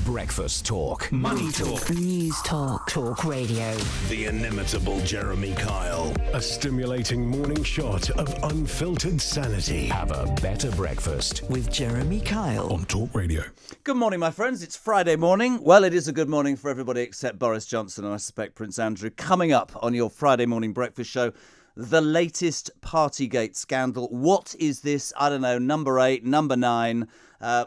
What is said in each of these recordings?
Breakfast talk. Money talk. News talk. Talk radio. The inimitable Jeremy Kyle. A stimulating morning shot of unfiltered sanity. Have a better breakfast With Jeremy Kyle. on Talk Radio. Good morning, my friends. It's Friday morning. Well, it is a good morning for everybody except Boris Johnson and I suspect Prince Andrew. Coming up on your Friday morning breakfast show, the latest Partygate scandal. What is this? I don't know, number 8, number 9.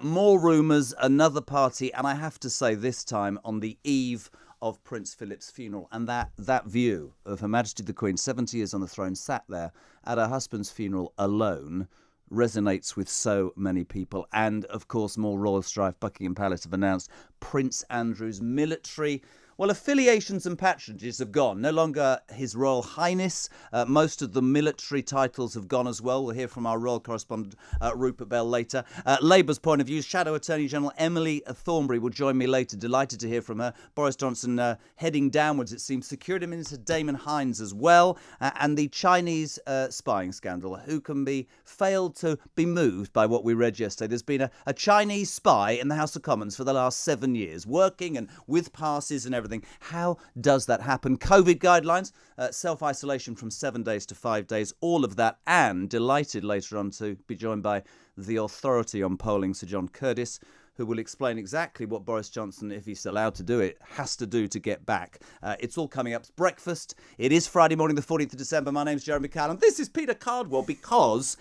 More rumours, another party. And I have to say, this time on the eve of Prince Philip's funeral. And that view of Her Majesty the Queen, 70 years on the throne, sat there at her husband's funeral alone, resonates with so many people. And, of course, more royal strife. Buckingham Palace have announced Prince Andrew's military affiliations and patronages have gone. No longer His Royal Highness. Most of the military titles have gone as well. We'll hear from our royal correspondent, Rupert Bell, later. Labour's point of view, Shadow Attorney General Emily Thornberry will join me later. Delighted to hear from her. Boris Johnson heading downwards, it seems. Security Minister Damon Hines as well. And the Chinese spying scandal. Who can be failed to be moved by what we read yesterday? There's been a Chinese spy in the House of Commons for the last 7 years, working and with passes and everything. How does that happen? COVID guidelines, self-isolation from 7 days to 5 days, all of that. And delighted later on to be joined by the authority on polling, Sir John Curtis, who will explain exactly what Boris Johnson, if he's allowed to do it, has to do to get back. It's all coming up. It's breakfast. It is Friday morning, the 14th of December. My name's Jeremy Kyle, and this is Peter Cardwell, because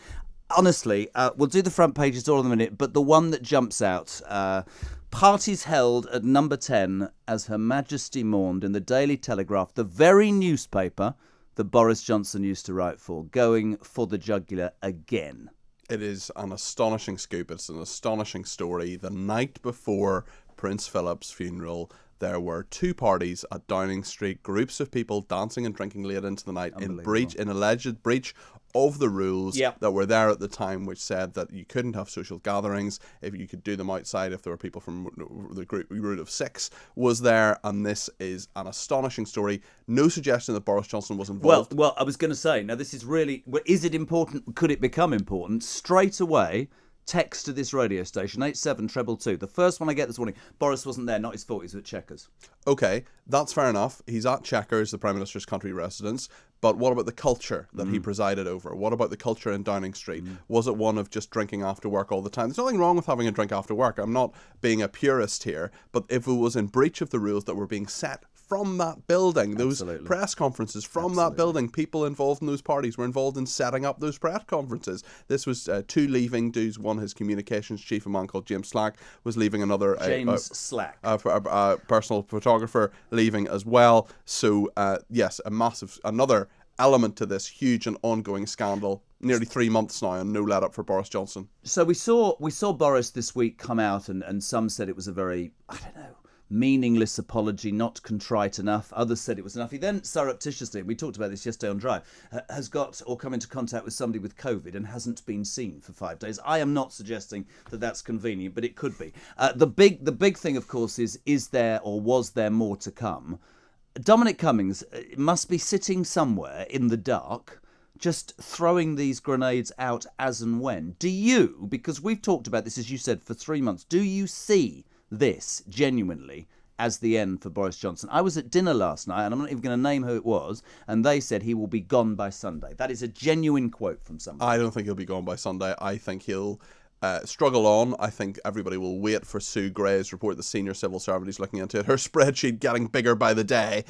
honestly, we'll do the front pages all in a minute, but the one that jumps out, parties held at number 10 as Her Majesty mourned in the Daily Telegraph, the very newspaper that Boris Johnson used to write for, going for the jugular again. It is an astonishing scoop. It's an astonishing story. The night before Prince Philip's funeral, there were two parties at Downing Street, groups of people dancing and drinking late into the night in alleged breach of the rules that were there at the time, which said that you couldn't have social gatherings, if you could do them outside if there were people from the group of 6 was there. And this is an astonishing story. No suggestion that Boris Johnson was involved. Well, I was going to say, now this is really, is it important? Could it become important? Straight away, text to this radio station, 87222. The first one I get this morning, Boris wasn't there, not his fault, he was at Chequers. Okay, that's fair enough. He's at Chequers, the Prime Minister's country residence. But what about the culture that he presided over? What about the culture in Downing Street? Was it one of just drinking after work all the time? There's nothing wrong with having a drink after work. I'm not being a purist here. But if it was in breach of the rules that were being set from that building, those press conferences from that building, people involved in those parties were involved in setting up those press conferences. This was 2 leaving dudes. One, his communications chief, a man called James Slack, was leaving. Another Slack, a personal photographer, leaving as well. So yes, another element to this huge and ongoing scandal. Nearly 3 months now and no let up for Boris Johnson. So we saw Boris this week come out and some said it was a very, meaningless apology, not contrite enough. Others said it was enough. He then surreptitiously, we talked about this yesterday on Drive, has got or come into contact with somebody with COVID and hasn't been seen for 5 days. I am not suggesting that that's convenient, but it could be. The big thing, of course, is there or was there more to come? Dominic Cummings must be sitting somewhere in the dark, just throwing these grenades out as and when. Do you, because we've talked about this, as you said, for 3 months, do you see this genuinely as the end for Boris Johnson? I was at dinner last night, and I'm not even going to name who it was, and they said he will be gone by Sunday. That is a genuine quote from somebody. I don't think he'll be gone by Sunday. I think he'll struggle on. I think everybody will wait for Sue Gray's report, the senior civil servant who's looking into it. Her spreadsheet getting bigger by the day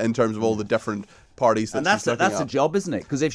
in terms of all the different parties that she's looking at. That's a job, isn't it? Because if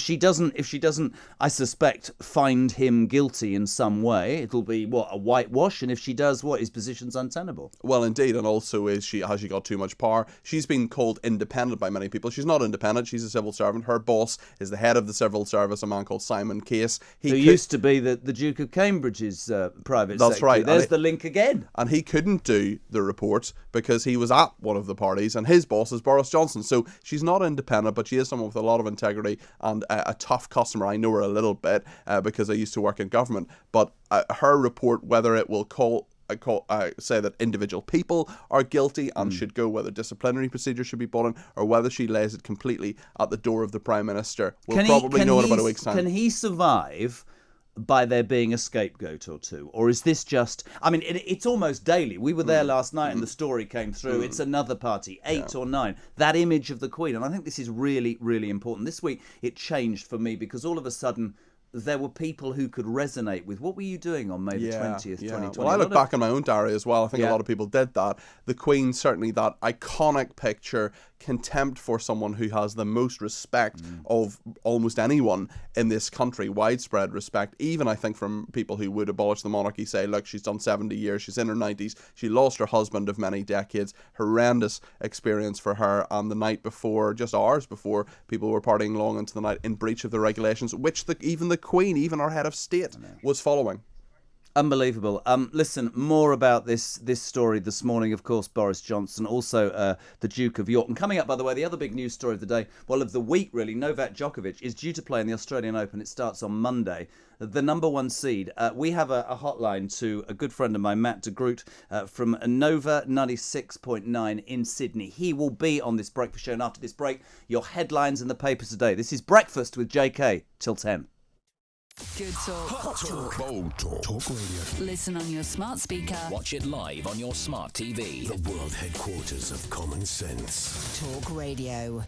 she doesn't, I suspect, find him guilty in some way, it'll be a whitewash. And if she does, his position's untenable. Well, indeed, and also has she got too much power? She's been called independent by many people. She's not independent. She's a civil servant. Her boss is the head of the civil service, a man called Simon Case. Who used to be the Duke of Cambridge's private secretary. That's right. There's the link again. And he couldn't do the report because he was at one of the parties, and his boss is Boris Johnson. So she's not independent, but she is someone with a lot of integrity and a tough customer. I know her a little bit because I used to work in government. But her report, whether it will say that individual people are guilty and should go, whether disciplinary procedure should be brought in, or whether she lays it completely at the door of the Prime Minister, we'll probably know in about a week's time. Can he survive by there being a scapegoat or two? Or is this just... I mean, it's almost daily. We were there last night and the story came through. It's another party, 8 or 9. That image of the Queen. And I think this is really, really important. This week, it changed for me because all of a sudden... there were people who could resonate with what were you doing on May the 20th, 2020? Well, I look back in my own diary as well. I think a lot of people did that. The Queen, certainly that iconic picture, contempt for someone who has the most respect of almost anyone in this country, widespread respect, even I think from people who would abolish the monarchy, say, look, she's done 70 years, she's in her 90s, she lost her husband of many decades, horrendous experience for her, and the night before, just hours before, people were partying long into the night in breach of the regulations, which even the Queen, even our head of state, was following. Unbelievable. Listen, more about this story this morning, of course, Boris Johnson, also the Duke of York. And coming up, by the way, the other big news story of the day, well, of the week really, Novak Djokovic is due to play in the Australian Open. It starts on Monday. The number one seed. We have a hotline to a good friend of mine, Matt de Groot, from Nova 96.9 in Sydney. He will be on this breakfast show. And after this break, your headlines in the papers today. This is Breakfast with JK till 10. Good talk. Hot talk. Bold talk. Talk radio. Listen on your smart speaker. Watch it live on your smart TV. The world headquarters of common sense. Talk Radio.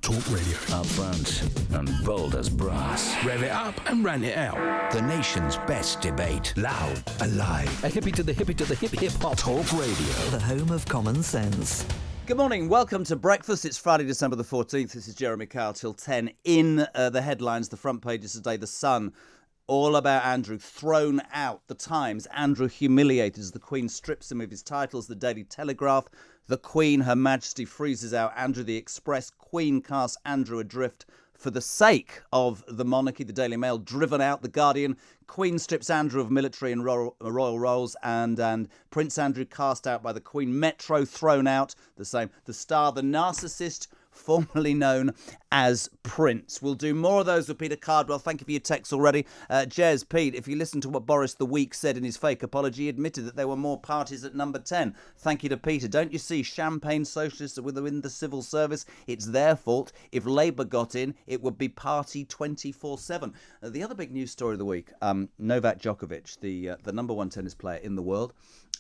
Talk radio. Up front and bold as brass. Rev it up and rant it out. The nation's best debate. Loud, alive. A hippie to the hippie to the hip hop. Talk radio. The home of common sense. Good morning. Welcome to Breakfast. It's Friday, December the 14th. This is Jeremy Kyle till 10. In the headlines, the front pages today, The Sun. All about Andrew, thrown out. The Times, Andrew humiliated as the Queen strips him of his titles. The Daily Telegraph, the Queen, Her Majesty freezes out Andrew. The Express, Queen casts Andrew adrift for the sake of the monarchy. The Daily Mail, driven out. The Guardian, Queen strips Andrew of military and royal roles, and Prince Andrew cast out by the Queen. Metro, thrown out. The same. The Star, the narcissist formerly known as Prince. We'll do more of those with Peter Cardwell. Thank you for your texts already. Jez, Pete, if you listen to what Boris the Week said in his fake apology, he admitted that there were more parties at number 10. Thank you to Peter. Don't you see, champagne socialists are within the civil service. It's their fault. If Labour got in, it would be party 24/7. The other big news story of the week, Novak Djokovic, the number one tennis player in the world,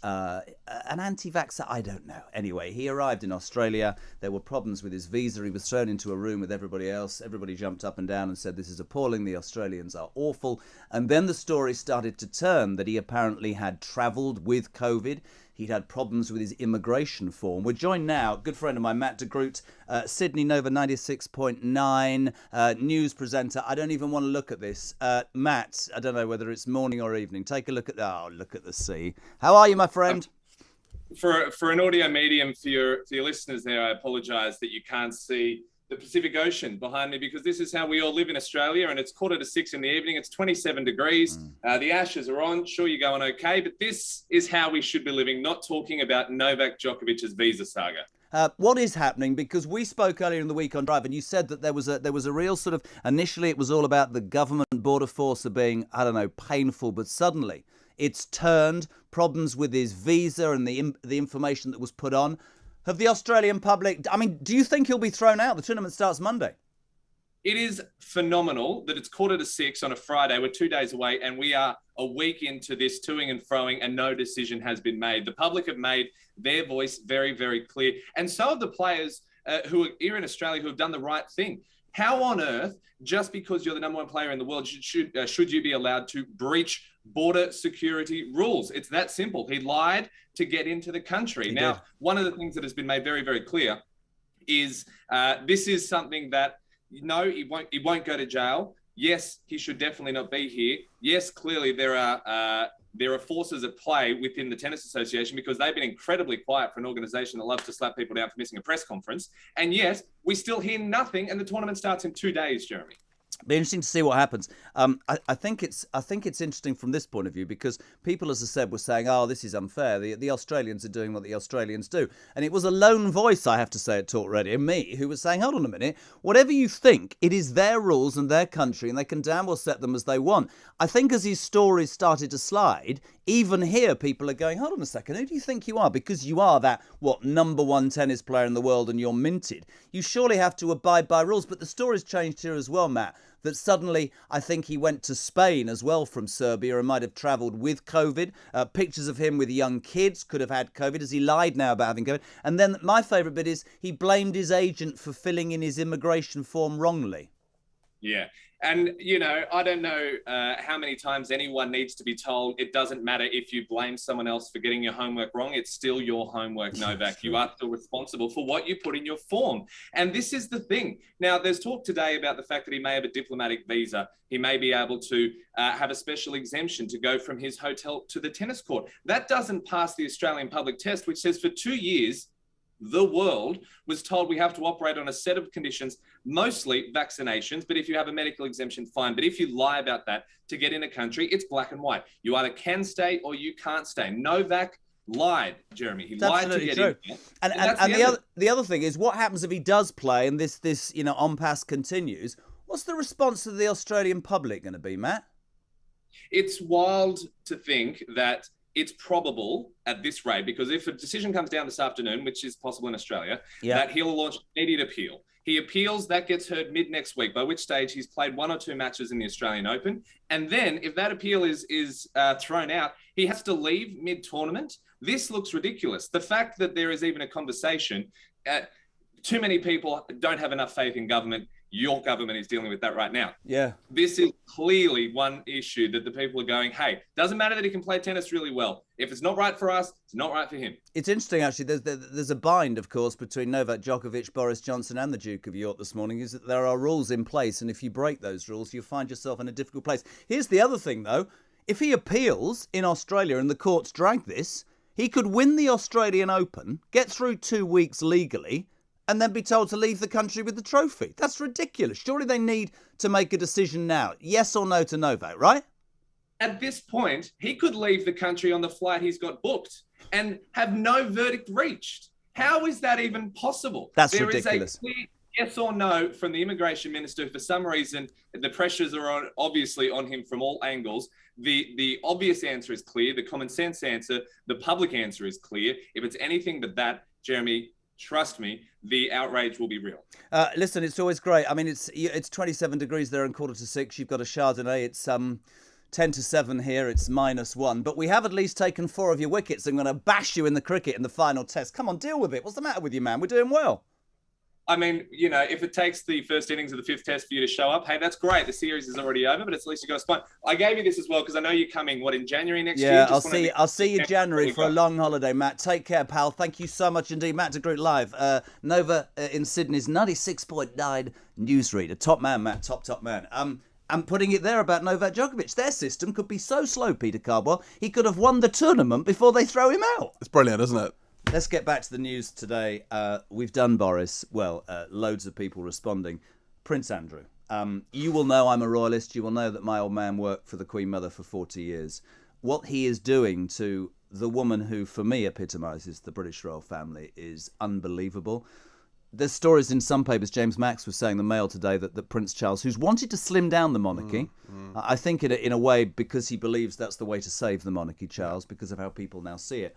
an anti-vaxxer, I don't know. Anyway, he arrived in Australia. There were problems with his visa. He was thrown into a room with everybody else. Everybody jumped up and down and said, this is appalling. The Australians are awful. And then the story started to turn that he apparently had travelled with COVID. He'd had problems with his immigration form. We're joined now, good friend of mine, Matt de Groot, Sydney Nova 96.9 news presenter. I don't even want to look at this. Matt, I don't know whether it's morning or evening. Take a look at look at the sea. How are you, my friend? For an audio medium, for your listeners there, I apologise that you can't see the Pacific Ocean behind me, because this is how we all live in Australia, and it's 5:45 in the evening. It's 27 degrees. The ashes are on. Sure, you're going okay, but this is how we should be living, not talking about Novak Djokovic's visa saga. What is happening? Because we spoke earlier in the week on Drive, and you said that there was a real sort of, initially it was all about the government border force being, I don't know, painful, but suddenly it's turned, problems with his visa and the information that was put on. Have the Australian public, I mean, do you think he'll be thrown out? The tournament starts Monday. It is phenomenal that it's 5:45 on a Friday. We're 2 days away, and we are a week into this toing and froing, and no decision has been made. The public have made their voice very, very clear. And so have the players who are here in Australia who have done the right thing. How on earth, just because you're the number one player in the world, should you be allowed to breach border security rules? It's that simple. He lied to get into the country. Now, one of the things that has been made very, very clear is this is something that, no, he won't go to jail. Yes, he should definitely not be here. Yes, clearly there are forces at play within the Tennis Association, because they've been incredibly quiet for an organisation that loves to slap people down for missing a press conference. And yet, we still hear nothing, and the tournament starts in 2 days, Jeremy. Be interesting to see what happens. I think it's interesting from this point of view, because people, as I said, were saying, "Oh, this is unfair. The Australians are doing what the Australians do," and it was a lone voice, I have to say, at Talk Radio, me, who was saying, "Hold on a minute. Whatever you think, it is their rules and their country, and they can damn well set them as they want." I think as his stories started to slide, even here, people are going, "Hold on a second. Who do you think you are? Because you are that number one tennis player in the world, and you're minted. You surely have to abide by rules." But the story's changed here as well, Matt. That suddenly, I think he went to Spain as well from Serbia and might have travelled with COVID. Pictures of him with young kids could have had COVID, as he lied now about having COVID. And then my favourite bit is he blamed his agent for filling in his immigration form wrongly. Yeah. And, you know, I don't know how many times anyone needs to be told it doesn't matter if you blame someone else for getting your homework wrong. It's still your homework, Novak. You are still responsible for what you put in your form. And this is the thing. Now, there's talk today about the fact that he may have a diplomatic visa. He may be able to have a special exemption to go from his hotel to the tennis court. That doesn't pass the Australian public test, which says for 2 years, the world was told we have to operate on a set of conditions, mostly vaccinations. But if you have a medical exemption, fine. But if you lie about that to get in a country, it's black and white. You either can stay or you can't stay. Novak lied, Jeremy. He lied to get in here. And the other thing is, what happens if he does play and this impasse continues? What's the response of the Australian public going to be, Matt? It's wild to think that it's probable at this rate, because if a decision comes down this afternoon, which is possible in Australia, that he'll launch immediate appeal. He appeals, that gets heard mid next week, by which stage he's played 1 or 2 matches in the Australian Open. And then if that appeal is thrown out, he has to leave mid-tournament. This looks ridiculous. The fact that there is even a conversation, too many people don't have enough faith in government. Your government is dealing with that right now. Yeah. This is clearly one issue that the people are going, hey, doesn't matter that he can play tennis really well. If it's not right for us, it's not right for him. It's interesting, actually. There's a bind, of course, between Novak Djokovic, Boris Johnson and the Duke of York this morning, is that there are rules in place, and if you break those rules, you find yourself in a difficult place. Here's the other thing, though. If he appeals in Australia and the courts drag this, he could win the Australian Open, get through 2 weeks legally, and then be told to leave the country with the trophy. That's ridiculous. Surely they need to make a decision now. Yes or no to Novak, right? At this point, he could leave the country on the flight he's got booked and have no verdict reached. How is that even possible? That's ridiculous. yes or no from the immigration minister. For some reason, the pressures are obviously on him from all angles. The obvious answer is clear. The common sense answer, the public answer is clear. If it's anything but that, Jeremy, trust me, the outrage will be real. Listen, it's always great. I mean, it's 27 degrees there and 5:45. You've got a Chardonnay. It's 10 to 7 here. It's -1. But we have at least taken 4 of your wickets. I'm going to bash you in the cricket in the final test. Come on, deal with it. What's the matter with you, man? We're doing well. I mean, you know, if it takes the first innings of the 5th test for you to show up, hey, that's great. The series is already over, but at least you got a spine. I gave you this as well because I know you're coming, in January next year? Yeah, I'll see you January for a long holiday, Matt. Take care, pal. Thank you so much indeed. Matt de Groot live. Nova in Sydney's 96.9 newsreader. Top man, Matt. Top man. I'm putting it there about Novak Djokovic. Their system could be so slow, Peter Cardwell. He could have won the tournament before they throw him out. It's brilliant, isn't it? Let's get back to the news today. We've done Boris. Well, loads of people responding. Prince Andrew. You will know I'm a royalist. You will know that my old man worked for the Queen Mother for 40 years. What he is doing to the woman who, for me, epitomises the British royal family is unbelievable. There's stories in some papers. James Max was saying in the Mail today that Prince Charles, who's wanted to slim down the monarchy, I think in a way because he believes that's the way to save the monarchy, Charles, because of how people now see it.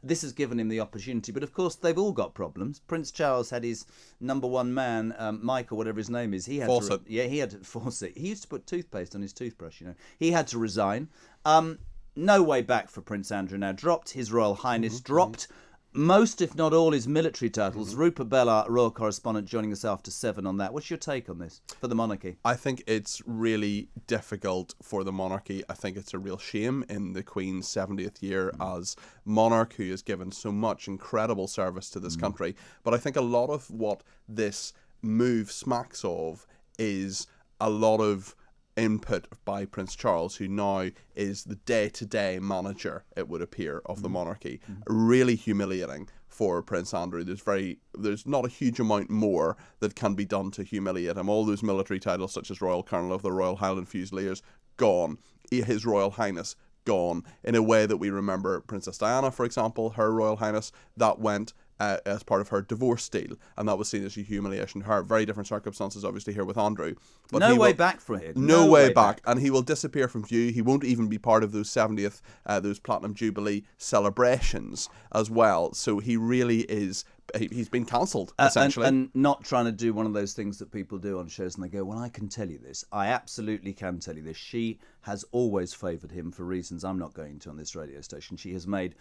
This has given him the opportunity. But of course, they've all got problems. Prince Charles had his number one man, Michael, whatever his name is. He had Fawcett. he had to Fawcett. He used to put toothpaste on his toothbrush, you know. He had to resign. No way back for Prince Andrew now. Dropped His Royal Highness, dropped most, if not all, his military titles. Rupert Bell, our royal correspondent, joining us after 7 on that. What's your take on this for the monarchy? I think it's really difficult for the monarchy. I think it's a real shame in the Queen's 70th year as monarch, who has given so much incredible service to this country. But I think a lot of what this move smacks of is a lot of input by Prince Charles, who now is the day-to-day manager, it would appear, of the monarchy. Really humiliating for Prince Andrew. There's not a huge amount more that can be done to humiliate him. All those military titles, such as Royal Colonel of the Royal Highland Fusiliers, gone. His Royal Highness, gone. In a way that we remember Princess Diana, for example, Her Royal Highness, that went as part of her divorce deal, and that was seen as a humiliation to her. Very different circumstances, obviously, here with Andrew. But No way back for him. No way back, and he will disappear from view. He won't even be part of those 70th, those Platinum Jubilee celebrations as well. So he really is. He's been cancelled, essentially. And not trying to do one of those things that people do on shows and they go, well, I can tell you this. I absolutely can tell you this. She has always favoured him for reasons I'm not going to on this radio station. She has made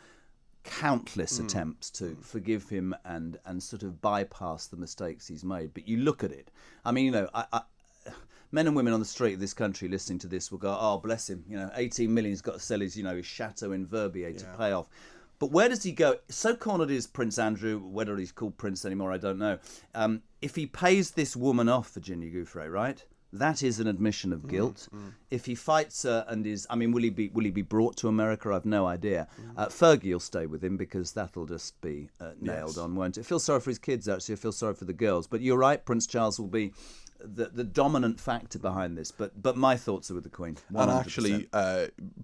countless attempts to forgive him and sort of bypass the mistakes he's made. But you look at it. I mean, you know, men and women on the street of this country listening to this will go, oh, bless him. You know, 18 million, he's got to sell his, his chateau in Verbier to pay off. But where does he go? So cornered is Prince Andrew, whether he's called Prince anymore, I don't know. If he pays this woman off, Virginia Giuffre, right? That is an admission of guilt. If he fights her and is, I mean, will he be brought to America? I've no idea. Fergie will stay with him because that'll just be nailed on, won't it? I feel sorry for his kids, actually. I feel sorry for the girls. But you're right, Prince Charles will be the dominant factor behind this. But my thoughts are with the Queen. 100%. And actually,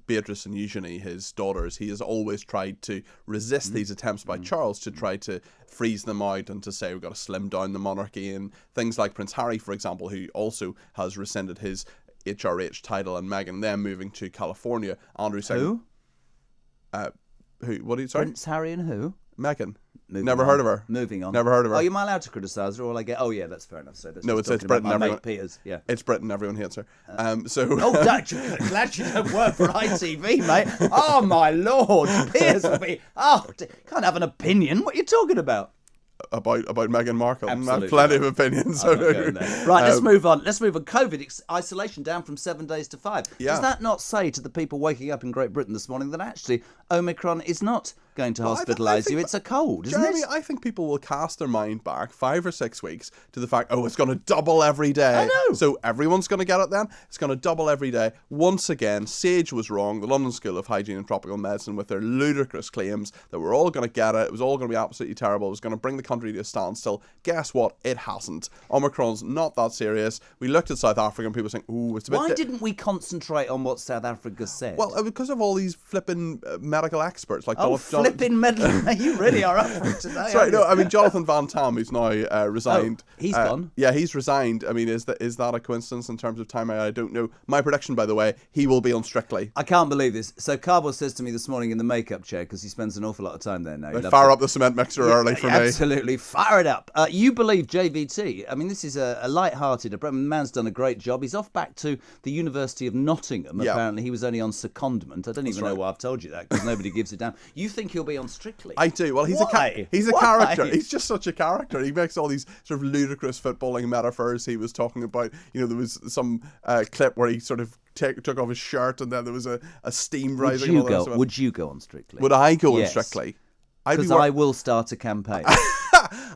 Beatrice and Eugenie, his daughters, he has always tried to resist these attempts by Charles to try to freeze them out and to say we've got to slim down the monarchy, and things like Prince Harry, for example, who also has rescinded his HRH title, and Meghan then moving to California. Andrew saying, Who? Who? What are you saying? Prince Harry and who? Meghan. Moving Never on. heard of her. Moving on. Never heard of her. Oh, you're not allowed to criticise her. All I get. Oh, yeah, that's fair enough. So that's No, just it's talking Britain. about my Everyone. mate Peters. Yeah. It's Britain. Everyone hates her. So. Oh, glad you don't work for ITV, mate. Oh, my Lord. Piers will be... Oh, can't have an opinion. What are you talking about? About Meghan Markle. I Absolutely have plenty not. of opinions. I'm not going there. Right, let's move on. Let's move on. COVID isolation down from 7 days to 5. Yeah. Does that not say to the people waking up in Great Britain this morning that actually Omicron is not going to hospitalise you? It's a cold, isn't Jeremy, it? I think people will cast their mind back 5 or 6 weeks to the fact, it's going to double every day. I know. So everyone's going to get it then. It's going to double every day. Once again, Sage was wrong, the London School of Hygiene and Tropical Medicine, with their ludicrous claims that we're all going to get it. It was all going to be absolutely terrible. It was going to bring the country to a standstill. Guess what? It hasn't. Omicron's not that serious. We looked at South Africa and people saying, it's a bit... Why didn't we concentrate on what South Africa said? Well, because of all these flipping medical experts like Oh, Jonathan flipping medley. You really are up for it today. That's right. No, I mean Jonathan Van Tam, who's now resigned. Oh, he's gone. Yeah, he's resigned. I mean, is that a coincidence in terms of timing? I don't know. My prediction, by the way, he will be on Strictly. I can't believe this. So Carbo says to me this morning in the makeup chair, because he spends an awful lot of time there now. They fire up the cement mixer early for me. Absolutely, fire it up. You believe JVT. I mean, this is a light-hearted. The man's done a great job. He's off back to the University of Nottingham. Yeah. Apparently, he was only on secondment. I don't even know why I've told you that, because nobody gives it down. You think he'll be on Strictly? I do. Well, he's Why? a Why? character. He's just such a character. He makes all these sort of ludicrous footballing metaphors. He was talking about, there was some clip where he sort of took off his shirt and then there was a steam rising. Would you go on Strictly? Would I go on Yes. Strictly? Because I will start a campaign.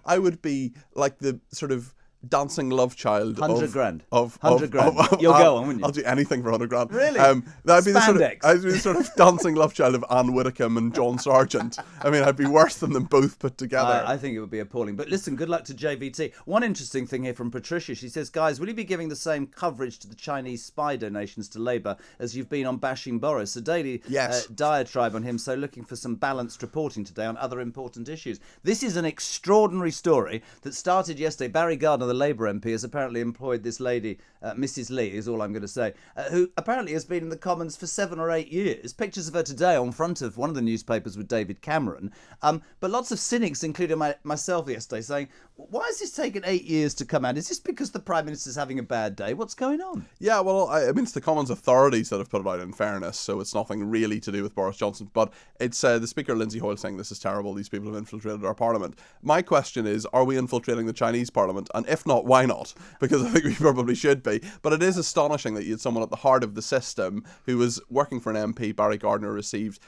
I would be like the sort of dancing love child. 100 grand. Of 100 grand. You'll go on, wouldn't you? I'll do anything for 100 grand. Really? That'd be Spandex. I'd be the sort of dancing love child of Anne Widdecombe and John Sargent. I mean, I'd be worse than them both put together. I think it would be appalling. But listen, good luck to JVT. One interesting thing here from Patricia. She says, guys, will you be giving the same coverage to the Chinese spy donations to Labour as you've been on bashing Boris? A daily Yes. diatribe on him, so looking for some balanced reporting today on other important issues. This is an extraordinary story that started yesterday. Barry Gardner, the Labour MP, has apparently employed this lady, Mrs. Lee, is all I'm going to say, who apparently has been in the Commons for 7 or 8 years. Pictures of her today on front of one of the newspapers with David Cameron. But lots of cynics, including myself yesterday, saying, why has this taken 8 years to come out? Is this because the Prime Minister's having a bad day? What's going on? Yeah, well, I mean, it's the Commons authorities that have put it out, in fairness, so it's nothing really to do with Boris Johnson. But it's the Speaker, Lindsay Hoyle, saying this is terrible, these people have infiltrated our Parliament. My question is, are we infiltrating the Chinese Parliament? And if not, why not? Because I think we probably should be. But it is astonishing that you had someone at the heart of the system who was working for an MP. Barry Gardner received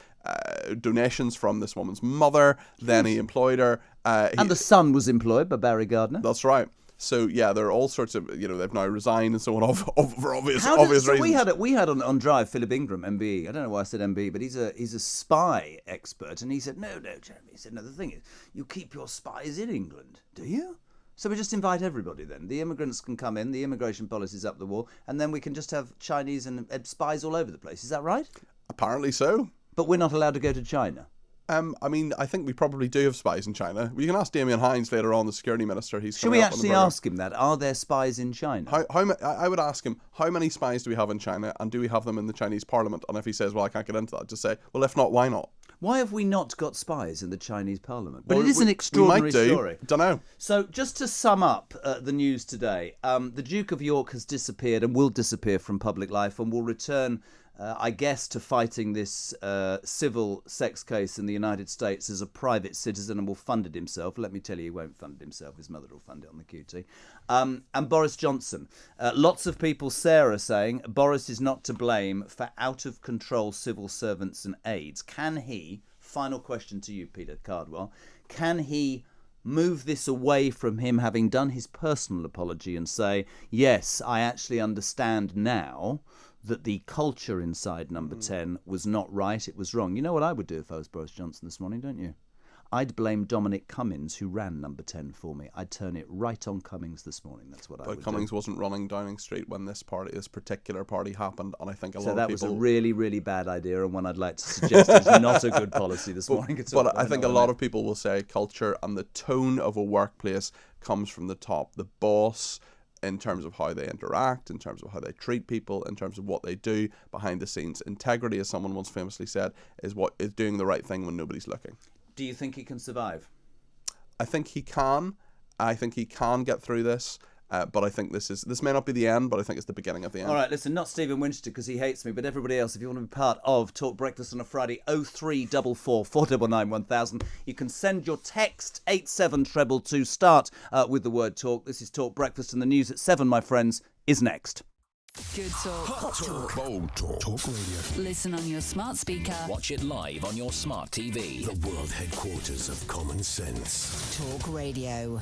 donations from this woman's mother, then he employed her. And the son was employed by Barry Gardner. That's right. So yeah, there are all sorts of, they've now resigned and so on for obvious reasons. We had on Drive Philip Ingram, MBE. I don't know why I said MBE, but he's a spy expert, and he said, no, Jeremy. He said, no, the thing is, you keep your spies in England, do you? So we just invite everybody then. The immigrants can come in, the immigration policy's up the wall, and then we can just have Chinese and spies all over the place. Is that right? Apparently so. But we're not allowed to go to China. I mean, I think we probably do have spies in China. You can ask Damien Hines later on, the security minister. Should we actually ask him that? Are there spies in China? I would ask him, how many spies do we have in China, and do we have them in the Chinese Parliament? And if he says, well, I can't get into that, just say, well, if not, why not? Why have we not got spies in the Chinese Parliament? But it is an extraordinary story. Don't know. So just to sum up the news today, the Duke of York has disappeared and will disappear from public life and will return, I guess, to fighting this civil sex case in the United States as a private citizen, and will fund it himself. Let me tell you, he won't fund it himself. His mother will fund it on the QT. And Boris Johnson. Lots of people, Sarah, saying Boris is not to blame for out-of-control civil servants and aides. Can he, final question to you, Peter Cardwell, can he move this away from him having done his personal apology and say, yes, I actually understand now that the culture inside Number 10 was not right, it was wrong. You know what I would do if I was Boris Johnson this morning, don't you? I'd blame Dominic Cummings, who ran Number 10 for me. I'd turn it right on Cummings this morning. That's what I would do. But Cummings wasn't running Downing Street when this particular party happened, and I think a lot of people... So that was a really, really bad idea, and one I'd like to suggest is not a good policy this morning at all. But I think a lot of people will say culture and the tone of a workplace comes from the top. The boss, in terms of how they interact, in terms of how they treat people, in terms of what they do behind the scenes. Integrity, as someone once famously said, is doing the right thing when nobody's looking. Do you think he can survive? I think he can. I think he can get through this. But I think this may not be the end, but I think it's the beginning of the end. All right, listen, not Stephen Winchester because he hates me, but everybody else, if you want to be part of Talk Breakfast on a Friday, 0344 499 1000. You can send your text 87222. Start with the word talk. This is Talk Breakfast, and the news at 7, my friends, is next. Good talk. Hot talk. Bold talk. Talk radio. Listen on your smart speaker. Watch it live on your smart TV. The world headquarters of common sense. Talk Radio.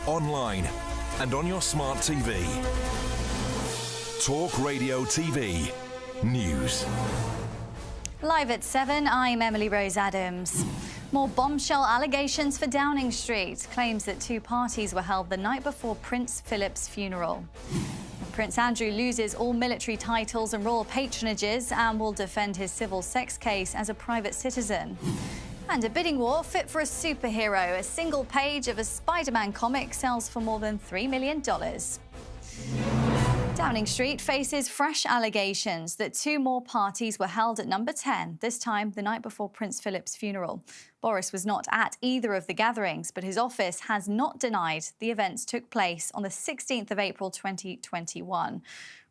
online, and on your smart TV. Talk Radio TV News. Live at 7, I'm Emily Rose Adams. More bombshell allegations for Downing Street. Claims that two parties were held the night before Prince Philip's funeral. Prince Andrew loses all military titles and royal patronages and will defend his civil sex case as a private citizen. And a bidding war fit for a superhero. A single page of a Spider-Man comic sells for more than $3 million. Downing Street faces fresh allegations that two more parties were held at number 10, this time the night before Prince Philip's funeral. Boris was not at either of the gatherings, but his office has not denied the events took place on the 16th of April 2021.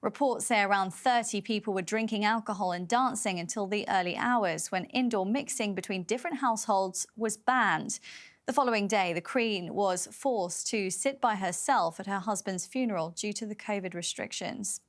Reports say around 30 people were drinking alcohol and dancing until the early hours, when indoor mixing between different households was banned. The following day, the Queen was forced to sit by herself at her husband's funeral due to the COVID restrictions.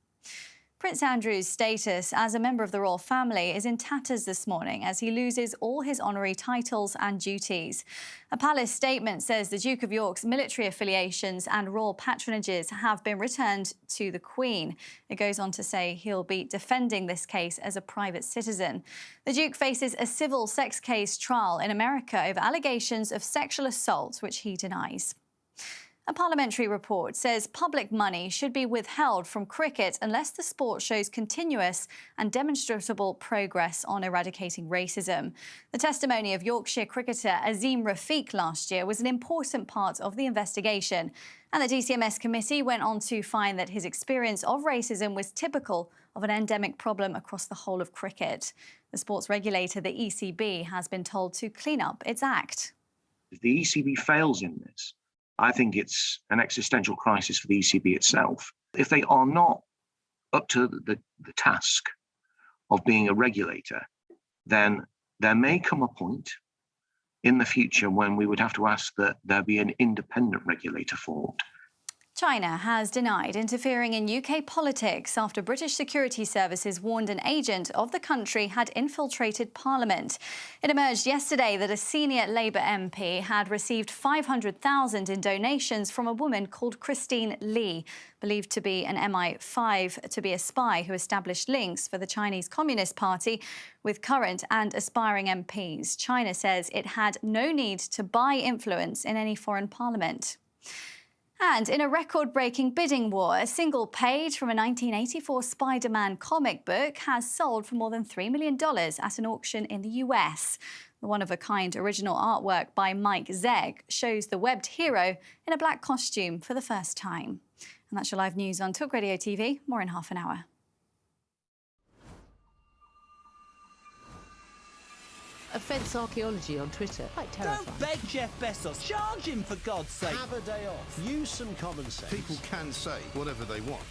Prince Andrew's status as a member of the royal family is in tatters this morning as he loses all his honorary titles and duties. A palace statement says the Duke of York's military affiliations and royal patronages have been returned to the Queen. It goes on to say he'll be defending this case as a private citizen. The Duke faces a civil sex case trial in America over allegations of sexual assault, which he denies. A parliamentary report says public money should be withheld from cricket unless the sport shows continuous and demonstrable progress on eradicating racism. The testimony of Yorkshire cricketer Azim Rafiq last year was an important part of the investigation, and the DCMS committee went on to find that his experience of racism was typical of an endemic problem across the whole of cricket. The sports regulator, the ECB, has been told to clean up its act. If the ECB fails in this, I think it's an existential crisis for the ECB itself. If they are not up to the task of being a regulator, then there may come a point in the future when we would have to ask that there be an independent regulator formed. China has denied interfering in UK politics after British security services warned an agent of the country had infiltrated Parliament. It emerged yesterday that a senior Labour MP had received $500,000 in donations from a woman called Christine Lee, believed to be an MI5 to be a spy who established links for the Chinese Communist Party with current and aspiring MPs. China says it had no need to buy influence in any foreign parliament. And in a record-breaking bidding war, a single page from a 1984 Spider-Man comic book has sold for more than $3 million at an auction in the US. The one-of-a-kind original artwork by Mike Zegg shows the webbed hero in a black costume for the first time. And that's your live news on Talk Radio TV. More in half an hour. Offence archaeology on Twitter. Quite terrifying. Don't beg Jeff Bezos. Charge him, for God's sake. Have a day off. Use some common sense. People can say whatever they want.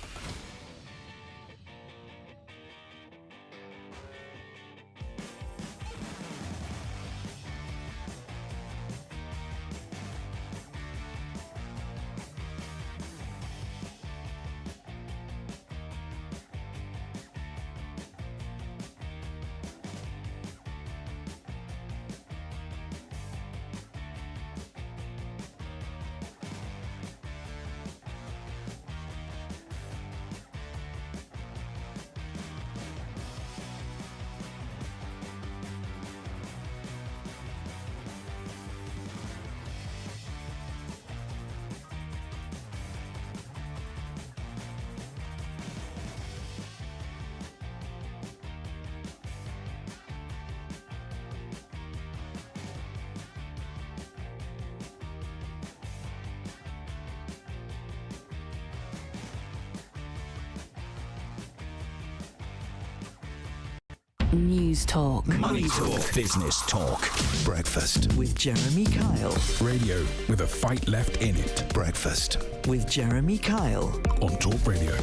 News Talk. Money Talk. Business Talk. Breakfast with Jeremy Kyle. Radio with a fight left in it. Breakfast with Jeremy Kyle on Talk Radio.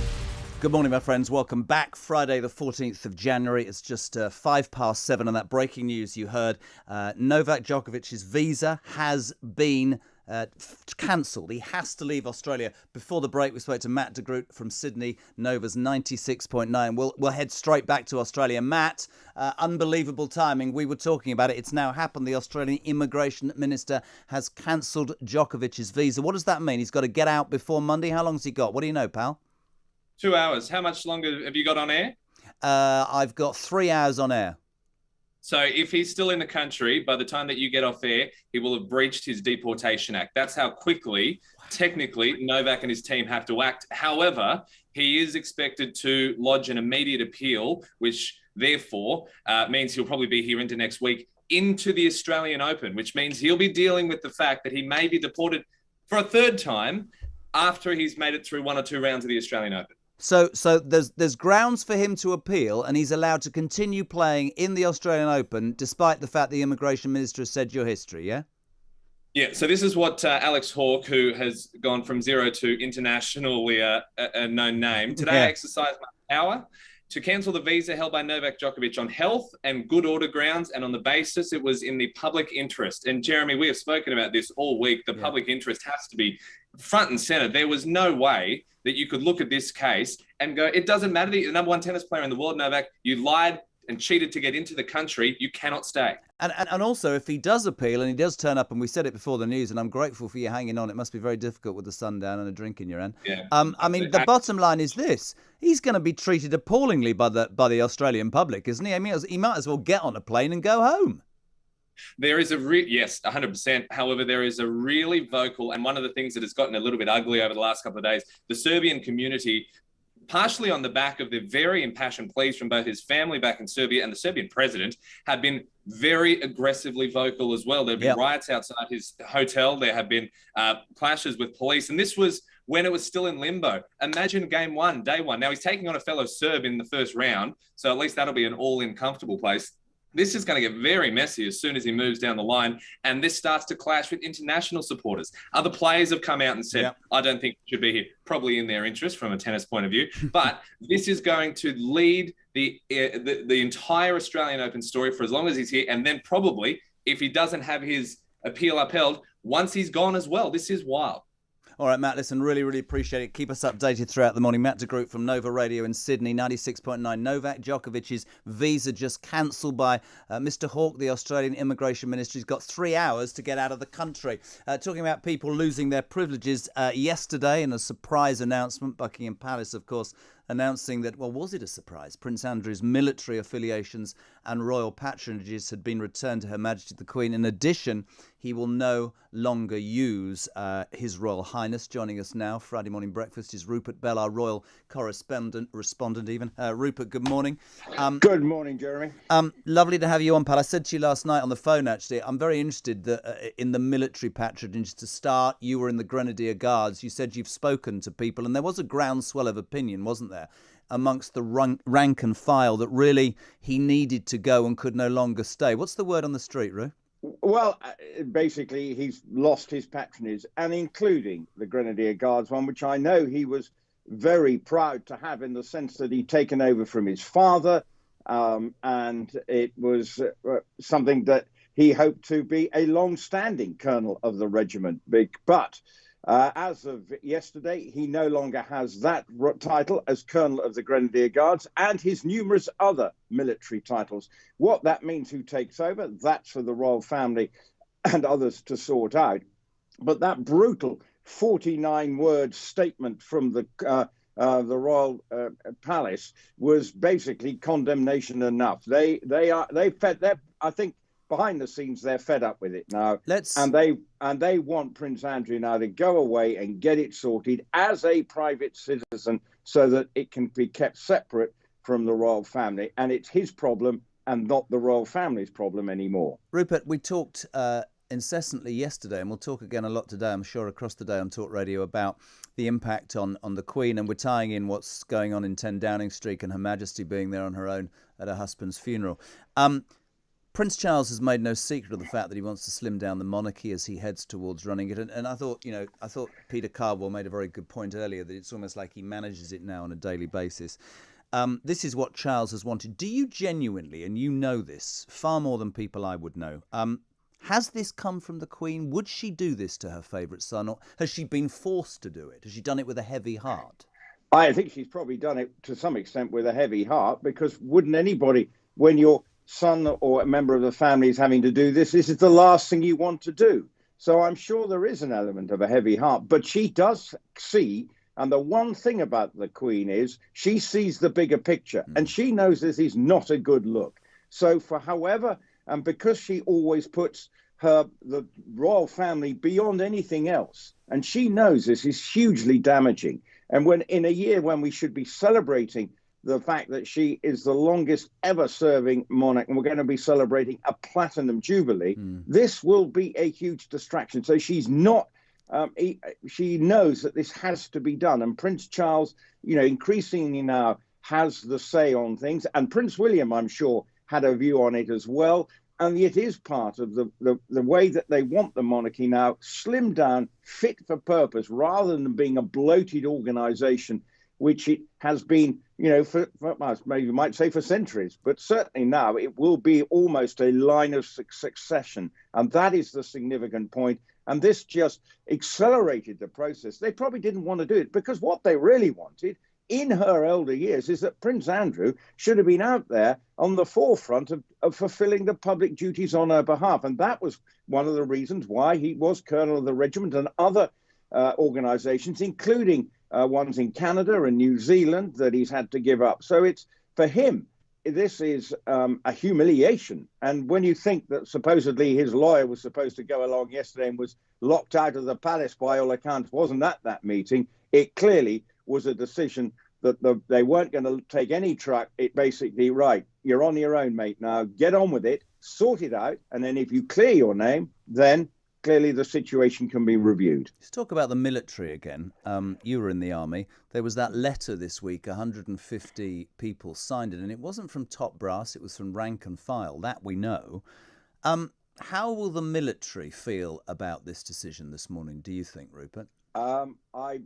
Good morning, my friends. Welcome back. Friday, the 14th of January. It's just 7:05 on that breaking news you heard. Novak Djokovic's visa has been cancelled. He has to leave Australia. Before the break, we spoke to Matt de Groot from Sydney, Nova's 96.9. We'll head straight back to Australia. Matt, unbelievable timing. We were talking about it. It's now happened. The Australian Immigration Minister has cancelled Djokovic's visa. What does that mean? He's got to get out before Monday. How long's he got? What do you know, pal? 2 hours. How much longer have you got on air? I've got 3 hours on air. So if he's still in the country, by the time that you get off air, he will have breached his Deportation Act. That's how quickly, technically, Novak and his team have to act. However, he is expected to lodge an immediate appeal, which therefore means he'll probably be here into next week, into the Australian Open, which means he'll be dealing with the fact that he may be deported for a third time after he's made it through 1 or 2 rounds of the Australian Open. So there's grounds for him to appeal, and he's allowed to continue playing in the Australian Open despite the fact the immigration minister has said your history, yeah? Yeah, so this is what Alex Hawke, who has gone from zero to internationally a known name, today exercised my power to cancel the visa held by Novak Djokovic on health and good order grounds, and on the basis it was in the public interest. And Jeremy, we have spoken about this all week. The public interest has to be front and center. There was no way that you could look at this case and go, it doesn't matter that you're the number one tennis player in the world, Novak. You lied and cheated to get into the country. You cannot stay. And also, if he does appeal and he does turn up, and we said it before the news, and I'm grateful for you hanging on. It must be very difficult with the sun down and a drink in your hand. Yeah. I mean, the bottom line is this: he's going to be treated appallingly by the Australian public, isn't he? I mean, he might as well get on a plane and go home. There is yes, 100%. However, there is a really vocal, and one of the things that has gotten a little bit ugly over the last couple of days, the Serbian community, partially on the back of the very impassioned pleas from both his family back in Serbia and the Serbian president, have been very aggressively vocal as well. There have been riots outside his hotel. There have been clashes with police. And this was when it was still in limbo. Imagine game one, day one. Now he's taking on a fellow Serb in the first round. So at least that'll be an all-in comfortable place. This is going to get very messy as soon as he moves down the line, and this starts to clash with international supporters. Other players have come out and said, I don't think he should be here, probably in their interest from a tennis point of view. But this is going to lead the entire Australian Open story for as long as he's here, and then probably, if he doesn't have his appeal upheld, once he's gone as well. This is wild. All right, Matt, listen, really, really appreciate it. Keep us updated throughout the morning. Matt de Groot from Nova Radio in Sydney, 96.9. Novak Djokovic's visa just cancelled by Mr. Hawke, the Australian Immigration Minister. He's got 3 hours to get out of the country. Talking about people losing their privileges, yesterday in a surprise announcement, Buckingham Palace, of course, announcing that, well, was it a surprise? Prince Andrew's military affiliations and royal patronages had been returned to Her Majesty the Queen. In addition, he will no longer use His Royal Highness. Joining us now, Friday Morning Breakfast, is Rupert Bell, our royal respondent even. Rupert, good morning. Good morning, Jeremy. Lovely to have you on, pal. I said to you last night on the phone, actually, I'm very interested that, in the military patronage. To start, you were in the Grenadier Guards. You said you've spoken to people, and there was a groundswell of opinion, wasn't there, amongst the rank and file that really he needed to go and could no longer stay. What's the word on the street, Ru? Well, basically, he's lost his patronage, and including the Grenadier Guards one, which I know he was very proud to have in the sense that he'd taken over from his father, and it was something that he hoped to be a long-standing colonel of the regiment. But as of yesterday, he no longer has that title as Colonel of the Grenadier Guards and his numerous other military titles. What that means, who takes over, that's for the royal family and others to sort out. But that brutal 49-word statement from the royal palace was basically condemnation enough. I think behind the scenes they're fed up with it now. And they want Prince Andrew now to go away and get it sorted as a private citizen so that it can be kept separate from the royal family, and it's his problem and not the royal family's problem anymore. Rupert, we talked incessantly yesterday, and we'll talk again a lot today, I'm sure, across the day on Talk Radio about the impact on the Queen, and we're tying in what's going on in 10 Downing Street and Her Majesty being there on her own at her husband's funeral. Prince Charles has made no secret of the fact that he wants to slim down the monarchy as he heads towards running it. And I thought Peter Cardwell made a very good point earlier that it's almost like he manages it now on a daily basis. This is what Charles has wanted. Do you genuinely, and you know this far more than people I would know, Has this come from the Queen? Would she do this to her favourite son, or has she been forced to do it? Has she done it with a heavy heart? I think she's probably done it to some extent with a heavy heart, because wouldn't anybody, when your son or a member of the family is having to do this, this is the last thing you want to do. So I'm sure there is an element of a heavy heart, but she does see, and the one thing about the Queen is she sees the bigger picture, and she knows this is not a good look. So for however, and because she always puts the royal family beyond anything else, and she knows this is hugely damaging. And when in a year when we should be celebrating the fact that she is the longest ever serving monarch, and we're going to be celebrating a platinum jubilee, this will be a huge distraction. So she's not, she knows that this has to be done. And Prince Charles, increasingly now has the say on things. And Prince William, I'm sure, had a view on it as well. And it is part of the way that they want the monarchy now, slimmed down, fit for purpose, rather than being a bloated organization, which it has been, for maybe you might say for centuries. But certainly now it will be almost a line of succession. And that is the significant point. And this just accelerated the process. They probably didn't want to do it, because what they really wanted in her elder years is that Prince Andrew should have been out there on the forefront of fulfilling the public duties on her behalf. And that was one of the reasons why he was Colonel of the Regiment, and other organizations, including ones in Canada and New Zealand, that he's had to give up. So it's, for him, this is a humiliation. And when you think that supposedly his lawyer was supposed to go along yesterday and was locked out of the palace by all accounts, wasn't at that meeting, it clearly was a decision that they weren't going to take any truck. It basically, right, you're on your own, mate, now get on with it, sort it out, and then if you clear your name, then clearly the situation can be reviewed. Let's talk about the military again. You were in the army. There was that letter this week, 150 people signed it, and it wasn't from top brass, it was from rank and file, that we know. How will the military feel about this decision this morning, do you think, Rupert? I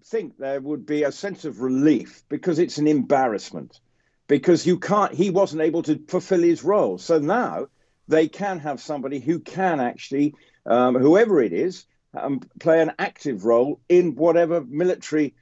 think there would be a sense of relief, because it's an embarrassment, because he wasn't able to fulfill his role. So now they can have somebody who can actually, whoever it is, play an active role in whatever military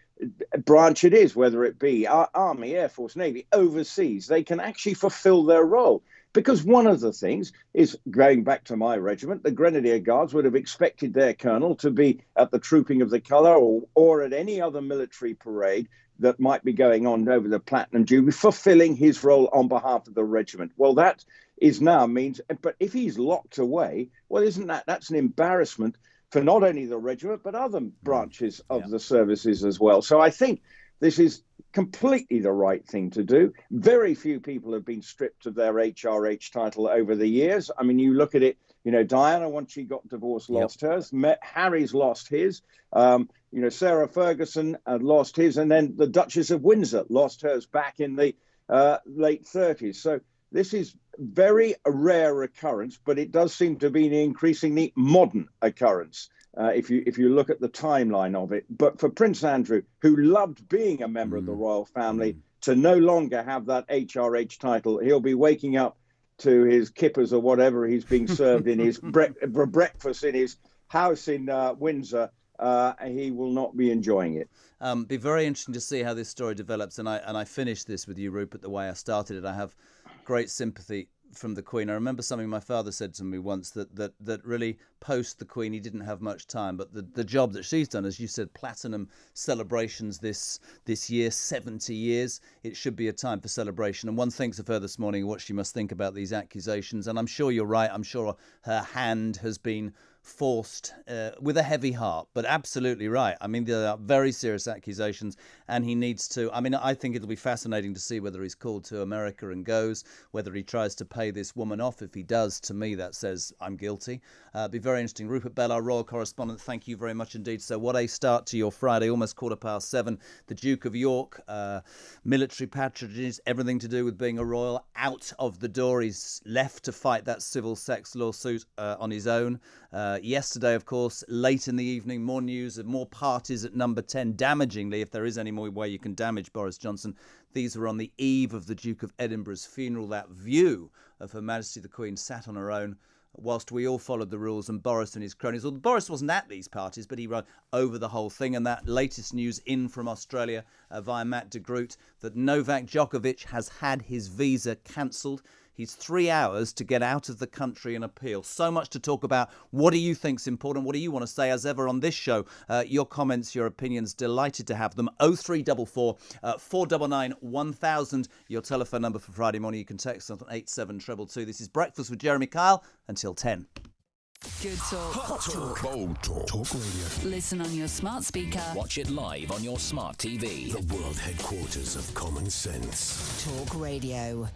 branch it is, whether it be Army, Air Force, Navy, overseas. They can actually fulfill their role. Because one of the things is, going back to my regiment, the Grenadier Guards would have expected their colonel to be at the Trooping of the Colour or at any other military parade that might be going on over the Platinum Jubilee, fulfilling his role on behalf of the regiment. Well, that is now means, but if he's locked away, well, that's an embarrassment for not only the regiment, but other branches of the services as well. So I think this is completely the right thing to do. Very few people have been stripped of their HRH title over the years. I mean, you look at it, Diana, once she got divorced, lost hers. Harry's lost his. Sarah Ferguson lost his. And then the Duchess of Windsor lost hers back in the late 30s. So this is very rare occurrence, but it does seem to be an increasingly modern occurrence. If you look at the timeline of it. But for Prince Andrew, who loved being a member of the royal family, to no longer have that HRH title, he'll be waking up to his kippers or whatever he's being served in his breakfast in his house in Windsor. He will not be enjoying it. Be very interesting to see how this story develops. And I finish this with you, Rupert, the way I started it. I have great sympathy from the Queen. I remember something my father said to me once, that really post the Queen he didn't have much time, but the job that she's done, as you said, platinum celebrations this year, 70 years, it should be a time for celebration. And one thinks of her this morning, what she must think about these accusations. And I'm sure you're right, I'm sure her hand has been forced with a heavy heart, but absolutely right. I mean, there are very serious accusations, and he needs to, I think it'll be fascinating to see whether he's called to America and goes, whether he tries to pay this woman off. If he does, to me, that says I'm guilty. Be very interesting. Rupert Bell, our royal correspondent, thank you very much indeed. So what a start to your Friday, almost 7:15. The Duke of York, military patronages, everything to do with being a royal, out of the door. He's left to fight that civil sex lawsuit on his own. Yesterday, of course, late in the evening, more news of more parties at number 10. Damagingly, if there is any more way you can damage Boris Johnson, these were on the eve of the Duke of Edinburgh's funeral. That view of Her Majesty the Queen sat on her own whilst we all followed the rules and Boris and his cronies. Well, Boris wasn't at these parties, but he ran over the whole thing. And that latest news in from Australia via Matt de Groot that Novak Djokovic has had his visa cancelled. He's 3 hours to get out of the country and appeal. So much to talk about. What do you think's important? What do you want to say? As ever on this show, your comments, your opinions, delighted to have them. 0344 499 1000, your telephone number for Friday morning. You can text us on 87222. This is Breakfast with Jeremy Kyle until 10. Good talk. Hot talk. Bold talk. Talk Radio. Listen on your smart speaker. Watch it live on your smart TV. The world headquarters of common sense. Talk Radio.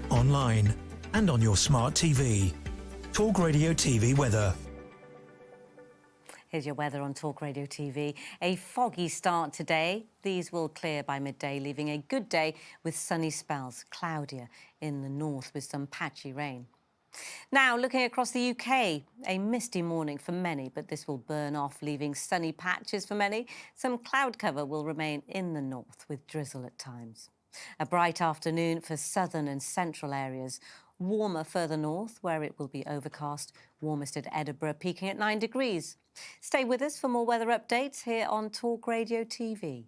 Online and on your smart TV. Talk Radio TV weather. Here's your weather on Talk Radio TV. A foggy start today. These will clear by midday, leaving a good day with sunny spells. Cloudier in the north with some patchy rain. Now, looking across the UK, a misty morning for many, but this will burn off, leaving sunny patches for many. Some cloud cover will remain in the north with drizzle at times. A bright afternoon for southern and central areas. Warmer further north, where it will be overcast. Warmest at Edinburgh, peaking at 9 degrees. Stay with us for more weather updates here on Talk Radio TV.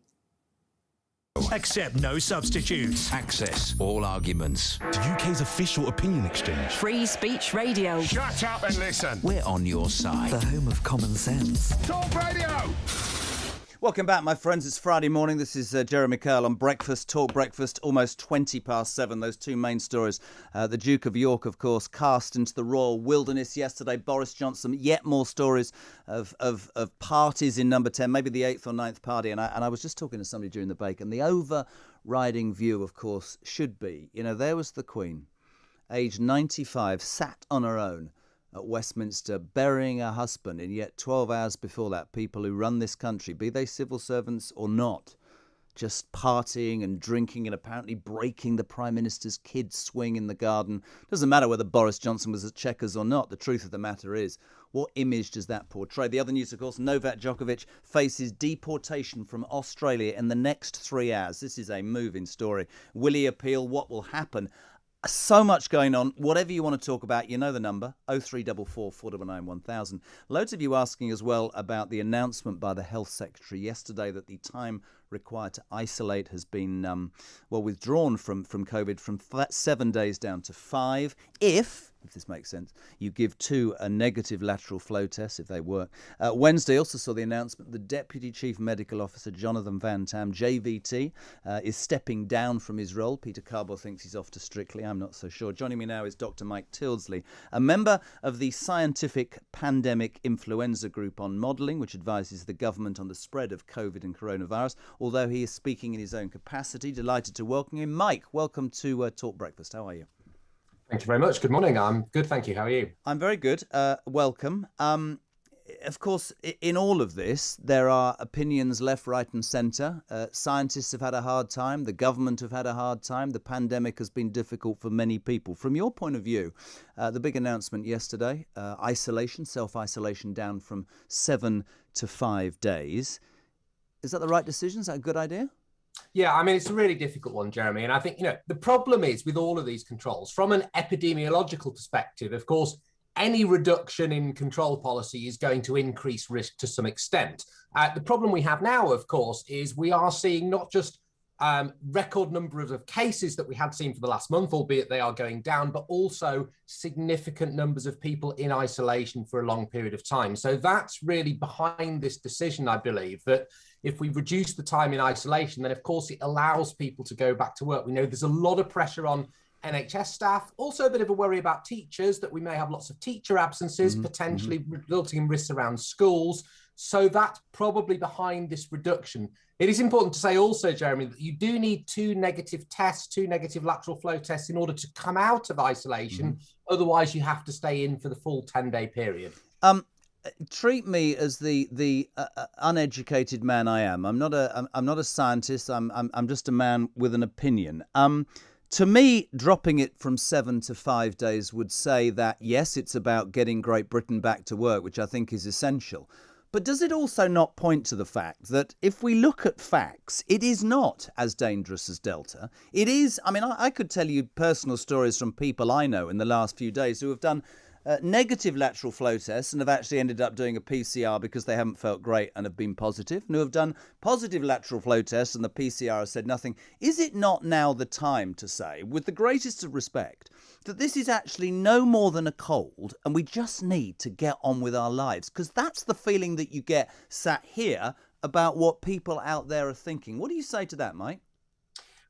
Accept no substitutes. Access all arguments. The UK's official opinion exchange. Free Speech Radio. Shut up and listen. We're on your side. The home of common sense. Talk Radio. Welcome back, my friends. It's Friday morning. This is Jeremy Curl on Breakfast, Talk Breakfast, almost 20 past 7. Those two main stories. The Duke of York, of course, cast into the royal wilderness yesterday. Boris Johnson, yet more stories of parties in number 10, maybe the 8th or 9th party. And I was just talking to somebody during the break, and the overriding view, of course, should be, there was the Queen, aged 95, sat on her own at Westminster, burying her husband, and yet 12 hours before that, people who run this country, be they civil servants or not, just partying and drinking and apparently breaking the Prime Minister's kids' swing in the garden. Doesn't matter whether Boris Johnson was at Chequers or not. The truth of the matter is, what image does that portray? The other news, of course, Novak Djokovic faces deportation from Australia in the next 3 hours. This is a moving story. Will he appeal? What will happen? So much going on. Whatever you want to talk about, you know the number, 0344 499 1000. Loads of you asking as well about the announcement by the Health Secretary yesterday that the time required to isolate has been, withdrawn from COVID from 7 days down to 5. If if this makes sense. You give 2 a negative lateral flow test if they work. Wednesday also saw the announcement the Deputy Chief Medical Officer, Jonathan Van Tam, JVT, is stepping down from his role. Peter Carboy thinks he's off to Strictly. I'm not so sure. Joining me now is Dr. Mike Tildesley, a member of the Scientific Pandemic Influenza Group on Modelling, which advises the government on the spread of COVID and coronavirus, although he is speaking in his own capacity. Delighted to welcome him. Mike, welcome to Talk Breakfast. How are you? Thank you very much. Good morning. I'm good, thank you. How are you? I'm very good. Welcome. Of course, in all of this, there are opinions left, right and centre. Scientists have had a hard time. The government have had a hard time. The pandemic has been difficult for many people. From your point of view, the big announcement yesterday, isolation, self-isolation down from 7 to 5 days. Is that the right decision? Is that a good idea? Yeah, I mean, it's a really difficult one, Jeremy. And I think, the problem is with all of these controls, from an epidemiological perspective, of course, any reduction in control policy is going to increase risk to some extent. The problem we have now, of course, is we are seeing not just record numbers of cases that we had seen for the last month, albeit they are going down, but also significant numbers of people in isolation for a long period of time. So that's really behind this decision, I believe, that if we reduce the time in isolation, then of course it allows people to go back to work. We know there's a lot of pressure on NHS staff, also a bit of a worry about teachers, that we may have lots of teacher absences, potentially resulting in risks around schools. So that's probably behind this reduction. It is important to say also, Jeremy, that you do need 2 negative tests, 2 negative lateral flow tests in order to come out of isolation. Otherwise, you have to stay in for the full 10-day period. Treat me as the uneducated man I am. I'm not a scientist. I'm just a man with an opinion. To me, dropping it from 7 to 5 days would say that, yes, it's about getting Great Britain back to work, which I think is essential. But does it also not point to the fact that if we look at facts, it is not as dangerous as Delta? It is, I could tell you personal stories from people I know in the last few days who have done negative lateral flow tests and have actually ended up doing a PCR because they haven't felt great and have been positive, and who have done positive lateral flow tests and the PCR has said nothing. Is it not now the time to say, with the greatest of respect, that this is actually no more than a cold and we just need to get on with our lives? Because that's the feeling that you get sat here about what people out there are thinking. What do you say to that, Mike?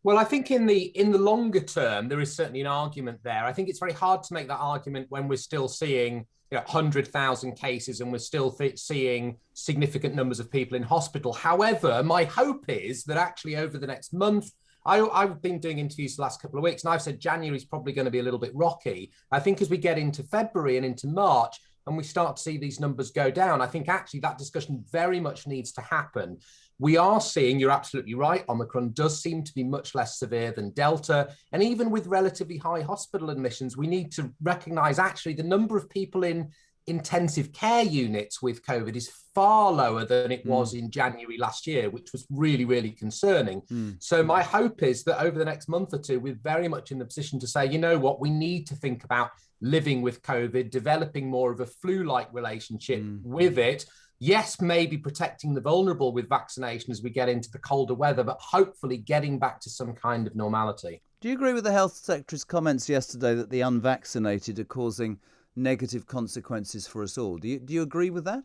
Well, I think in the longer term, there is certainly an argument there. I think it's very hard to make that argument when we're still seeing 100,000 cases and we're still seeing significant numbers of people in hospital. However, my hope is that actually over the next month, I've been doing interviews the last couple of weeks, and I've said January is probably going to be a little bit rocky. I think as we get into February and into March, and we start to see these numbers go down, I think actually that discussion very much needs to happen. We are seeing, you're absolutely right, Omicron does seem to be much less severe than Delta. And even with relatively high hospital admissions, we need to recognise actually the number of people in intensive care units with COVID is far lower than it was in January last year, which was really, really concerning. So my hope is that over the next month or two, we're very much in the position to say, you know what, we need to think about living with COVID, developing more of a flu-like relationship with it. Yes, maybe protecting the vulnerable with vaccination as we get into the colder weather, but hopefully getting back to some kind of normality. Do you agree with the Health Secretary's comments yesterday that the unvaccinated are causing negative consequences for us all? Do you agree with that?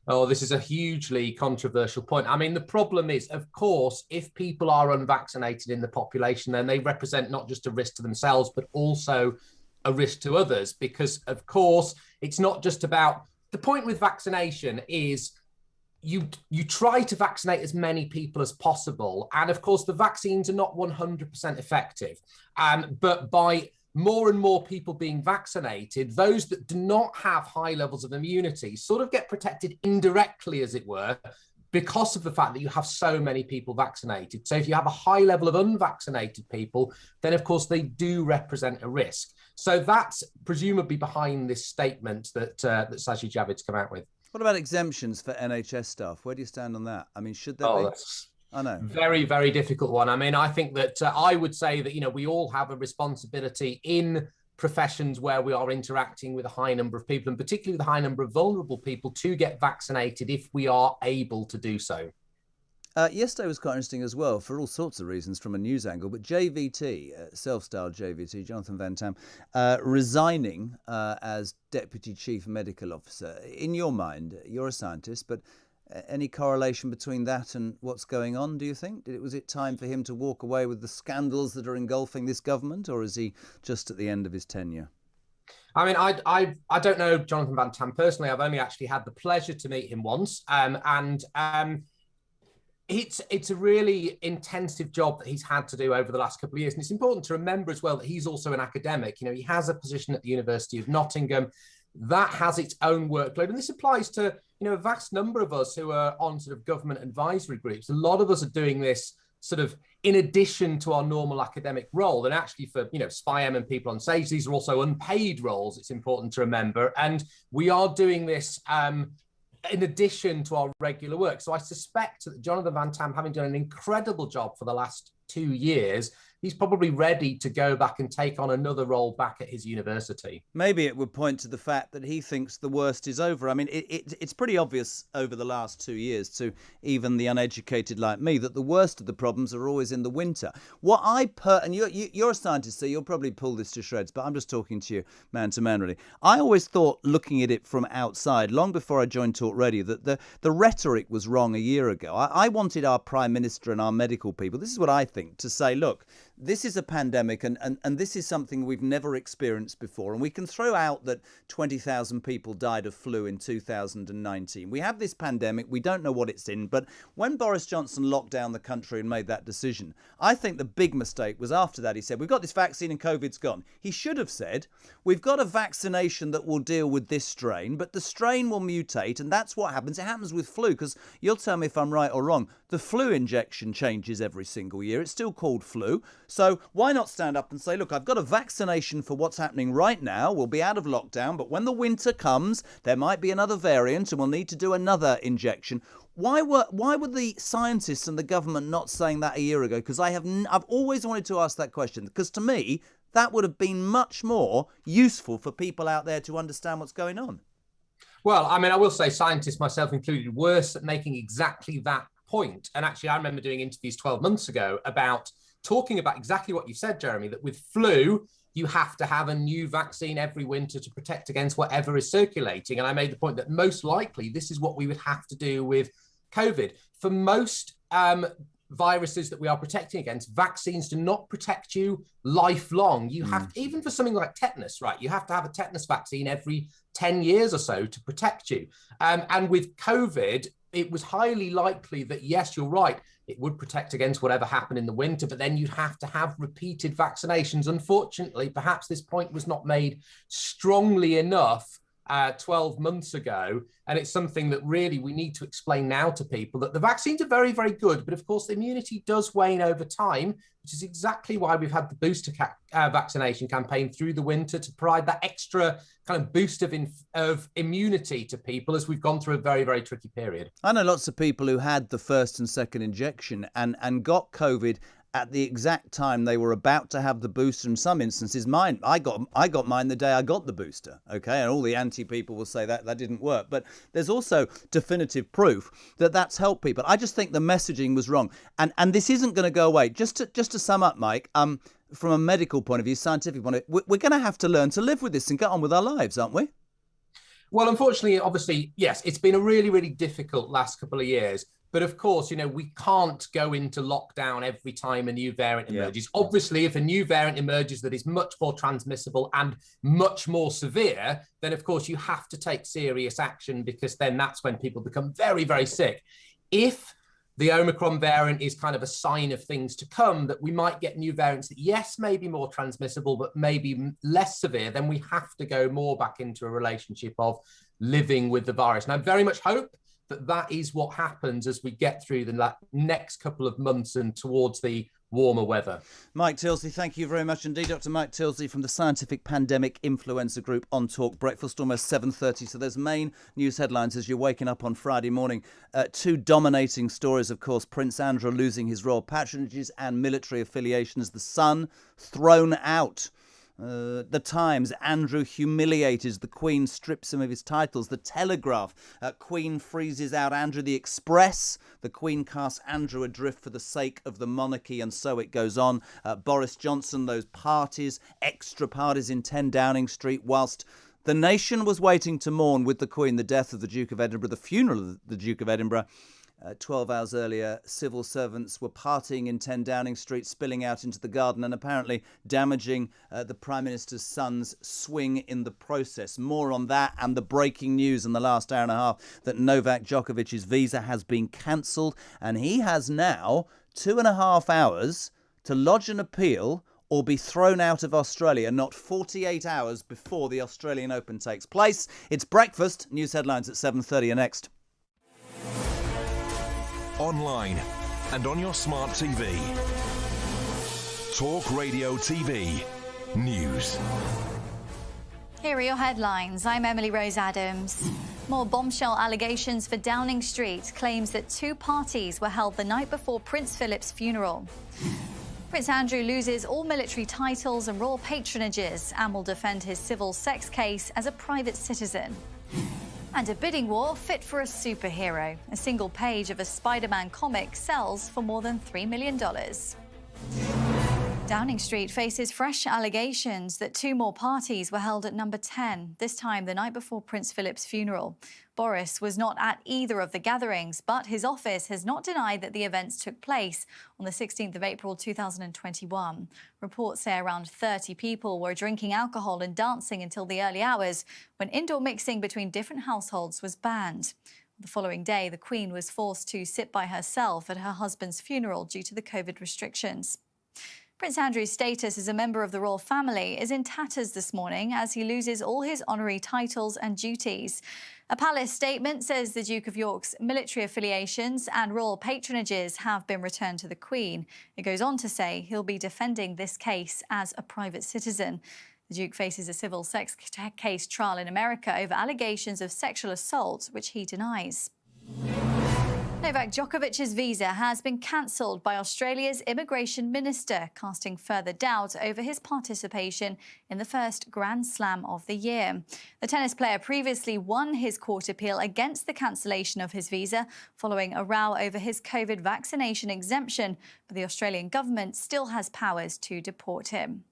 Oh, this is a hugely controversial point. I mean, the problem is, of course, if people are unvaccinated in the population, then they represent not just a risk to themselves, but also a risk to others, because, of course, it's not just about... The point with vaccination is you try to vaccinate as many people as possible. And of course, the vaccines are not 100% effective. But by more and more people being vaccinated, those that do not have high levels of immunity sort of get protected indirectly, as it were, because of the fact that you have so many people vaccinated. So if you have a high level of unvaccinated people, then of course they do represent a risk. So that's presumably behind this statement that Sajid Javid's come out with. What about exemptions for NHS staff? Where do you stand on that? I mean, should there be? I know. Very, very difficult one. I mean, I think that I would say that, we all have a responsibility in professions where we are interacting with a high number of people, and particularly with a high number of vulnerable people, to get vaccinated if we are able to do so. Yesterday was quite interesting as well, for all sorts of reasons from a news angle, but JVT, self-styled JVT, Jonathan Van Tam, resigning as Deputy Chief Medical Officer. In your mind, you're a scientist, but any correlation between that and what's going on, do you think? Was it time for him to walk away with the scandals that are engulfing this government, or is he just at the end of his tenure? I mean, I don't know Jonathan Van Tam personally. I've only actually had the pleasure to meet him once, it's a really intensive job that he's had to do over the last couple of years. And it's important to remember as well that he's also an academic. You know, he has a position at the University of Nottingham that has its own workload. And this applies to, you know, a vast number of us who are on sort of government advisory groups. A lot of us are doing this sort of in addition to our normal academic role. And actually for, you know, SPI-M and people on stage, these are also unpaid roles, it's important to remember. And we are doing this in addition to our regular work. So I suspect that Jonathan Van Tam, having done an incredible job for the last 2 years, he's probably ready to go back and take on another role back at his university. Maybe it would point to the fact that he thinks the worst is over. I mean, it's pretty obvious over the last 2 years to even the uneducated like me that the worst of the problems are always in the winter. What and you're a scientist, so you'll probably pull this to shreds, but I'm just talking to you man to man, really. I always thought, looking at it from outside, long before I joined Talk Radio, that the rhetoric was wrong a year ago. I wanted our Prime Minister and our medical people, this is what I think, to say, look, this is a pandemic and this is something we've never experienced before. And we can throw out that 20,000 people died of flu in 2019. We have this pandemic. We don't know what it's in. But when Boris Johnson locked down the country and made that decision, I think the big mistake was after that. He said, we've got this vaccine and COVID's gone. He should have said, we've got a vaccination that will deal with this strain, but the strain will mutate. And that's what happens. It happens with flu, because you'll tell me if I'm right or wrong. The flu injection changes every single year. It's still called flu. So why not stand up and say, look, I've got a vaccination for what's happening right now. We'll be out of lockdown, but when the winter comes, there might be another variant and we'll need to do another injection. Why were the scientists and the government not saying that a year ago? Because I've always wanted to ask that question, because to me, that would have been much more useful for people out there to understand what's going on. Well, I mean, I will say scientists, myself included, worse at making exactly that point. And actually, I remember doing interviews 12 months ago about talking about exactly what you said, Jeremy, that with flu, you have to have a new vaccine every winter to protect against whatever is circulating. And I made the point that most likely this is what we would have to do with COVID. For most viruses that we are protecting against, vaccines do not protect you lifelong. You have to, even for something like tetanus, right? You have to have a tetanus vaccine every 10 years or so to protect you. And with COVID, it was highly likely that, yes, you're right, it would protect against whatever happened in the winter, but then you'd have to have repeated vaccinations. Unfortunately, perhaps this point was not made strongly enough 12 months ago. And it's something that really we need to explain now to people, that the vaccines are very, very good. But of course, the immunity does wane over time, which is exactly why we've had the booster vaccination campaign through the winter, to provide that extra kind of boost of immunity to people as we've gone through a very, very tricky period. I know lots of people who had the first and second injection and got COVID at the exact time they were about to have the booster. In some instances, I got mine the day I got the booster, okay? And all the anti-people will say that didn't work. But there's also definitive proof that that's helped people. I just think the messaging was wrong. And this isn't going to go away. Just to sum up, Mike, from a medical point of view, scientific point of view, we're going to have to learn to live with this and get on with our lives, aren't we? Well, unfortunately, obviously, yes, it's been a really, really difficult last couple of years. But of course, you know, we can't go into lockdown every time a new variant emerges. Yeah. Obviously, if a new variant emerges that is much more transmissible and much more severe, then of course you have to take serious action, because then that's when people become very, very sick. If the Omicron variant is kind of a sign of things to come, that we might get new variants that, yes, may be more transmissible, but maybe less severe, then we have to go more back into a relationship of living with the virus. And I very much hope that is what happens as we get through the next couple of months and towards the warmer weather. Mike Tilsley, thank you very much indeed. Dr. Mike Tilsley from the Scientific Pandemic Influenza Group on Talk Breakfast, almost 7:30. So there's main news headlines as you're waking up on Friday morning. Two dominating stories, of course. Prince Andrew losing his royal patronages and military affiliations. The Sun thrown out The Times, Andrew humiliated the Queen, strips him of his titles. The Telegraph, Queen freezes out Andrew. The Express, the Queen casts Andrew adrift for the sake of the monarchy, and so it goes on. Boris Johnson, those parties, extra parties in 10 Downing Street, whilst the nation was waiting to mourn with the Queen the death of the Duke of Edinburgh, the funeral of the Duke of Edinburgh. 12 hours earlier, civil servants were partying in 10 Downing Street, spilling out into the garden and apparently damaging the Prime Minister's son's swing in the process. More on that and the breaking news in the last hour and a half that Novak Djokovic's visa has been cancelled, and he has now 2.5 hours to lodge an appeal or be thrown out of Australia, not 48 hours before the Australian Open takes place. It's breakfast. News headlines at 7:30 are next. Online and on your smart TV. Talk Radio TV News. Here are your headlines. I'm Emily Rose Adams. More bombshell allegations for Downing Street. Claims that 2 parties were held the night before Prince Philip's funeral. Prince Andrew loses all military titles and royal patronages and will defend his civil sex case as a private citizen. And a bidding war fit for a superhero. A single page of a Spider-Man comic sells for more than $3 million. Downing Street faces fresh allegations that 2 more parties were held at number 10, this time the night before Prince Philip's funeral. Boris was not at either of the gatherings, but his office has not denied that the events took place on the 16th of April 2021. Reports say around 30 people were drinking alcohol and dancing until the early hours when indoor mixing between different households was banned. The following day, the Queen was forced to sit by herself at her husband's funeral due to the COVID restrictions. Prince Andrew's status as a member of the royal family is in tatters this morning as he loses all his honorary titles and duties. A palace statement says the Duke of York's military affiliations and royal patronages have been returned to the Queen. It goes on to say he'll be defending this case as a private citizen. The Duke faces a civil sex case trial in America over allegations of sexual assault, which he denies. Novak Djokovic's visa has been cancelled by Australia's immigration minister, casting further doubt over his participation in the first Grand Slam of the year. The tennis player previously won his court appeal against the cancellation of his visa following a row over his COVID vaccination exemption, but the Australian government still has powers to deport him.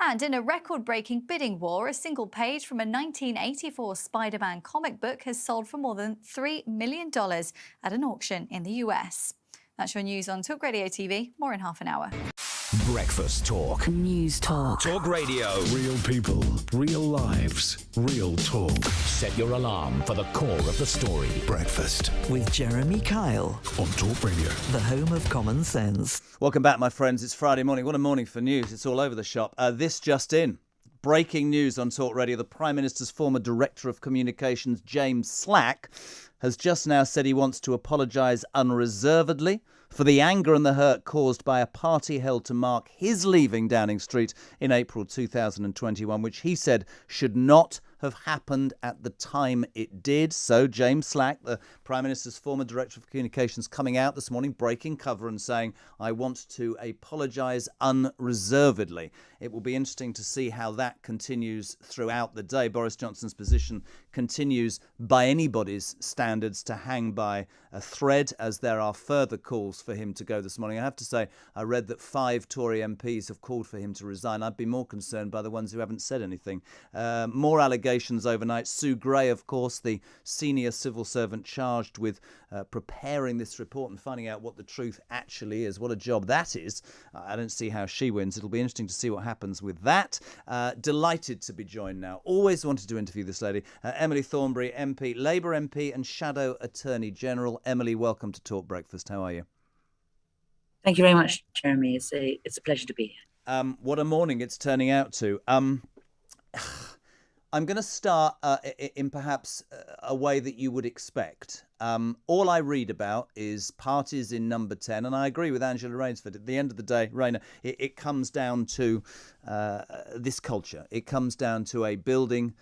And in a record-breaking bidding war, a single page from a 1984 Spider-Man comic book has sold for more than $3 million at an auction in the US. That's your news on Talk Radio TV. More in half an hour. Breakfast Talk. News Talk. Talk Radio. Real people, real lives, real talk. Set your alarm for the core of the story. Breakfast With Jeremy Kyle on Talk Radio. The home of common sense. Welcome back, my friends. It's Friday morning. What a morning for news. It's all over the shop. This just in. Breaking news on Talk Radio. The Prime Minister's former Director of Communications, James Slack, has just now said he wants to apologise unreservedly for the anger and the hurt caused by a party held to mark his leaving Downing Street in April 2021, which he said should not have happened at the time it did. So James Slack, the Prime Minister's former Director of Communications, coming out this morning, breaking cover and saying, I want to apologise unreservedly. It will be interesting to see how that continues throughout the day. Boris Johnson's position continues, by anybody's standards, to hang by a thread as there are further calls for him to go this morning. I have to say, I read that 5 Tory MPs have called for him to resign. I'd be more concerned by the ones who haven't said anything. More allegations overnight. Sue Gray, of course, the senior civil servant charged with preparing this report and finding out what the truth actually is. What a job that is. I don't see how she wins. It'll be interesting to see what happens with that. Delighted to be joined now. Always wanted to interview this lady. Emily Thornberry, MP, Labour MP and Shadow Attorney General. Emily, welcome to Talk Breakfast. How are you? Thank you very much, Jeremy. It's a pleasure to be here. What a morning it's turning out to. I'm going to start in perhaps a way that you would expect. All I read about is parties in number 10, and I agree with Angela Rainsford. At the end of the day, Raina, it comes down to this culture. It comes down to a building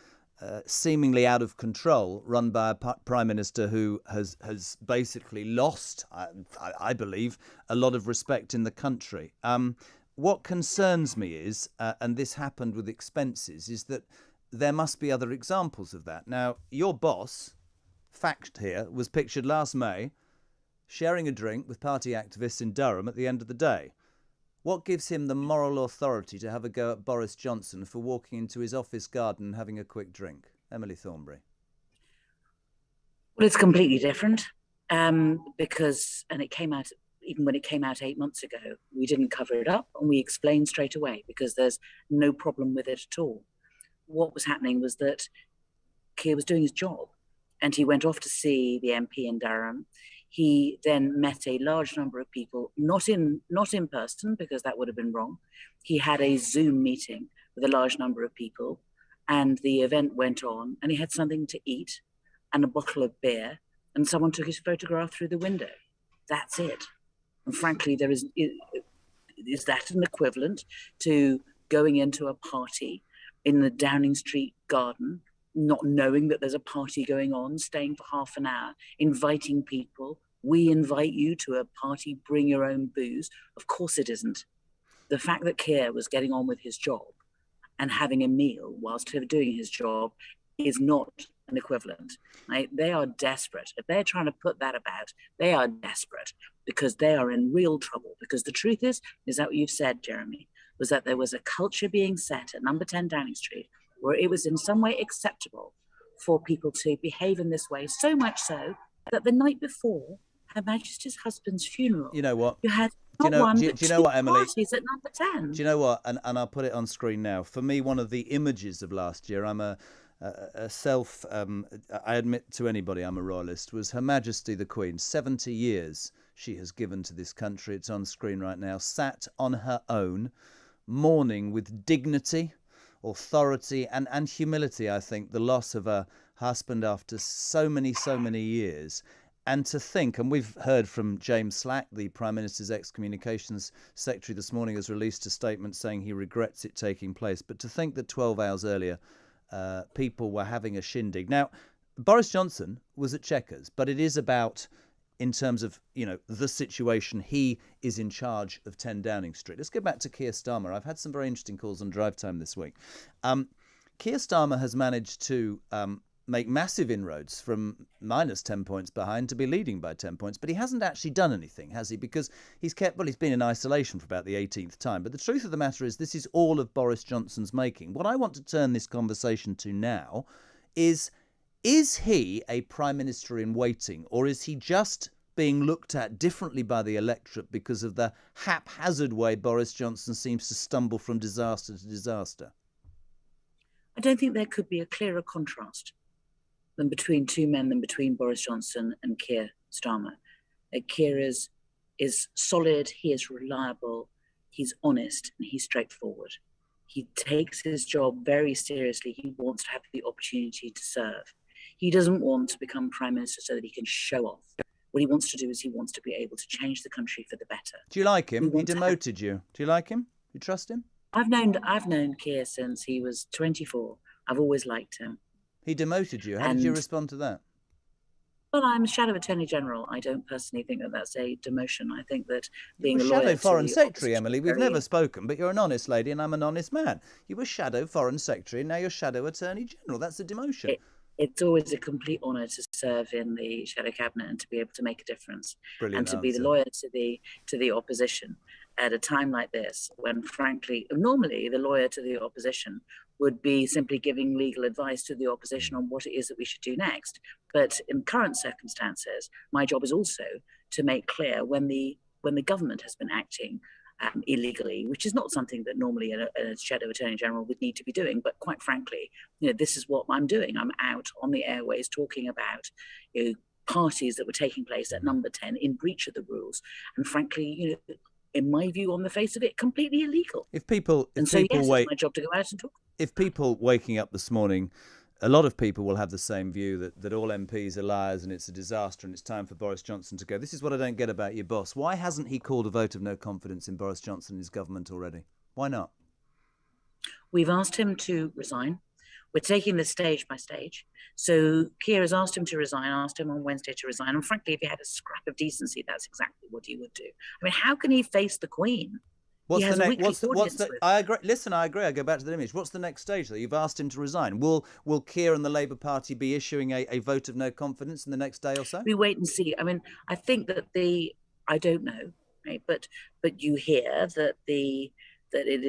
seemingly out of control, run by a Prime Minister who has basically lost, I believe, a lot of respect in the country. what concerns me is, and this happened with expenses, is that there must be other examples of that. Now, your boss, fact here, was pictured last May sharing a drink with party activists in Durham at the end of the day. What gives him the moral authority to have a go at Boris Johnson for walking into his office garden and having a quick drink? Emily Thornberry. Well, it's completely different because, and it came out, even when it came out 8 months ago, we didn't cover it up and we explained straight away because there's no problem with it at all. What was happening was that Keir was doing his job and he went off to see the MP in Durham. He then met a large number of people, not in person, because that would have been wrong. He had a Zoom meeting with a large number of people and the event went on and he had something to eat and a bottle of beer and someone took his photograph through the window. That's it. And frankly, is that an equivalent to going into a party in the Downing Street garden, not knowing that there's a party going on, staying for half an hour, inviting people? We invite you to a party, bring your own booze. Of course it isn't. The fact that Keir was getting on with his job and having a meal whilst doing his job is not an equivalent. Right? They are desperate. If they're trying to put that about, they are desperate because they are in real trouble. Because the truth is that what you've said, Jeremy, was that there was a culture being set at number 10 Downing Street where it was in some way acceptable for people to behave in this way, so much so that the night before Her Majesty's husband's funeral, You know what? you had Do you not know, one, do you, but do you know two what, Emily? parties at number 10. Do you know what? And I'll put it on screen now. For me, one of the images of last year, I'm I admit to anybody I'm a royalist, was Her Majesty the Queen. 70 years she has given to this country. It's on screen right now. Sat on her own, mourning with dignity, authority and humility, I think, the loss of her husband after so many years. And to think, and we've heard from James Slack, the Prime Minister's ex-communications secretary this morning, has released a statement saying he regrets it taking place. But to think that 12 hours earlier, people were having a shindig. Now, Boris Johnson was at Chequers, but it is about, in terms of, the situation, he is in charge of 10 Downing Street. Let's get back to Keir Starmer. I've had some very interesting calls on Drive Time this week. Keir Starmer has managed to make massive inroads from minus 10 points behind to be leading by 10 points, but he hasn't actually done anything, has he? Because he's been in isolation for about the 18th time. But the truth of the matter is this is all of Boris Johnson's making. What I want to turn this conversation to now is he a Prime Minister in waiting, or is he just being looked at differently by the electorate because of the haphazard way Boris Johnson seems to stumble from disaster to disaster? I don't think there could be a clearer contrast than between two men than between Boris Johnson and Keir Starmer. Keir is solid, he is reliable, he's honest, and he's straightforward. He takes his job very seriously. He wants to have the opportunity to serve. He doesn't want to become Prime Minister so that he can show off. What he wants to do is he wants to be able to change the country for the better. Do you like him? He demoted you. Do you like him? Do you trust him? I've known Keir since he was 24. I've always liked him. He demoted you. How did you respond to that? Well, I'm Shadow Attorney General. I don't personally think that that's a demotion. I think that being a lawyer... Shadow Foreign Secretary, Emily. We've never spoken, but you're an honest lady and I'm an honest man. You were Shadow Foreign Secretary and now you're Shadow Attorney General. That's a demotion. It's always a complete honour to serve in the Shadow Cabinet and to be able to make a difference. Brilliant and to be the lawyer to the opposition at a time like this, when frankly, normally the lawyer to the opposition would be simply giving legal advice to the opposition on what it is that we should do next. But in current circumstances, my job is also to make clear when the government has been acting illegally, which is not something that normally a Shadow Attorney General would need to be doing. But quite frankly, this is what I'm doing. I'm out on the airways talking about parties that were taking place at number 10 in breach of the rules. And frankly, in my view, on the face of it, completely illegal. It's my job to go out and talk. If people waking up this morning, a lot of people will have the same view that all MPs are liars and it's a disaster and it's time for Boris Johnson to go. This is what I don't get about your boss. Why hasn't he called a vote of no confidence in Boris Johnson and his government already? Why not? We've asked him to resign. We're taking this stage by stage. So Keir has asked him to resign, asked him on Wednesday to resign. And frankly, if he had a scrap of decency, that's exactly what he would do. I mean, how can he face the Queen What's he has the a next? weekly What's audience the? with. I agree. Listen, I agree. I go back to the image. What's the next stage? Though you've asked him to resign. Will Keir and the Labour Party be issuing a vote of no confidence in the next day or so? We wait and see. I mean, I think that I don't know, right? But you hear that it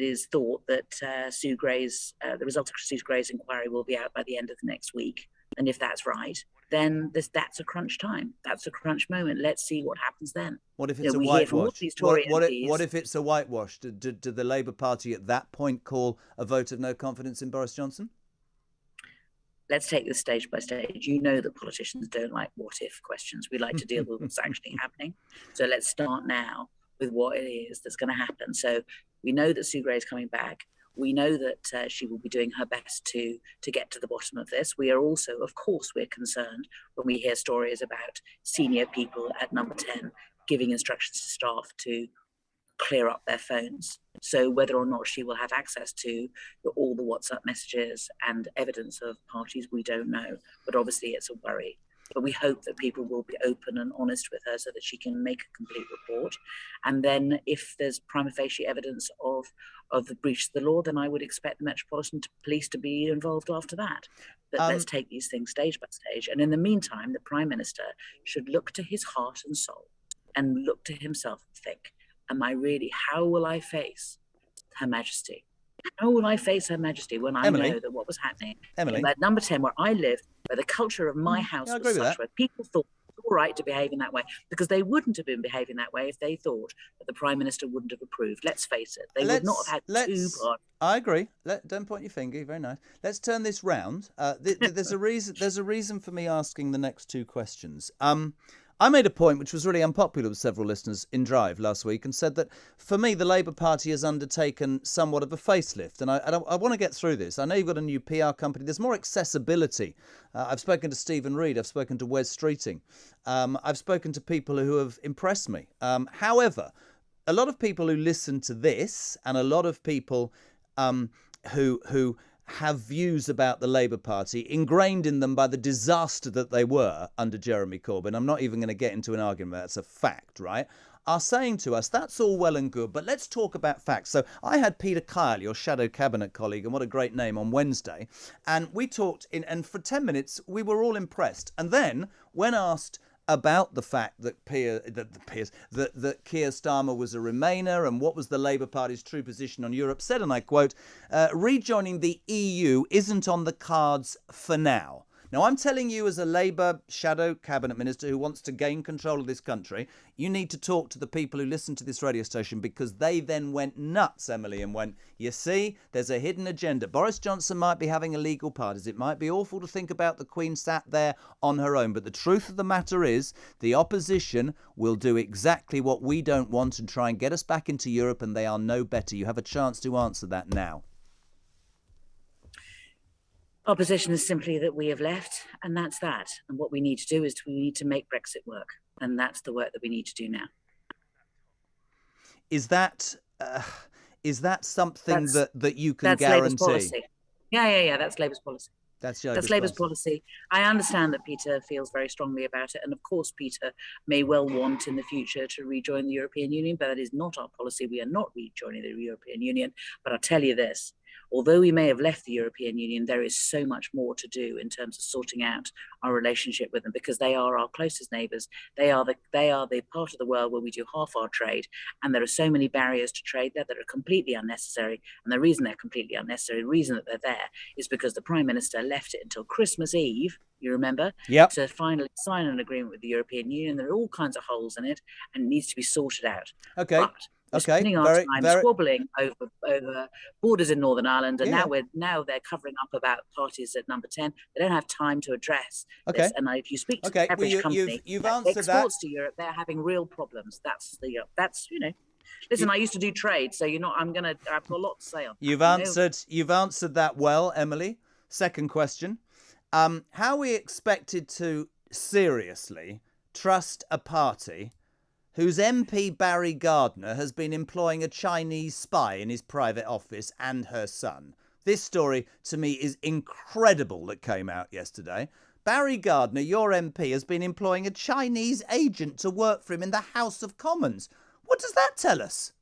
is thought that Sue Gray's the result of Sue Gray's inquiry will be out by the end of the next week. And if that's right, then that's a crunch time. That's a crunch moment. Let's see what happens then. What if it's a we hear from all whitewash? these Tory What MPs, if it's a whitewash? Did the Labour Party at that point call a vote of no confidence in Boris Johnson? let's take this stage by stage. You know that politicians don't like what if questions. We like to deal with what's actually happening. So let's start now with what it is that's going to happen. So we know that Sue Gray is coming back. We know that she will be doing her best to get to the bottom of this. We are also, of course, we're concerned when we hear stories about senior people at Number 10 giving instructions to staff to clear up their phones. So whether or not she will have access to all the WhatsApp messages and evidence of parties, we don't know. But obviously it's a worry. But we hope that people will be open and honest with her so that she can make a complete report. And then if there's prima facie evidence of the breach of the law, then I would expect the Metropolitan Police to be involved after that. But let's take these things stage by stage. And in the meantime, the Prime Minister should look to his heart and soul and look to himself and think, how will I face Her Majesty? How will I face Her Majesty when I know that what was happening at Number 10, where I lived, where the culture of my house was such, where people thought it was all right to behave in that way, because they wouldn't have been behaving that way if they thought that the Prime Minister wouldn't have approved. Let's face it, they would not have had two parties. I agree. Don't point your finger. Very nice. Let's turn this round. There's a reason. There's a reason for me asking the next two questions. I made a point which was really unpopular with several listeners in Drive last week and said that, for me, the Labour Party has undertaken somewhat of a facelift. And I want to get through this. I know you've got a new PR company. There's more accessibility. I've spoken to Stephen Reid. I've spoken to Wes Streeting. I've spoken to people who have impressed me. However, a lot of people who listen to this and a lot of people who have views about the Labour Party ingrained in them by the disaster that they were under Jeremy Corbyn, I'm not even going to get into an argument about it, it's a fact, right, are saying to us, that's all well and good, but let's talk about facts. So I had Peter Kyle, your shadow cabinet colleague, and what a great name, on Wednesday, and we talked, and for 10 minutes, we were all impressed. And then, when asked about the fact that Keir Starmer was a Remainer and what was the Labour Party's true position on Europe, said, and I quote, rejoining the EU isn't on the cards for now. Now, I'm telling you, as a Labour shadow cabinet minister who wants to gain control of this country, you need to talk to the people who listen to this radio station, because they then went nuts, Emily, and went, you see, there's a hidden agenda. Boris Johnson might be having illegal parties. It might be awful to think about the Queen sat there on her own. But the truth of the matter is the opposition will do exactly what we don't want and try and get us back into Europe, and they are no better. You have a chance to answer that now. Our position is simply that we have left, and that's that. And what we need to do is we need to make Brexit work, and that's the work that we need to do now. Is that something that you can guarantee? Labour's policy. Yeah. That's Labour's policy. That's Labour's policy. I understand that Peter feels very strongly about it, and of course Peter may well want in the future to rejoin the European Union, but that is not our policy. We are not rejoining the European Union. But I'll tell you this. Although we may have left the European Union, there is so much more to do in terms of sorting out our relationship with them, because they are our closest neighbours. They are the part of the world where we do half our trade, and there are so many barriers to trade there that are completely unnecessary. And the reason they're completely unnecessary, the reason that they're there, is because the Prime Minister left it until Christmas Eve, you remember, to finally sign an agreement with the European Union. There are all kinds of holes in it, and it needs to be sorted out. Okay. But we're spending our time squabbling over borders in Northern Ireland, and now they're covering up about parties at Number 10. They don't have time to address this. And if you speak to the average company that exports to Europe, they're having real problems. Listen, I used to do trade, so I've got a lot to say on that. You've answered that well, Emily. Second question. How are we expected to seriously trust a party whose MP Barry Gardiner has been employing a Chinese spy in his private office and her son? This story, to me, is incredible that came out yesterday. Barry Gardiner, your MP, has been employing a Chinese agent to work for him in the House of Commons. What does that tell us?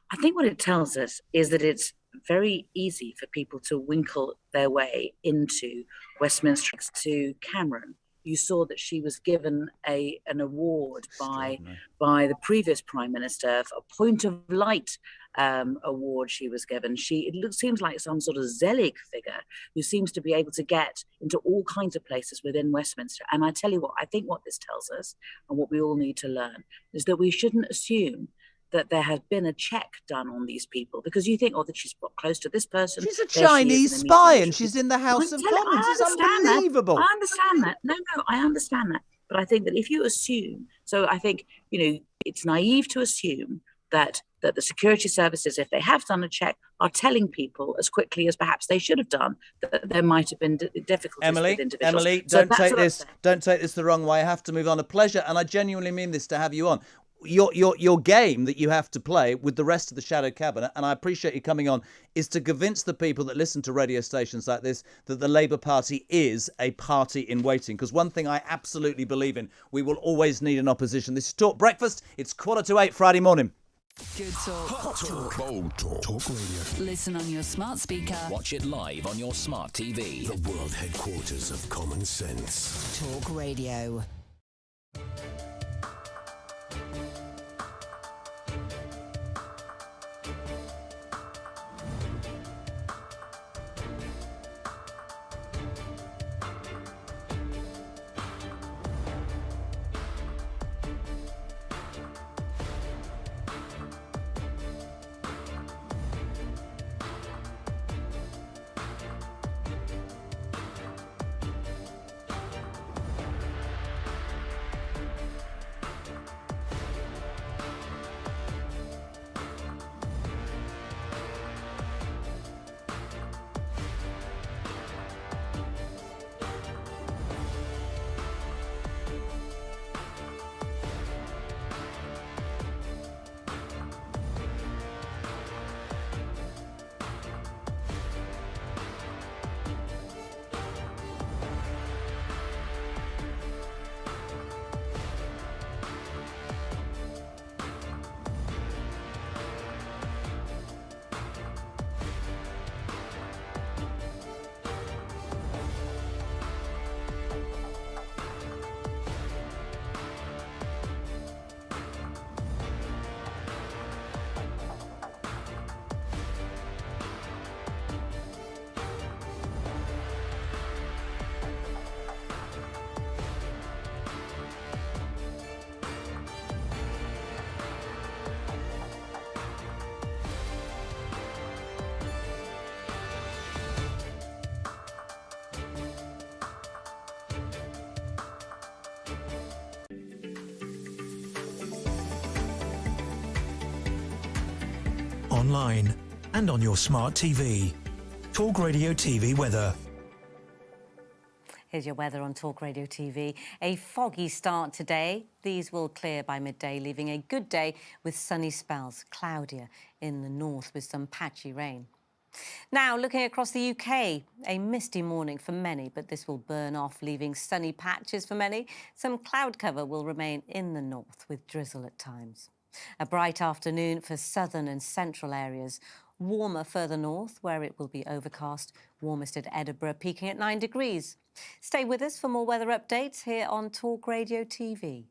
I think what it tells us is that it's very easy for people to winkle their way into Westminster. To Cameron, you saw that she was given an award by the previous Prime Minister, a Point of Light award she was given. Seems like some sort of Zelig figure who seems to be able to get into all kinds of places within Westminster. And I tell you what, I think what this tells us, and what we all need to learn, is that we shouldn't assume that there has been a check done on these people, because you think, oh, that she's got close to this person. She's a Chinese spy and she's in the House of Commons. It's unbelievable. I understand that. No, I understand that. But I think that if you assume, so I think, it's naive to assume that the security services, if they have done a check, are telling people as quickly as perhaps they should have done that there might have been difficulties with individuals. Emily, don't take this the wrong way. I have to move on. A pleasure, and I genuinely mean this, to have you on. Your game that you have to play with the rest of the shadow cabinet, and I appreciate you coming on, is to convince the people that listen to radio stations like this that the Labour Party is a party in waiting. Because one thing I absolutely believe in, we will always need an opposition. This is Talk Breakfast. It's 7:45 Friday morning. Good talk. Hot talk. Bold talk. Talk radio. Listen on your smart speaker. Watch it live on your smart TV. The world headquarters of common sense. Talk Radio. Online and on your smart TV. Talk Radio TV weather. Here's your weather on Talk Radio TV. A foggy start today. These will clear by midday, leaving a good day with sunny spells. Cloudier in the north with some patchy rain. Now, looking across the UK, a misty morning for many, but this will burn off, leaving sunny patches for many. Some cloud cover will remain in the north with drizzle at times. A bright afternoon for southern and central areas. Warmer further north, where it will be overcast. Warmest at Edinburgh, peaking at 9 degrees. Stay with us for more weather updates here on Talk Radio TV.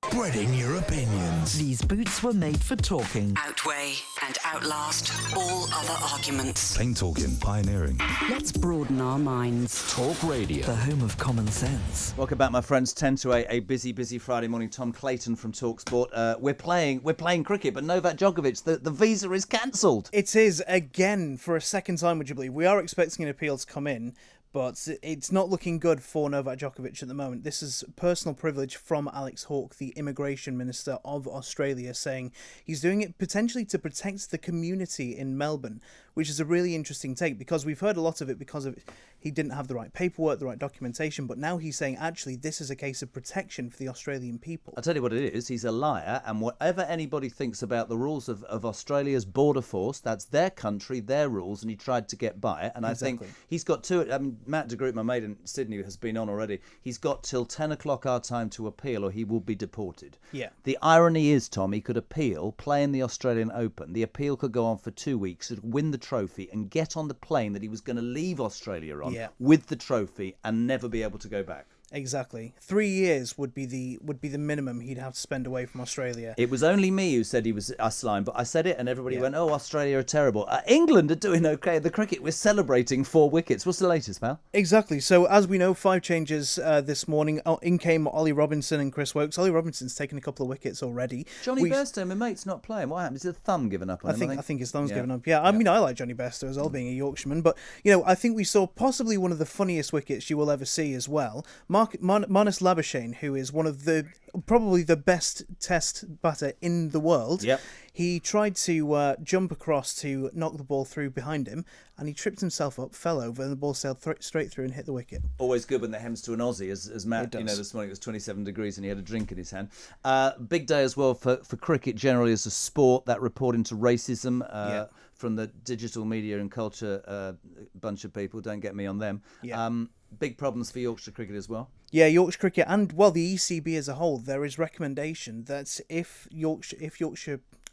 Spreading your opinions. These boots were made for talking. Outweigh and outlast all other arguments. Plain talking, pioneering. Let's broaden our minds. Talk Radio. The home of common sense. Welcome back, my friends. 10 to 8, a busy Friday morning. Tom Clayton from TalkSport. We're playing cricket, but Novak Djokovic, the visa is cancelled. It is, again, for a second time, would you believe? We are expecting an appeal to come in, but it's not looking good for Novak Djokovic at the moment. This is personal privilege from Alex Hawke, the Immigration Minister of Australia, saying he's doing it potentially to protect the community in Melbourne, which is a really interesting take because we've heard a lot of it because of he didn't have the right paperwork, the right documentation, but now he's saying, actually, this is a case of protection for the Australian people. I'll tell you what it is. He's a liar, and whatever anybody thinks about the rules of Australia's border force, that's their country, their rules, and he tried to get by it. And Exactly. I think he's got to. I mean, Matt de Groot, my mate in Sydney, has been on already. He's got till 10 o'clock our time to appeal, or he will be deported. Yeah. The irony is, Tom, he could appeal, play in the Australian Open. The appeal could go on for 2 weeks, win the trophy, and get on the plane that he was going to leave Australia on with the trophy and never be able to go back. Exactly. 3 years would be the minimum he'd have to spend away from Australia. It was only me who said he was a slime, but I said it and everybody went, "Oh, Australia are terrible." England are doing okay. The cricket, we're celebrating 4 wickets. What's the latest, pal? Exactly. So as we know, 5 changes this morning. In came Ollie Robinson and Chris Woakes. Ollie Robinson's taken a couple of wickets already. Johnny Bairstow, my mate's not playing. What happened? Is his thumb given up on him? I think his thumb's given up. Yeah, I mean, I like Johnny Bairstow as well, being a Yorkshireman. But, I think we saw possibly one of the funniest wickets you will ever see as well. Marnus Labuschagne, who is one of probably the best test batter in the world. Yep. He tried to jump across to knock the ball through behind him, and he tripped himself up, fell over, and the ball sailed straight through and hit the wicket. Always good when the hems to an Aussie, as Matt, this morning it was 27 degrees and he had a drink in his hand. Big day as well for cricket generally as a sport. That report into racism from the digital media and culture bunch of people. Don't get me on them. Yeah. Big problems for Yorkshire cricket as well. Yeah, Yorkshire cricket and, the ECB as a whole, there is recommendation that if the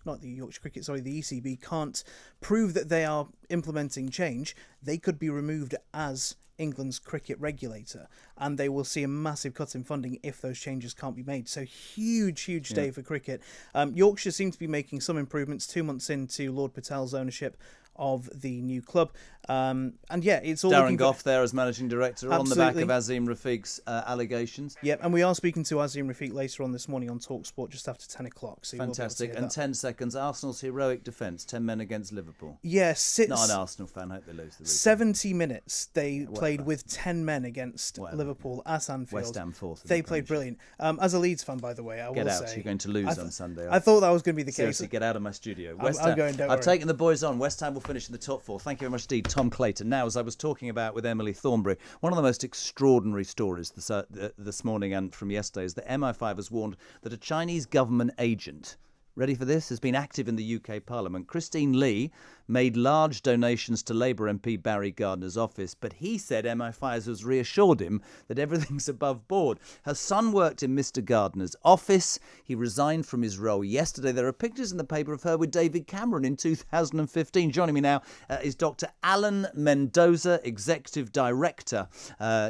ECB can't prove that they are implementing change, they could be removed as England's cricket regulator, and they will see a massive cut in funding if those changes can't be made. So huge day for cricket. Yorkshire seems to be making some improvements 2 months into Lord Patel's ownership of the new club. It's all Darren Gough there as managing director. Absolutely. On the back of Azim Rafiq's allegations. Yep, and we are speaking to Azim Rafiq later on this morning on TalkSport just after 10 o'clock. So fantastic. And 10 seconds, Arsenal's heroic defence, 10 men against Liverpool. Yes. Not an Arsenal fan, hope they lose the weekend. 70 minutes they played with 10 men against Liverpool at Anfield. West Ham fourth. They played brilliant. As a Leeds fan, by the way, I get will out. say... You're going to lose on Sunday. I thought that was going to be the Seriously, case. get out of my studio. I'm going, don't I've worry. taken the boys on. West Ham will finish in the top 4. Thank you very much indeed, Tom Clayton. Now, as I was talking about with Emily Thornberry, one of the most extraordinary stories this morning and from yesterday is that MI5 has warned that a Chinese government agent, ready for this, has been active in the UK Parliament. Christine Lee made large donations to Labour MP Barry Gardner's office, but he said MI5 has reassured him that everything's above board. Her son worked in Mr Gardner's office. He resigned from his role yesterday. There are pictures in the paper of her with David Cameron in 2015. Joining me now is Dr. Alan Mendoza, Executive Director.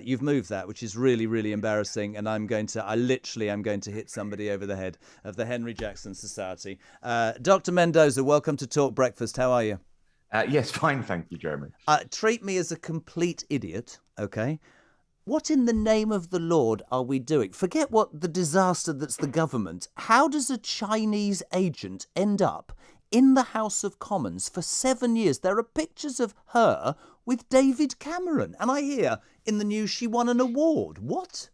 You've moved that, which is really, really embarrassing, and I literally am going to hit somebody over the head of the Henry Jackson Society. Dr. Mendoza, welcome to Talk Breakfast. How are you? Yes, fine, thank you, Jeremy. Treat me as a complete idiot, okay? What in the name of the Lord are we doing? Forget what the disaster that's the government. How does a Chinese agent end up in the House of Commons for 7 years? There are pictures of her with David Cameron, and I hear in the news she won an award. What?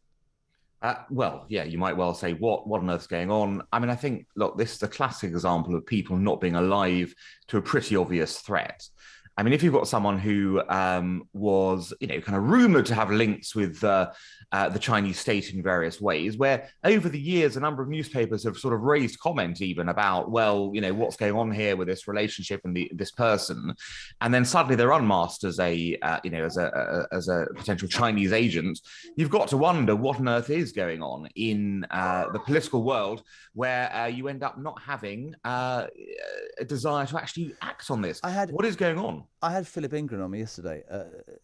Well, yeah, you might well say, what on earth's going on? I mean, I think, look, this is a classic example of people not being alive to a pretty obvious threat. I mean, if you've got someone who was, kind of rumoured to have links with the Chinese state in various ways, where over the years, a number of newspapers have sort of raised comment even about, well, what's going on here with this relationship and this person, and then suddenly they're unmasked as a potential Chinese agent. You've got to wonder what on earth is going on in the political world, where you end up not having a desire to actually act on this. What is going on? I had Philip Ingram on me yesterday,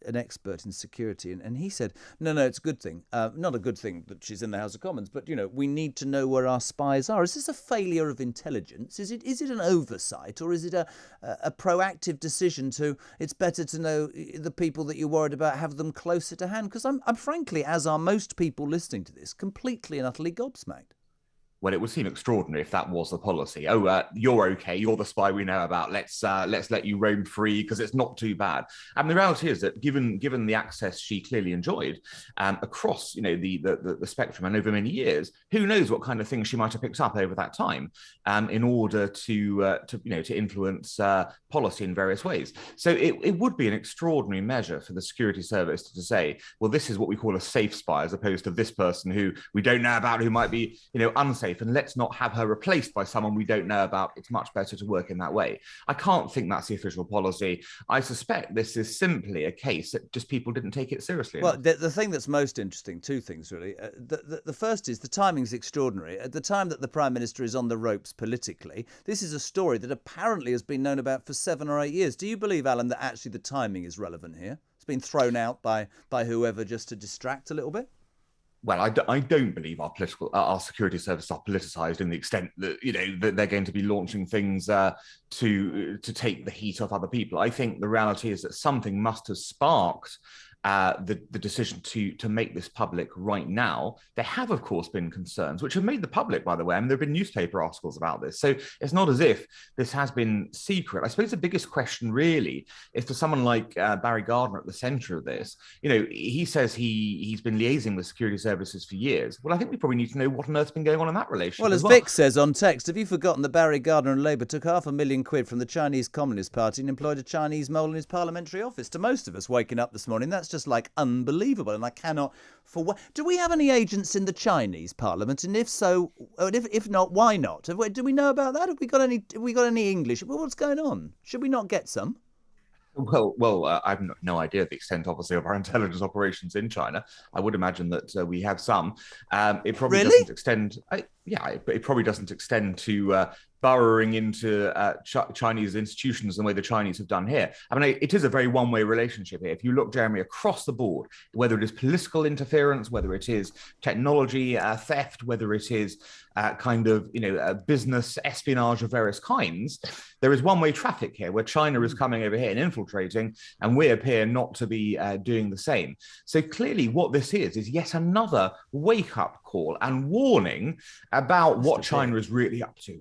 an expert in security, and he said, no, it's a good thing. Not a good thing that she's in the House of Commons, but, we need to know where our spies are. Is this a failure of intelligence? Is it an oversight, or is it a proactive decision it's better to know the people that you're worried about, have them closer to hand? Because I'm frankly, as are most people listening to this, completely and utterly gobsmacked. well, it would seem extraordinary if that was the policy. Oh, you're okay. You're the spy we know about. Let's let you roam free because it's not too bad. And the reality is that given the access she clearly enjoyed across, the spectrum and over many years, who knows what kind of things she might have picked up over that time in order to influence policy in various ways. So it would be an extraordinary measure for the security service to say, well, this is what we call a safe spy, as opposed to this person who we don't know about, who might be unsafe, and let's not have her replaced by someone we don't know about. It's much better to work in that way. I can't think that's the official policy. I suspect this is simply a case that just people didn't take it seriously. Well, the thing that's most interesting, two things really. The first is the timing's extraordinary. At the time that the Prime Minister is on the ropes politically, this is a story that apparently has been known about for 7 or 8 years. Do you believe, Alan, that actually the timing is relevant here? It's been thrown out by whoever just to distract a little bit? Well, I don't believe our security services are politicised in the extent that that they're going to be launching things to take the heat off other people. I think the reality is that something must have sparked the decision to make this public right now. There have, of course, been concerns, which have made the public, by the way. I mean, there have been newspaper articles about this. So it's not as if this has been secret. I suppose the biggest question really is for someone like Barry Gardiner at the centre of this. He says he's been liaising with security services for years. Well, I think we probably need to know what on earth's been going on in that relationship. Well, as Vic says on text, have you forgotten that Barry Gardiner and Labour took £500,000 from the Chinese Communist Party and employed a Chinese mole in his parliamentary office? To most of us waking up this morning, that's just like unbelievable, and I cannot do we have any agents in the Chinese Parliament, and if so, if not, why not? Do we know about that? Have we got any English? What's going on? Should we not get some? Well, I've no idea the extent, obviously, of our intelligence operations in China. I would imagine that we have some. It probably doesn't extend. It probably doesn't extend to burrowing into Chinese institutions the way the Chinese have done here. I mean, it is a very one-way relationship here. If you look, Jeremy, across the board, whether it is political interference, whether it is technology theft, whether it is business espionage of various kinds, there is one-way traffic here where China is coming over here and infiltrating, and we appear not to be doing the same. So clearly what this is yet another wake-up call and warning about what China is really up to.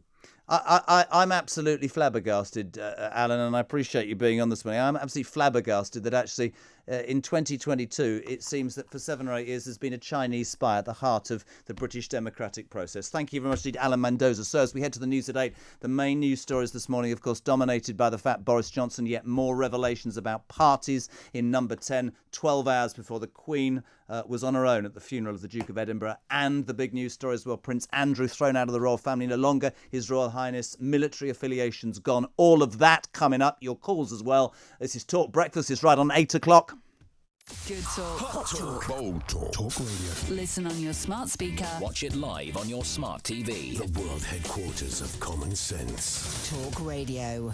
I'm absolutely flabbergasted, Alan, and I appreciate you being on this morning. I'm absolutely flabbergasted that actually in 2022, it seems that for 7 or 8 years there's been a Chinese spy at the heart of the British democratic process. Thank you very much indeed, Alan Mendoza. So as we head to the news at 8, the main news stories this morning, of course, dominated by the fact Boris Johnson, yet more revelations about parties in number 10, 12 hours before the Queen was on her own at the funeral of the Duke of Edinburgh. And the big news story as well, Prince Andrew thrown out of the royal family no longer, His Royal Highness, military affiliations gone. All of that coming up, your calls as well. This is Talk Breakfast, it's right on 8 o'clock. Good talk. Hot talk. Bold talk. Talk radio. Listen on your smart speaker. Watch it live on your smart TV. The world headquarters of common sense. Talk Radio.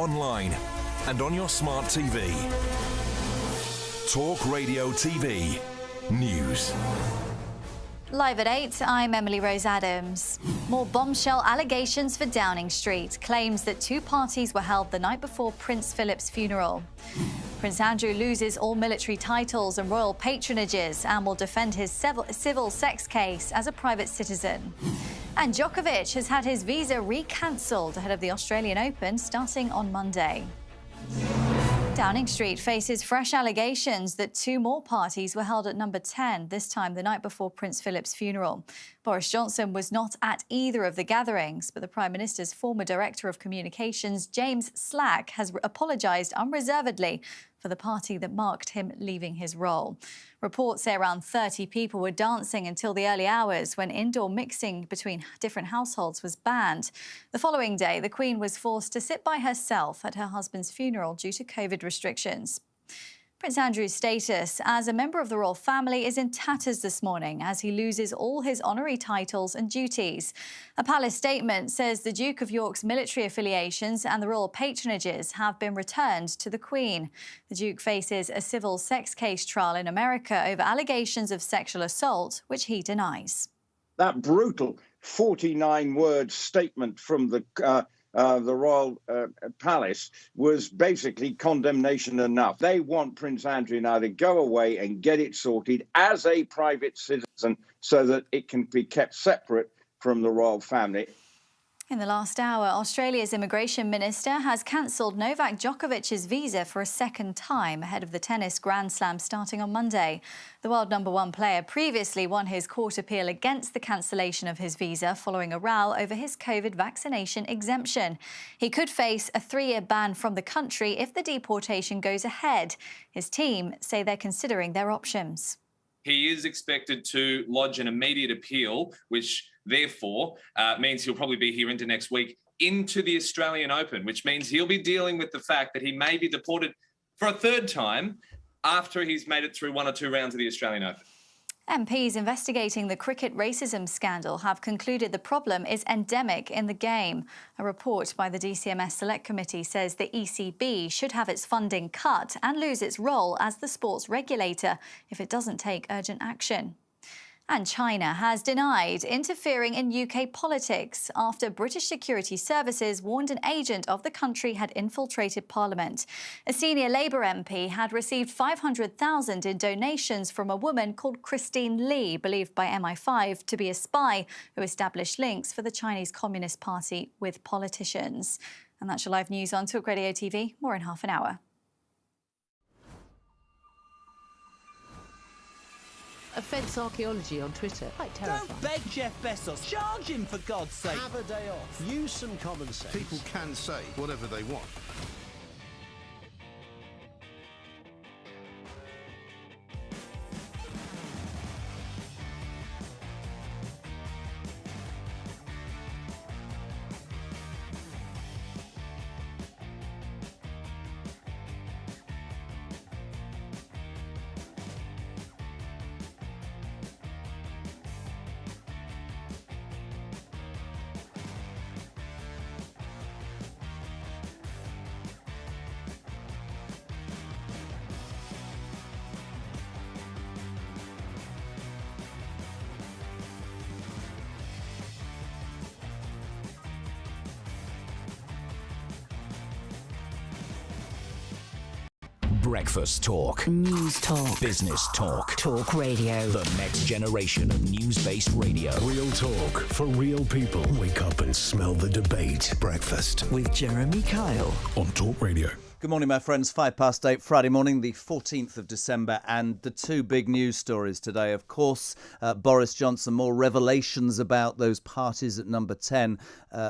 online and on your smart TV. Talk Radio TV News. Live at 8, I'm Emily Rose Adams. More bombshell allegations for Downing Street. Claims that two parties were held the night before Prince Philip's funeral. Prince Andrew loses all military titles and royal patronages and will defend his civil sex case as a private citizen. And Djokovic has had his visa re-cancelled ahead of the Australian Open starting on Monday. Downing Street faces fresh allegations that two more parties were held at number 10, this time the night before Prince Philip's funeral. Boris Johnson was not at either of the gatherings, but the Prime Minister's former Director of Communications, James Slack, has apologised unreservedly for the party that marked him leaving his role. Reports say around 30 people were dancing until the early hours when indoor mixing between different households was banned. The following day, the Queen was forced to sit by herself at her husband's funeral due to COVID restrictions. Prince Andrew's status as a member of the royal family is in tatters this morning as he loses all his honorary titles and duties. A palace statement says the Duke of York's military affiliations and the royal patronages have been returned to the Queen. The Duke faces a civil sex case trial in America over allegations of sexual assault, which he denies. That brutal 49-word statement from the royal palace was basically condemnation enough. They want Prince Andrew now to go away and get it sorted as a private citizen so that it can be kept separate from the royal family. In the last hour, Australia's immigration minister has cancelled Novak Djokovic's visa for a second time ahead of the tennis Grand Slam starting on Monday. The world #1 player previously won his court appeal against the cancellation of his visa following a row over his COVID vaccination exemption. He could face a 3-year ban from the country if the deportation goes ahead. His team say they're considering their options. He is expected to lodge an immediate appeal, which therefore means he'll probably be here into next week, into the Australian Open, which means he'll be dealing with the fact that he may be deported for a third time after he's made it through 1 or 2 rounds of the Australian Open. MPs investigating the cricket racism scandal have concluded the problem is endemic in the game. A report by the DCMS Select Committee says the ECB should have its funding cut and lose its role as the sports regulator if it doesn't take urgent action. And China has denied interfering in UK politics after British security services warned an agent of the country had infiltrated Parliament. A senior Labour MP had received $500,000 in donations from a woman called Christine Lee, believed by MI5 to be a spy who established links for the Chinese Communist Party with politicians. And that's your live news on Talk Radio TV. More in half an hour. Offence archaeology on Twitter. Quite terrifying. Don't beg Jeff Bezos. Charge him, for God's sake. Have a day off. Use some common sense. People can say whatever they want. Breakfast talk. News talk. Business talk. Talk radio. The next generation of news-based radio. Real talk for real people. Wake up and smell the debate. Breakfast with Jeremy Kyle on Talk Radio. Good morning, my friends. 8:05, Friday morning, the 14th of December, and the two big news stories today. Of course, Boris Johnson, more revelations about those parties at number 10.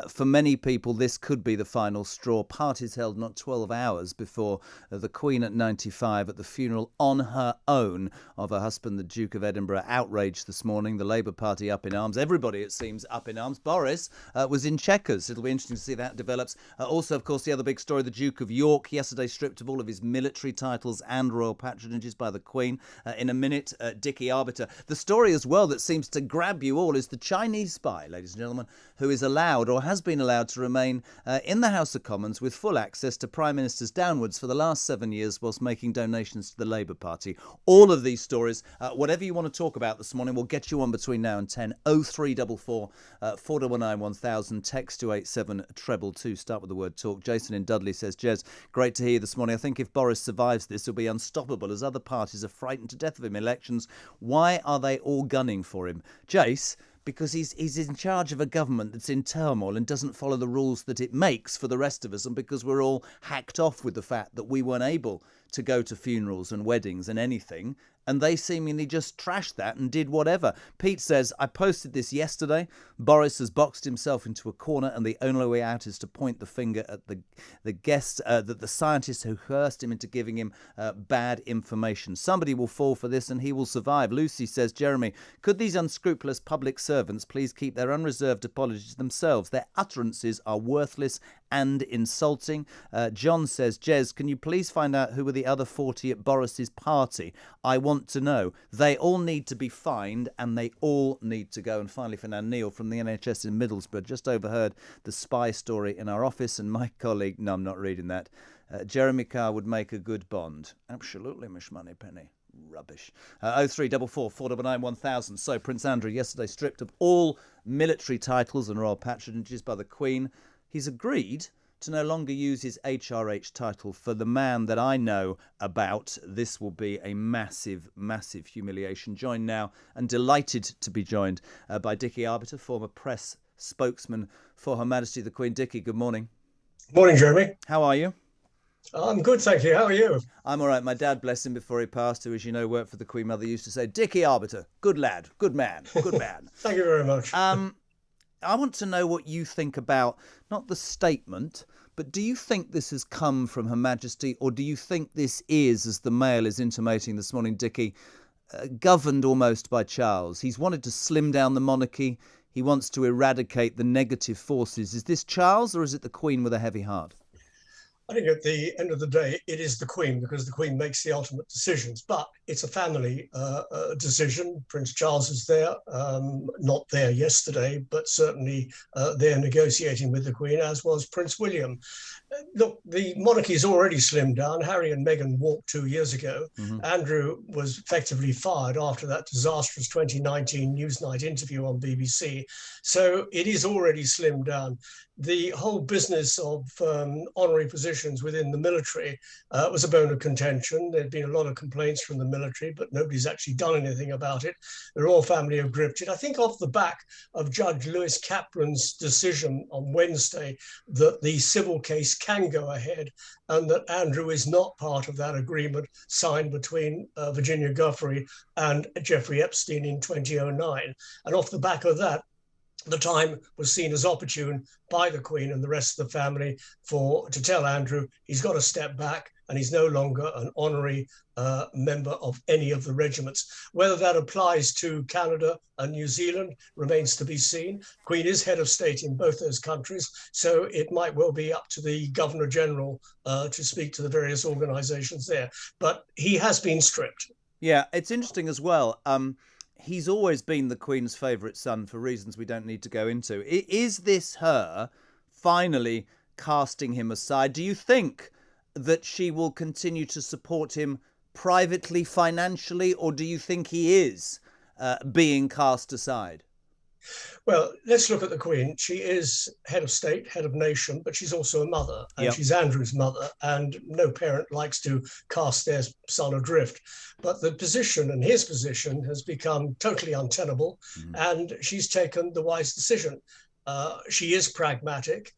For many people, this could be the final straw. Parties held not 12 hours before the Queen at 95 at the funeral on her own of her husband, the Duke of Edinburgh. Outrage this morning. The Labour Party up in arms. Everybody, it seems, up in arms. Boris was in checkers. It'll be interesting to see how that develops. Also, of course, the other big story, the Duke of York. yesterday stripped of all of his military titles and royal patronages by the Queen. In a minute, Dickie Arbiter. The story as well that seems to grab you all is the Chinese spy, ladies and gentlemen, who is allowed or has been allowed to remain in the House of Commons with full access to Prime Ministers downwards for the last 7 years whilst making donations to the Labour Party. All of these stories, whatever you want to talk about this morning, we'll get you on between now and 10. 0344 419 1000. Text to 87222. Start with the word talk. Jason in Dudley says, Jez, great to hear you this morning. I think if Boris survives this, he'll be unstoppable as other parties are frightened to death of him. Elections, why are they all gunning for him? Jace, because he's in charge of a government that's in turmoil and doesn't follow the rules that it makes for the rest of us, and because we're all hacked off with the fact that we weren't able to go to funerals and weddings and anything, and they seemingly just trashed that and did whatever. Pete says, I posted this yesterday. Boris has boxed himself into a corner, and the only way out is to point the finger at the guests, that the scientists who coerced him into giving him bad information. Somebody will fall for this and he will survive. Lucy says, Jeremy, could these unscrupulous public servants please keep their unreserved apologies to themselves? Their utterances are worthless and insulting. John says, Jez, can you please find out who were the other 40 at Boris's party? I want to know. They all need to be fined and they all need to go. And finally, for now, Neil from the NHS in Middlesbrough just overheard the spy story in our office, and my colleague, no, I'm not reading that. Jeremy Carr would make a good Bond. Absolutely, Miss Moneypenny. Rubbish. 0344 499 1000. So Prince Andrew yesterday stripped of all military titles and royal patronages by the Queen. He's agreed to no longer use his HRH title. For the man that I know about, this will be a massive, massive humiliation. Joined now and delighted to be joined by Dickie Arbiter, former press spokesman for Her Majesty the Queen. Dickie, good morning. Morning, Jeremy. How are you? I'm good, thank you. How are you? I'm all right. My dad, bless him, before he passed, who, as you know, worked for the Queen Mother, used to say, Dickie Arbiter, good lad, good man, good man. Thank you very much. I want to know what you think about, not the statement, but do you think this has come from Her Majesty, or do you think this is, as the Mail is intimating this morning, Dickie, governed almost by Charles? He's wanted to slim down the monarchy. He wants to eradicate the negative forces. Is this Charles, or is it the Queen with a heavy heart? I think at the end of the day, it is the Queen, because the Queen makes the ultimate decisions. But it's a family decision. Prince Charles is there, not there yesterday, but certainly there negotiating with the Queen, as was Prince William. Look, the monarchy is already slimmed down. Harry and Meghan walked 2 years ago. Andrew was effectively fired after that disastrous 2019 Newsnight interview on BBC. So it is already slimmed down. The whole business of honorary positions within the military was a bone of contention. There'd been a lot of complaints from the military, but nobody's actually done anything about it. The royal family have gripped it. I think off the back of Judge Lewis Kaplan's decision on Wednesday that the civil case can go ahead and that Andrew is not part of that agreement signed between Virginia Giuffre and Jeffrey Epstein in 2009. And off the back of that, the time was seen as opportune by the Queen and the rest of the family to tell Andrew he's got to step back and he's no longer an honorary member of any of the regiments. Whether that applies to Canada and New Zealand remains to be seen. Queen is head of state in both those countries, so it might well be up to the Governor General to speak to the various organisations there. But he has been stripped. Yeah, it's interesting as well. He's always been the Queen's favourite son for reasons we don't need to go into. Is this her finally casting him aside? Do you think that she will continue to support him privately, financially, or do you think he is being cast aside? Well, let's look at the Queen. She is head of state, head of nation, but she's also a mother, and she's Andrew's mother, and no parent likes to cast their son adrift. But the position and his position has become totally untenable, and she's taken the wise decision. She is pragmatic.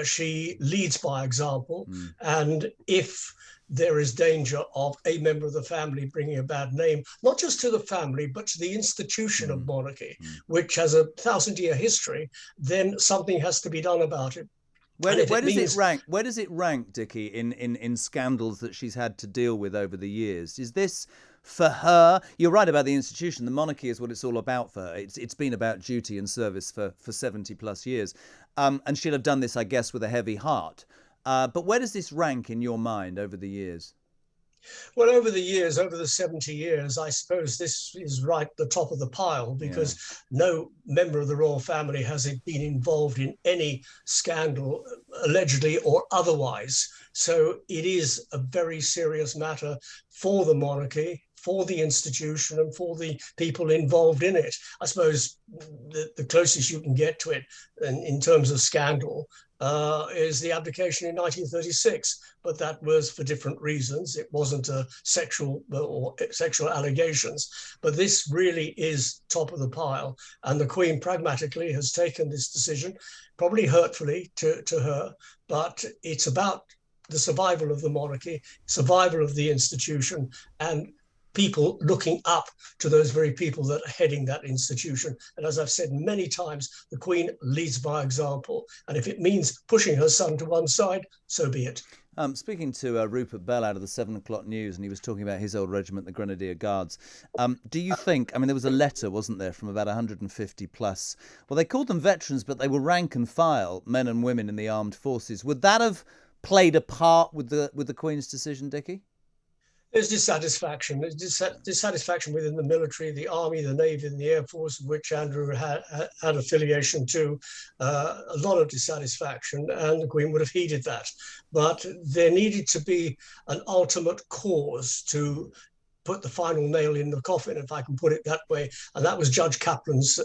She leads by example, and if there is danger of a member of the family bringing a bad name, not just to the family, but to the institution of monarchy, which has a 1,000-year history, then something has to be done about it. Where does it rank? Where does it rank, Dickie, in scandals that she's had to deal with over the years? Is this for her? You're right about the institution. The monarchy is what it's all about for her. It's been about duty and service for 70 plus years, and she'll have done this, I guess, with a heavy heart. But where does this rank in your mind over the years? Well, over the years, over the 70 years, I suppose this is right at the top of the pile, because no member of the royal family has been involved in any scandal, allegedly or otherwise. So it is a very serious matter for the monarchy, for the institution, and for the people involved in it. I suppose the closest you can get to it in terms of scandal is the abdication in 1936, but that was for different reasons. It wasn't a sexual allegations, but this really is top of the pile. And the Queen pragmatically has taken this decision, probably hurtfully to her, but it's about the survival of the monarchy, survival of the institution, and people looking up to those very people that are heading that institution. And as I've said many times, the Queen leads by example. And if it means pushing her son to one side, so be it. Speaking to Rupert Bell out of the 7 o'clock news, and he was talking about his old regiment, the Grenadier Guards. Do you think, I mean, there was a letter, wasn't there, from about 150 plus, well, they called them veterans, but they were rank and file, men and women in the armed forces. Would that have played a part with the Queen's decision, Dickie? There's dissatisfaction. There's dissatisfaction within the military, the army, the navy, and the air force, of which Andrew had affiliation to. A lot of dissatisfaction, and the Queen would have heeded that. But there needed to be an ultimate cause to put the final nail in the coffin, if I can put it that way. And that was Judge Kaplan's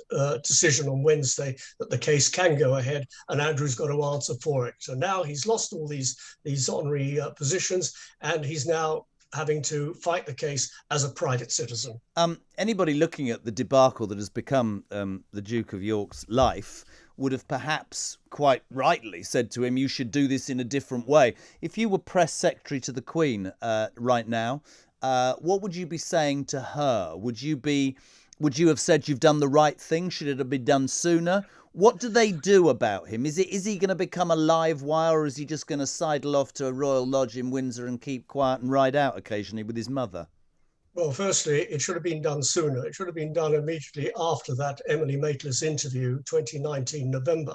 decision on Wednesday that the case can go ahead, and Andrew's got to answer for it. So now he's lost all these honorary positions, and he's now having to fight the case as a private citizen. Anybody looking at the debacle that has become the Duke of York's life would have perhaps quite rightly said to him, you should do this in a different way. If you were press secretary to the Queen right now, what would you be saying to her? Would you have said you've done the right thing? Should it have been done sooner? What do they do about him? Is he going to become a live wire, or is he just going to sidle off to a royal lodge in Windsor and keep quiet and ride out occasionally with his mother? Well, firstly, it should have been done sooner. It should have been done immediately after that Emily Maitlis interview, 2019 November.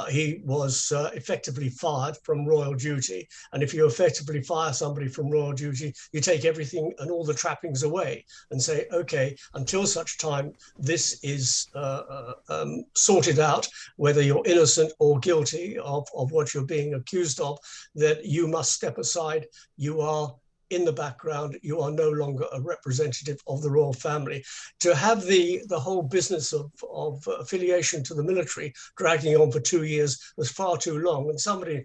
He was effectively fired from royal duty. And if you effectively fire somebody from royal duty, you take everything and all the trappings away and say, OK, until such time this is sorted out, whether you're innocent or guilty of what you're being accused of, that you must step aside. You are in the background, you are no longer a representative of the royal family. To have the whole business of affiliation to the military dragging on for 2 years was far too long, and somebody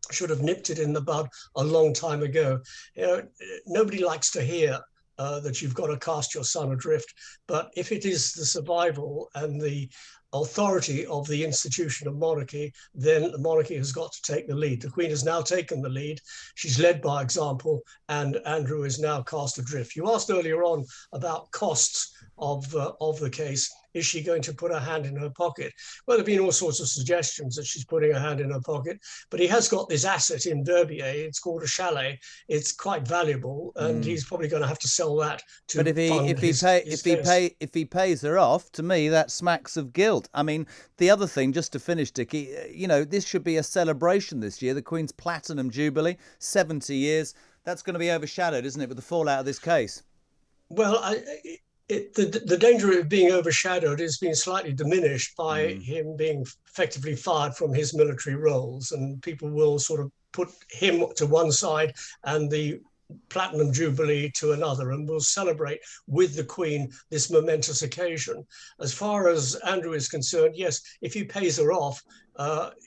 should have nipped it in the bud a long time ago. You know, nobody likes to hear that you've got to cast your son adrift, but if it is the survival and the authority of the institution of monarchy, then the monarchy has got to take the lead. The Queen has now taken the lead. She's led by example, and Andrew is now cast adrift. You asked earlier on about costs of the case. Is she going to put her hand in her pocket? Well, there have been all sorts of suggestions that she's putting her hand in her pocket, but he has got this asset in Verbier. It's called a chalet. It's quite valuable, and he's probably going to have to sell that to. But if he pays her off, to me that smacks of guilt. I mean, the other thing, just to finish, Dickie, you know, this should be a celebration this year. The Queen's Platinum Jubilee, 70 years. That's going to be overshadowed, isn't it, with the fallout of this case? Well, the danger of it being overshadowed is being slightly diminished by him being effectively fired from his military roles, and people will sort of put him to one side and the Platinum Jubilee to another, and will celebrate with the Queen this momentous occasion. As far as Andrew is concerned, yes, if he pays her off,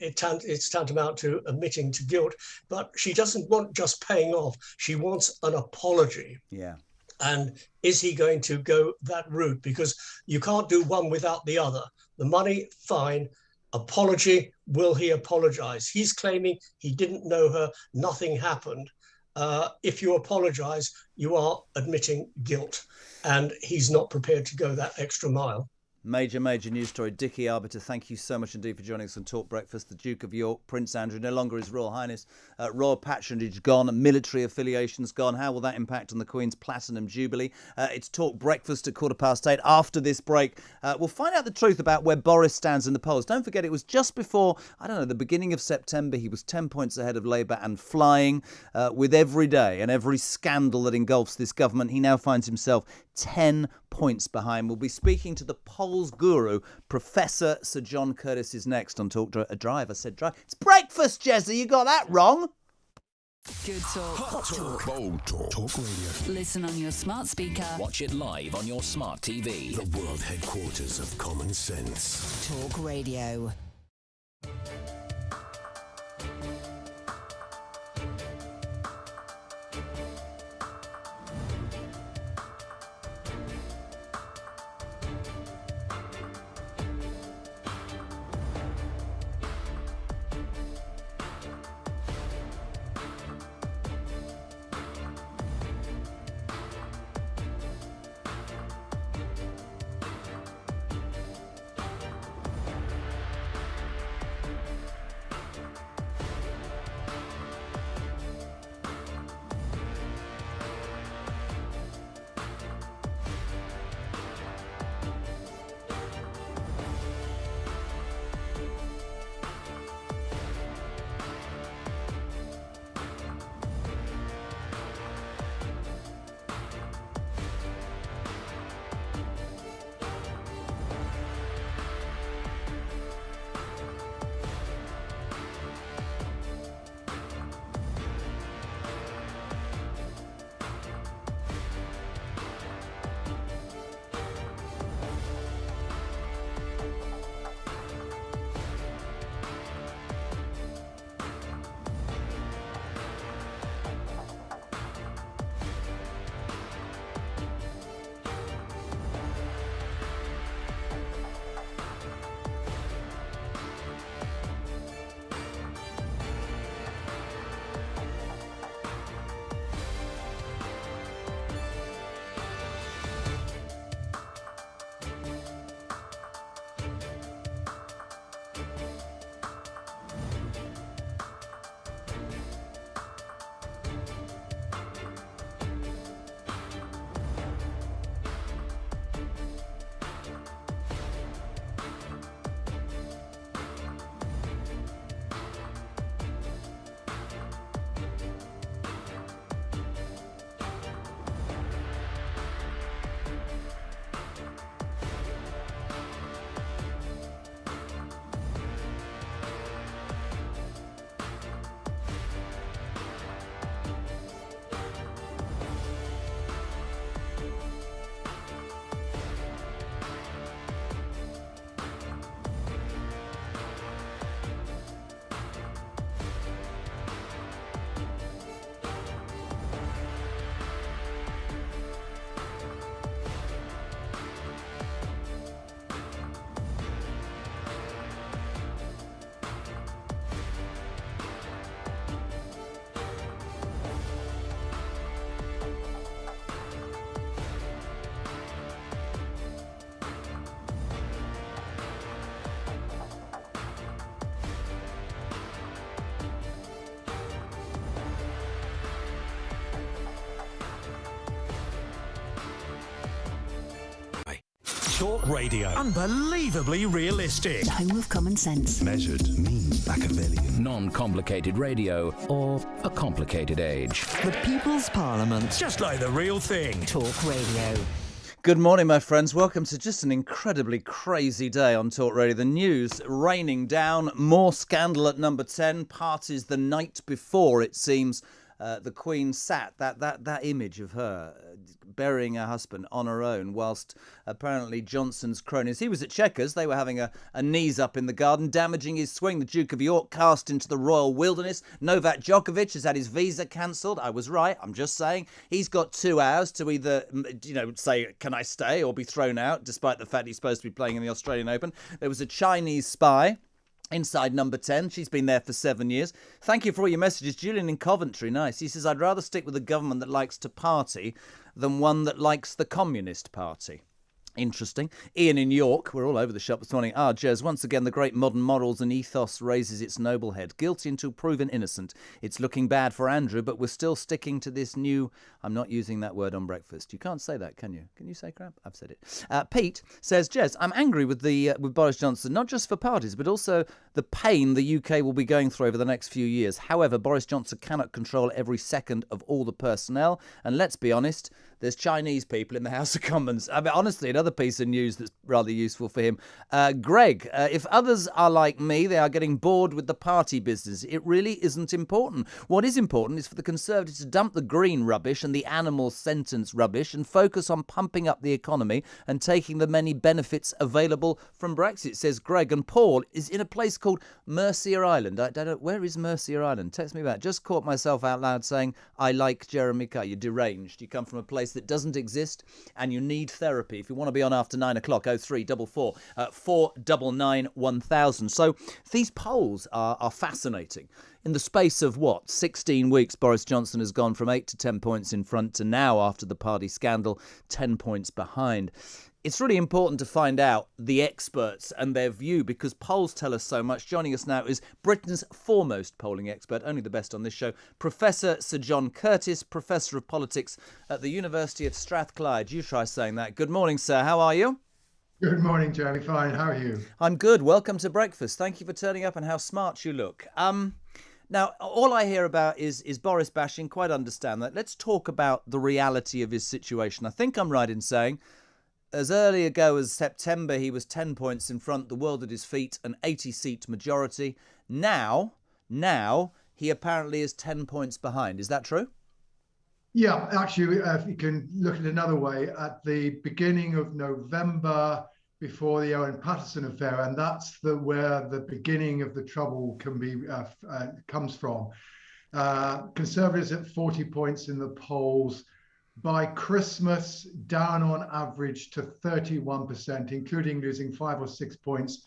it's tantamount to admitting to guilt, but she doesn't want just paying off. She wants an apology. Yeah. And is he going to go that route? Because you can't do one without the other. The money, fine. Apology, will he apologize? He's claiming he didn't know her, nothing happened. If you apologize, you are admitting guilt. And he's not prepared to go that extra mile. Major news story. Dickie Arbiter, thank you so much indeed for joining us on Talk Breakfast. The Duke of York, Prince Andrew, no longer His Royal Highness. Royal patronage gone, military affiliations gone. How will that impact on the Queen's Platinum Jubilee? It's Talk Breakfast at 8:15. After this break, we'll find out the truth about where Boris stands in the polls. Don't forget, it was just before, the beginning of September. He was 10 points ahead of Labour and flying. With every day and every scandal that engulfs this government, he now finds himself 10 points behind. We'll be speaking to the polls guru, Professor Sir John Curtis, is next on Talk Drive. I said drive. It's breakfast, Jezza. You got that wrong. Good talk. Hot talk. Bold talk. Talk radio. Listen on your smart speaker. Watch it live on your smart TV. The world headquarters of common sense. Talk Radio. Talk Radio. Unbelievably realistic. Home of common sense. Measured, mean, Machiavellian. Non-complicated radio or a complicated age. The People's Parliament. Just like the real thing. Talk Radio. Good morning, my friends. Welcome to just an incredibly crazy day on Talk Radio. The news raining down, more scandal at number 10, parties the night before, it seems. The Queen sat, that image of her burying her husband on her own, whilst apparently Johnson's cronies, he was at Chequers, they were having a knees up in the garden, damaging his swing. The Duke of York cast into the royal wilderness. Novak Djokovic has had his visa cancelled. I was right, I'm just saying. He's got 2 hours to either, say, can I stay, or be thrown out, despite the fact he's supposed to be playing in the Australian Open. There was a Chinese spy inside number 10. She's been there for 7 years. Thank you for all your messages. Julian in Coventry, nice. He says, I'd rather stick with a government that likes to party than one that likes the Communist Party. Interesting. Ian in York, we're all over the shop this morning. Jez, once again, the great modern morals and ethos raises its noble head. Guilty until proven innocent. It's looking bad for Andrew, but we're still sticking to this new... I'm not using that word on breakfast. You can't say that, can you? Can you say crap? I've said it. Pete says, Jez, I'm angry with Boris Johnson, not just for parties, but also the pain the UK will be going through over the next few years. However, Boris Johnson cannot control every second of all the personnel. And let's be honest, there's Chinese people in the House of Commons. I mean, honestly, another piece of news that's rather useful for him. Greg, if others are like me, they are getting bored with the party business. It really isn't important. What is important is for the Conservatives to dump the green rubbish and the animal sentence rubbish and focus on pumping up the economy and taking the many benefits available from Brexit, says Greg. And Paul is in a place called Mercia Island. I don't know, where is Mercia Island? Text me back. Just caught myself out loud saying, I like Jeremy Kyle. You're deranged. You come from a place that doesn't exist and you need therapy. If you want to be on after 9 o'clock, 0344 499 1000. So these polls are fascinating. In the space of 16 weeks, Boris Johnson has gone from 8 to 10 points in front to now, after the party scandal, 10 points behind. It's really important to find out the experts and their view, because polls tell us so much. Joining us now is Britain's foremost polling expert, only the best on this show, Professor Sir John Curtice, Professor of Politics at the University of Strathclyde. You try saying that. Good morning, sir. How are you? Good morning, Jeremy. Fine. How are you? I'm good. Welcome to breakfast. Thank you for turning up and how smart you look. Now, all I hear about is Boris bashing. Quite understand that. Let's talk about the reality of his situation. I think I'm right in saying as early ago as September, he was 10 points in front, the world at his feet, an 80-seat majority. Now, he apparently is 10 points behind. Is that true? Yeah, actually, if you can look at it another way, at the beginning of November, before the Owen Paterson affair, and that's where the beginning of the trouble can be comes from. Conservatives at 40 points in the polls. By Christmas, down on average to 31%, including losing 5 or 6 points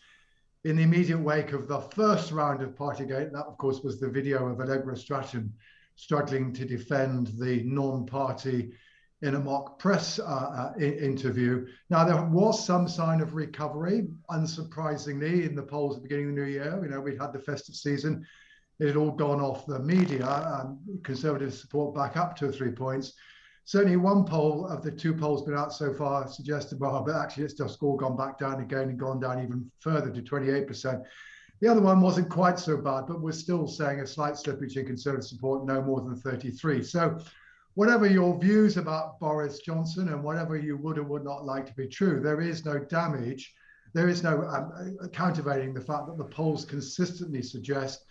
in the immediate wake of the first round of Partygate. That, of course, was the video of Allegra Stratton struggling to defend the non-party in a mock press interview. Now, there was some sign of recovery, unsurprisingly, in the polls at the beginning of the new year. You know, we'd had the festive season. It had all gone off the media. Conservative support back up 2 or 3 points. Certainly one poll of the 2 polls been out so far suggested, well, but actually it's just all gone back down again and gone down even further to 28%. The other one wasn't quite so bad, but we're still saying a slight slippage in Conservative support, no more than 33. So whatever your views about Boris Johnson and whatever you would or would not like to be true, there is no damage. There is no countervailing the fact that the polls consistently suggest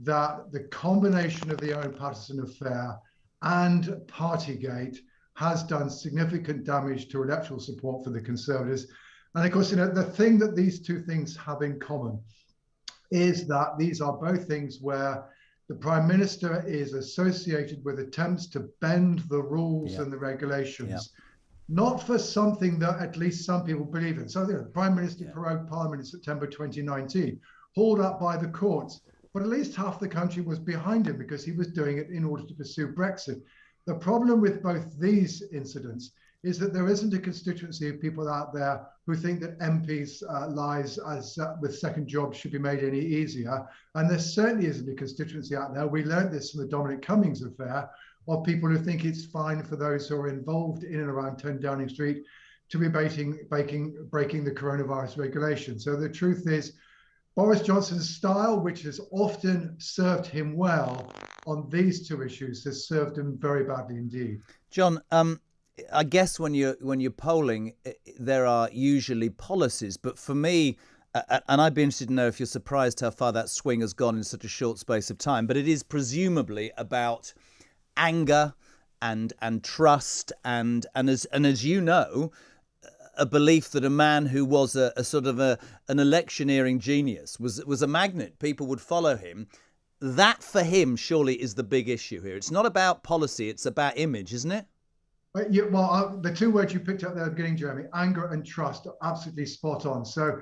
that the combination of the Owen Paterson affair and Partygate has done significant damage to electoral support for the Conservatives. And of course, you know, the thing that these two things have in common is that these are both things where the Prime Minister is associated with attempts to bend the rules and the regulations, not for something that at least some people believe in. So, you know, the Prime Minister prorogued Parliament in September 2019, hauled up by the courts, but at least half the country was behind him because he was doing it in order to pursue Brexit. The problem with both these incidents is that there isn't a constituency of people out there who think that MPs' lives with second jobs should be made any easier. And there certainly isn't a constituency out there. We learned this from the Dominic Cummings affair, of people who think it's fine for those who are involved in and around 10 Downing Street to be breaking the coronavirus regulation. So the truth is, Boris Johnson's style, which has often served him well on these two issues, has served him very badly indeed. John, I guess when you're polling, there are usually policies, but for me, and I'd be interested to know if you're surprised how far that swing has gone in such a short space of time, but it is presumably about anger and trust and as you know, a belief that a man who was a sort of an electioneering genius was a magnet. People would follow him. That for him surely is the big issue here. It's not about policy, it's about image, isn't it? Well, the 2 words you picked up there at the beginning, Jeremy, anger and trust, are absolutely spot on. So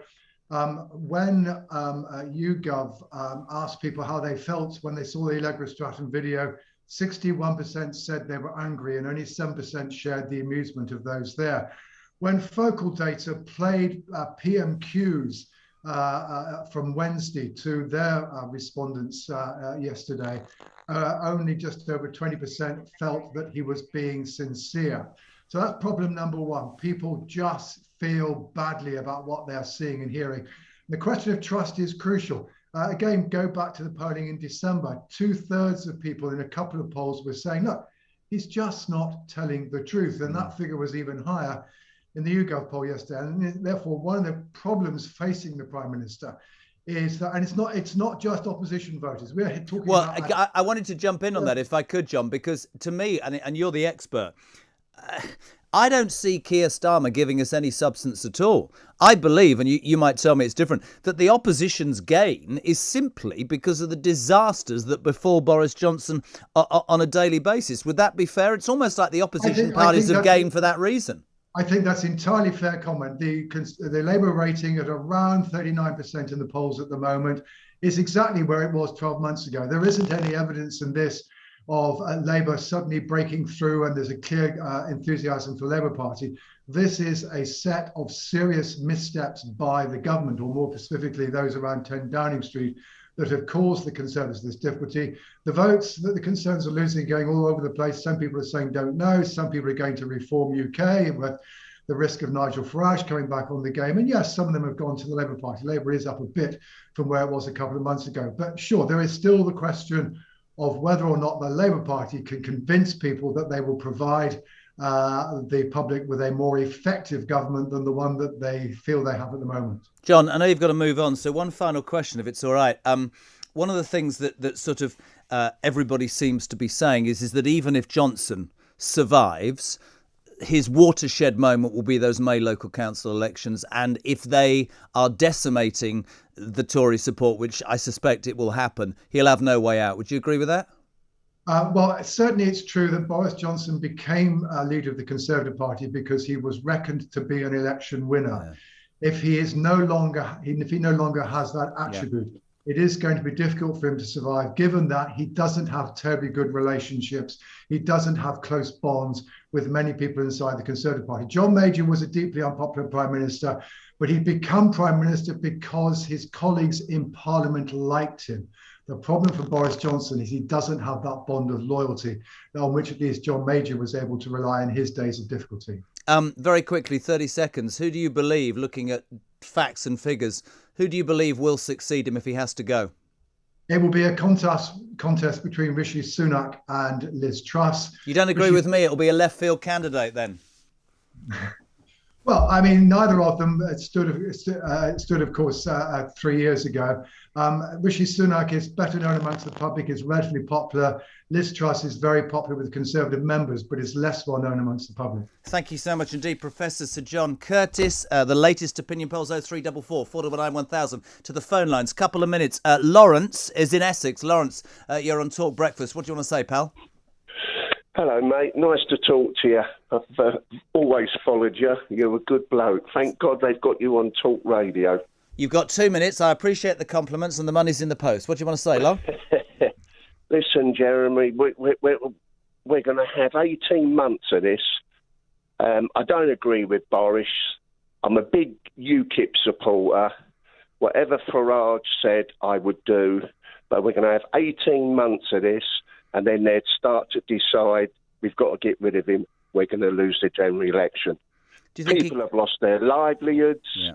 when YouGov asked people how they felt when they saw the Allegra Stratton video, 61% said they were angry and only 7% shared the amusement of those there. when Focal Data played PMQs from Wednesday to their respondents yesterday, only just over 20% felt that he was being sincere. So that's problem number one. People just feel badly about what they're seeing and hearing. The question of trust is crucial. Again, go back to the polling in December. 2/3 of people in a couple of polls were saying, look, he's just not telling the truth. And that figure was even higher in the YouGov poll yesterday. And therefore, one of the problems facing the Prime Minister is that, and it's not just opposition voters. We're talking about... Well, I wanted to jump in on that, if I could, John, because to me, and you're the expert, I don't see Keir Starmer giving us any substance at all. I believe, and you might tell me it's different, that the opposition's gain is simply because of the disasters that befall Boris Johnson on a daily basis. Would that be fair? It's almost like the opposition parties have gained for that reason. I think that's entirely fair comment. The Labour rating at around 39% in the polls at the moment is exactly where it was 12 months ago. There isn't any evidence in this of Labour suddenly breaking through and there's a clear enthusiasm for Labour Party. This is a set of serious missteps by the government, or more specifically those around 10 Downing Street, that have caused the Conservatives this difficulty. The votes that the Conservatives are losing are going all over the place. Some people are saying don't know. Some people are going to Reform UK with the risk of Nigel Farage coming back on the game. And yes, some of them have gone to the Labour Party. Labour is up a bit from where it was a couple of months ago. But sure, there is still the question of whether or not the Labour Party can convince people that they will provide the public with a more effective government than the one that they feel they have at the moment. John, I know you've got to move on, so one final question, if it's all right. One of the things that sort of everybody seems to be saying is that even if Johnson survives, his watershed moment will be those May local council elections, and if they are decimating the Tory support, which I suspect it will happen, he'll have no way out. Would you agree with that? Well, certainly it's true that Boris Johnson became leader of the Conservative Party because he was reckoned to be an election winner. Yeah. If he no longer has that attribute, it is going to be difficult for him to survive, given that he doesn't have terribly good relationships. He doesn't have close bonds with many people inside the Conservative Party. John Major was a deeply unpopular Prime Minister, but he'd become Prime Minister because his colleagues in Parliament liked him. The problem for Boris Johnson is he doesn't have that bond of loyalty on which at least John Major was able to rely in his days of difficulty. Very quickly, 30 seconds. Who do you believe, looking at facts and figures, who do you believe will succeed him if he has to go? It will be a contest between Rishi Sunak and Liz Truss. You don't agree with me? It'll be a left field candidate then? Well, I mean, neither of them stood, of course, 3 years ago. Rishi Sunak is better known amongst the public, is relatively popular. Liz Truss is very popular with Conservative members, but is less well known amongst the public. Thank you so much indeed, Professor Sir John Curtice. The latest opinion polls, 0344 499 1000 to the phone lines. Couple of minutes. Lawrence is in Essex. Lawrence, you're on Talk Breakfast. What do you want to say, pal? Hello, mate. Nice to talk to you. I've always followed you. You're a good bloke. Thank God they've got you on Talk Radio. You've got 2 minutes. I appreciate the compliments and the money's in the post. What do you want to say, Long? Listen, Jeremy, we're going to have 18 months of this. I don't agree with Boris. I'm a big UKIP supporter. Whatever Farage said, I would do. But we're going to have 18 months of this, and then they'd start to decide we've got to get rid of him. We're going to lose the general election. People have lost their livelihoods. Yeah.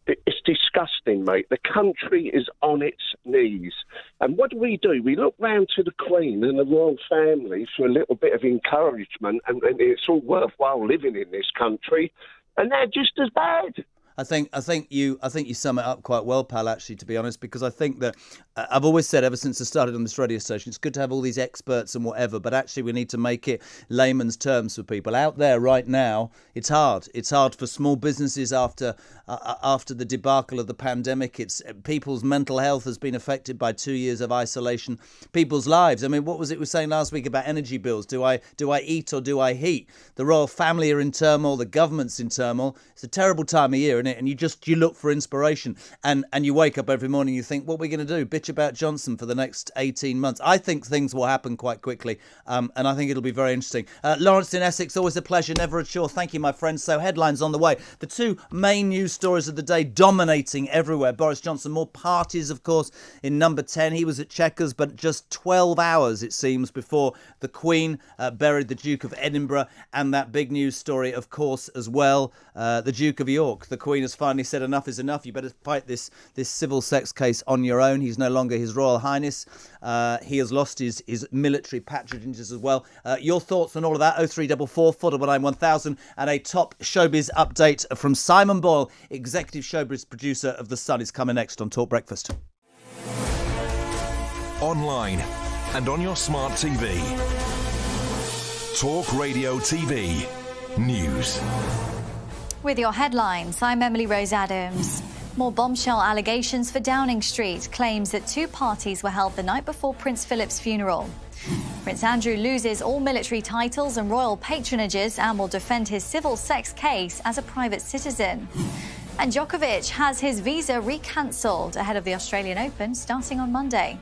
It's disgusting, mate. The country is on its knees. And what do? We look round to the Queen and the royal family for a little bit of encouragement, and it's all worthwhile living in this country, and they're just as bad. I think you sum it up quite well, pal, actually, to be honest, because I think that I've always said ever since I started on this radio station, it's good to have all these experts and whatever, but actually we need to make it layman's terms for people. Out there right now, it's hard. It's hard for small businesses after the debacle of the pandemic. It's people's mental health has been affected by 2 years of isolation. People's lives. I mean, what was it we were saying last week about energy bills? Do I eat or do I heat? The royal family are in turmoil. The government's in turmoil. It's a terrible time of year, isn't it? And you look for inspiration, and you wake up every morning, you think, what are we going to do? Bitch about Johnson for the next 18 months. I think things will happen quite quickly, and I think it'll be very interesting. Lawrence in Essex, always a pleasure, never a chore. Thank you, my friend. So headlines on the way. The two main news stories of the day dominating everywhere. Boris Johnson, more parties, of course, in number 10. He was at Chequers, but just 12 hours, it seems, before the Queen buried the Duke of Edinburgh. And that big news story, of course, as well, the Duke of York. The Queen has finally said enough is enough. You better fight this civil sex case on your own. He's no longer His Royal Highness. He has lost his military patronages as well. Your thoughts on all of that? 0344 499 1000, and a top showbiz update from Simon Boyle, executive showbiz producer of The Sun, is coming next on Talk Breakfast. Online and on your smart TV. Talk Radio TV News. With your headlines, I'm Emily Rose Adams. More bombshell allegations for Downing Street. Claims that two parties were held the night before Prince Philip's funeral. Prince Andrew loses all military titles and royal patronages and will defend his civil sex case as a private citizen. And Djokovic has his visa recancelled ahead of the Australian Open starting on Monday.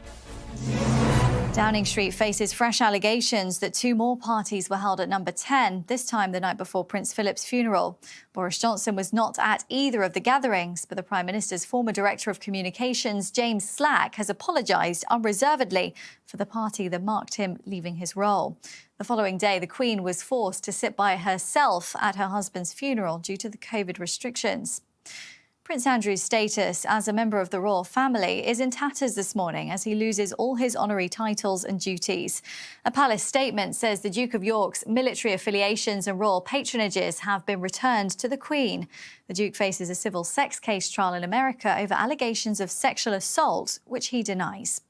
Downing Street faces fresh allegations that two more parties were held at number 10, this time the night before Prince Philip's funeral. Boris Johnson was not at either of the gatherings, but the Prime Minister's former Director of Communications, James Slack, has apologised unreservedly for the party that marked him leaving his role. The following day, the Queen was forced to sit by herself at her husband's funeral due to the COVID restrictions. Prince Andrew's status as a member of the royal family is in tatters this morning as he loses all his honorary titles and duties. A palace statement says the Duke of York's military affiliations and royal patronages have been returned to the Queen. The Duke faces a civil sex case trial in America over allegations of sexual assault, which he denies.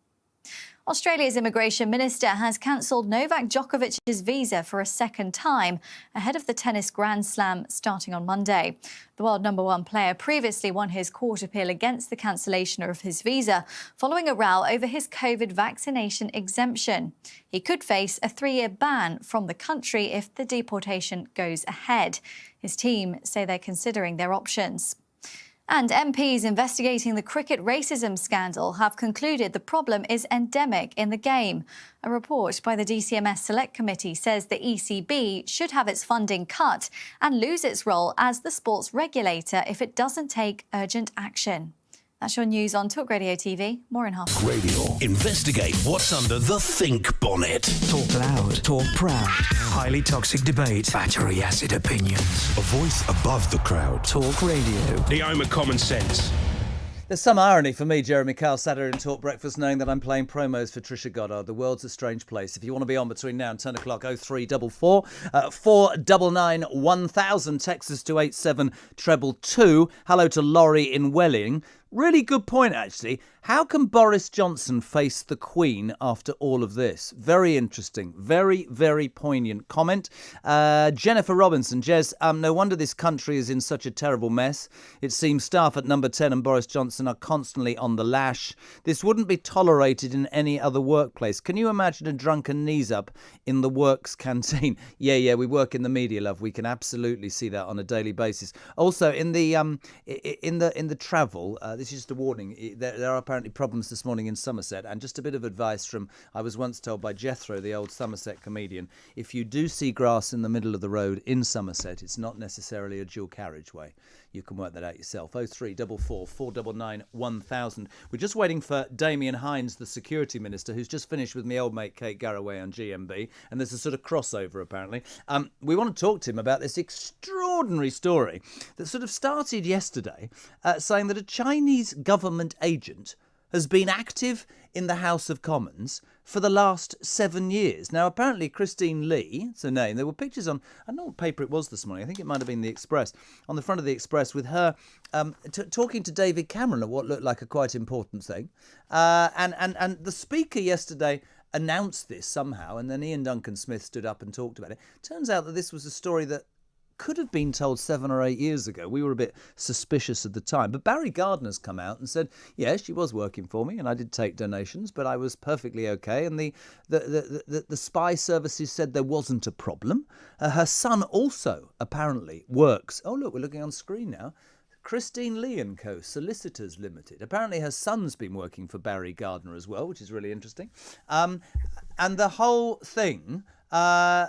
Australia's immigration minister has cancelled Novak Djokovic's visa for a second time ahead of the tennis Grand Slam starting on Monday. The world number one player previously won his court appeal against the cancellation of his visa following a row over his COVID vaccination exemption. He could face a 3-year ban from the country if the deportation goes ahead. His team say they're considering their options. And MPs investigating the cricket racism scandal have concluded the problem is endemic in the game. A report by the DCMS Select Committee says the ECB should have its funding cut and lose its role as the sports regulator if it doesn't take urgent action. That's your news on Talk Radio TV. More in half. Radio. Investigate what's under the think bonnet. Talk loud, talk proud. Highly toxic debate. Battery acid opinions. A voice above the crowd. Talk Radio. The home of common sense. There's some irony for me, Jeremy Kyle, sat here in Talk Breakfast, knowing that I'm playing promos for Trisha Goddard. The world's a strange place. If you want to be on between now and 10 o'clock, 0344 499 1000. Text us to 87222. Hello to Laurie in Welling. Really good point, actually. How can Boris Johnson face the Queen after all of this? Very interesting. Very, very poignant comment. Jennifer Robinson. Jez, no wonder this country is in such a terrible mess. It seems staff at number 10 and Boris Johnson are constantly on the lash. This wouldn't be tolerated in any other workplace. Can you imagine a drunken knees up in the works canteen? Yeah, we work in the media, love. We can absolutely see that on a daily basis. Also, in the travel, this is just a warning. There are apparently problems this morning in Somerset, and just a bit of advice from, I was once told by Jethro, the old Somerset comedian, if you do see grass in the middle of the road in Somerset, it's not necessarily a dual carriageway. You can work that out yourself. 0344 499 1000. We're just waiting for Damien Hines, the security minister, who's just finished with me old mate Kate Garraway on GMB, and there's a sort of crossover apparently. We want to talk to him about this extraordinary story that sort of started yesterday, saying that a Chinese government agent has been active in the House of Commons for the last 7 years. Now, apparently Christine Lee, it's her name, there were pictures on, I don't know what paper it was this morning, I think it might have been the Express, on the front of the Express with her talking to David Cameron at what looked like a quite important thing. And the Speaker yesterday announced this somehow, and then Ian Duncan Smith stood up and talked about it. Turns out that this was a story that could have been told 7 or 8 years ago. We were a bit suspicious at the time. But Barry Gardner's come out and said, yeah, she was working for me and I did take donations, but I was perfectly okay. And the spy services said there wasn't a problem. Her son also apparently works. Oh, look, we're looking on screen now. Christine Lee & Co. Solicitors Limited. Apparently her son's been working for Barry Gardner as well, which is really interesting. And the whole thing,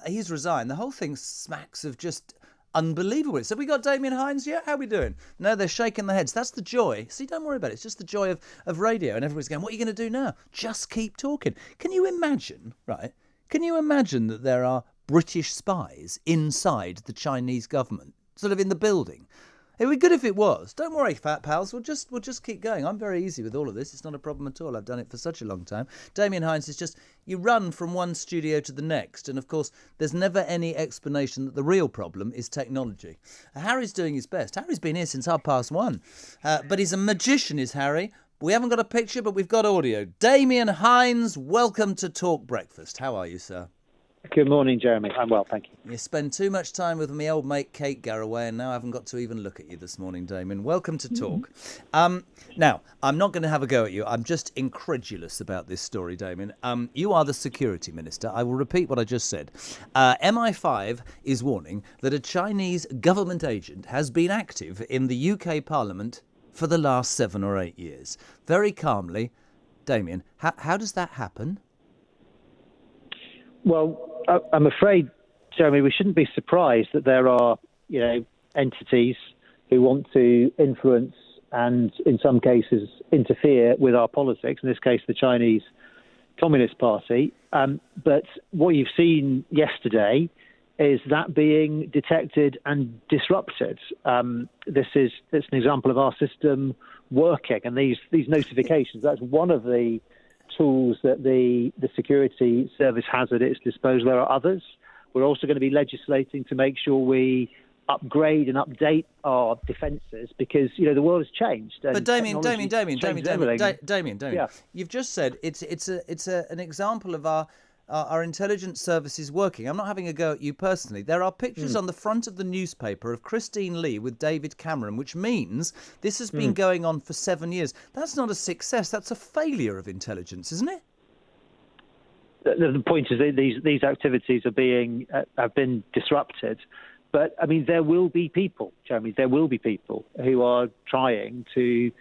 he's resigned. The whole thing smacks of just unbelievable. So we got Damien Hines yet? How are we doing? No, they're shaking their heads. That's the joy. See, don't worry about it. It's just the joy of radio. And everybody's going, what are you going to do now? Just keep talking. Can you imagine, right? Can you imagine that there are British spies inside the Chinese government, sort of in the building? It would be good if it was. Don't worry, fat pals. We'll just keep going. I'm very easy with all of this. It's not a problem at all. I've done it for such a long time. Damien Hines is just, you run from one studio to the next. And, of course, there's never any explanation that the real problem is technology. Harry's doing his best. Harry's been here since 1:30. But he's a magician, is Harry. We haven't got a picture, but we've got audio. Damien Hines, welcome to Talk Breakfast. How are you, sir? Good morning, Jeremy. I'm well, thank you. You spend too much time with my old mate Kate Garraway, and now I haven't got to even look at you this morning, Damien. Welcome to Talk. Now, I'm not going to have a go at you. I'm just incredulous about this story, Damien. You are the security minister. I will repeat what I just said. MI5 is warning that a Chinese government agent has been active in the UK Parliament for the last 7 or 8 years. Very calmly, Damien, how does that happen? Well, I'm afraid, Jeremy, we shouldn't be surprised that there are, entities who want to influence and, in some cases, interfere with our politics. In this case, the Chinese Communist Party. But what you've seen yesterday is that being detected and disrupted. It's an example of our system working, and these notifications. That's one of the tools that the security service has at its disposal. There are others. We're also going to be legislating to make sure we upgrade and update our defences because, the world has changed. But Damien, Yeah. You've just said it's an example of our intelligence services working. I'm not having a go at you personally. There are pictures on the front of the newspaper of Christine Lee with David Cameron, which means this has been going on for 7 years. That's not a success. That's a failure of intelligence, isn't it? The point is that these activities have been disrupted. But, there will be people, Jeremy, there will be people who are trying to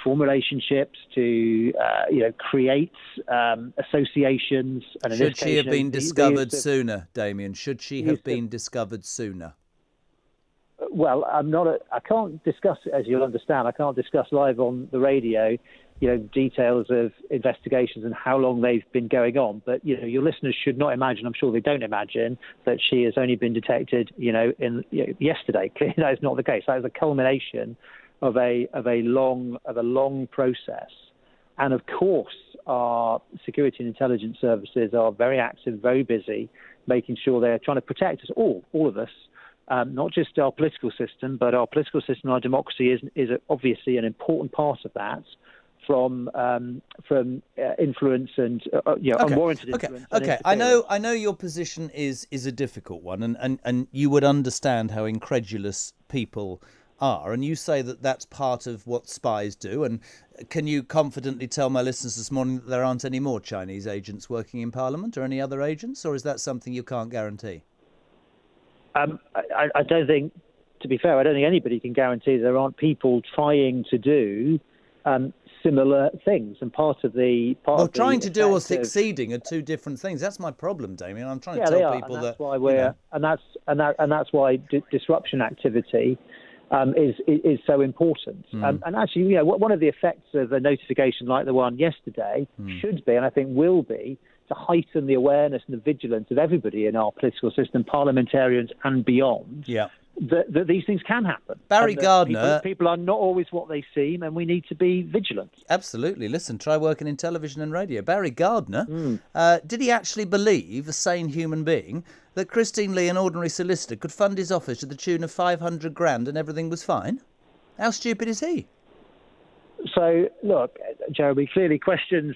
form relationships, to create associations. And should she have been discovered sooner, Damien? Should she have been discovered sooner? Well, I can't discuss, as you'll understand, I can't discuss live on the radio, details of investigations and how long they've been going on. But, your listeners should not imagine, I'm sure they don't imagine, that she has only been detected, yesterday. Clearly, that is not the case. That is a culmination of a long process. And of course, our security and intelligence services are very active, very busy, making sure they're trying to protect us all of us, not just our political system, but our political system, our democracy is obviously an important part of that, from influence and unwarranted influence. Okay. I know your position is a difficult one, and you would understand how incredulous people are, and you say that that's part of what spies do. And can you confidently tell my listeners this morning that there aren't any more Chinese agents working in Parliament or any other agents, or is that something you can't guarantee? I don't think, to be fair, I don't think anybody can guarantee there aren't people trying to do similar things. And trying to do or succeeding are two different things. That's my problem, Damien. I'm trying to tell people and that's that. Why and that's why disruption activity is so important. And actually, one of the effects of a notification like the one yesterday should be, and I think will be, to heighten the awareness and the vigilance of everybody in our political system, parliamentarians and beyond. Yeah. That these things can happen. Barry Gardner. People are not always what they seem, and we need to be vigilant. Absolutely. Listen, try working in television and radio. Barry Gardner, did he actually believe, a sane human being, that Christine Lee, an ordinary solicitor, could fund his office to the tune of 500 grand and everything was fine? How stupid is he? So, look, Jeremy, clearly questions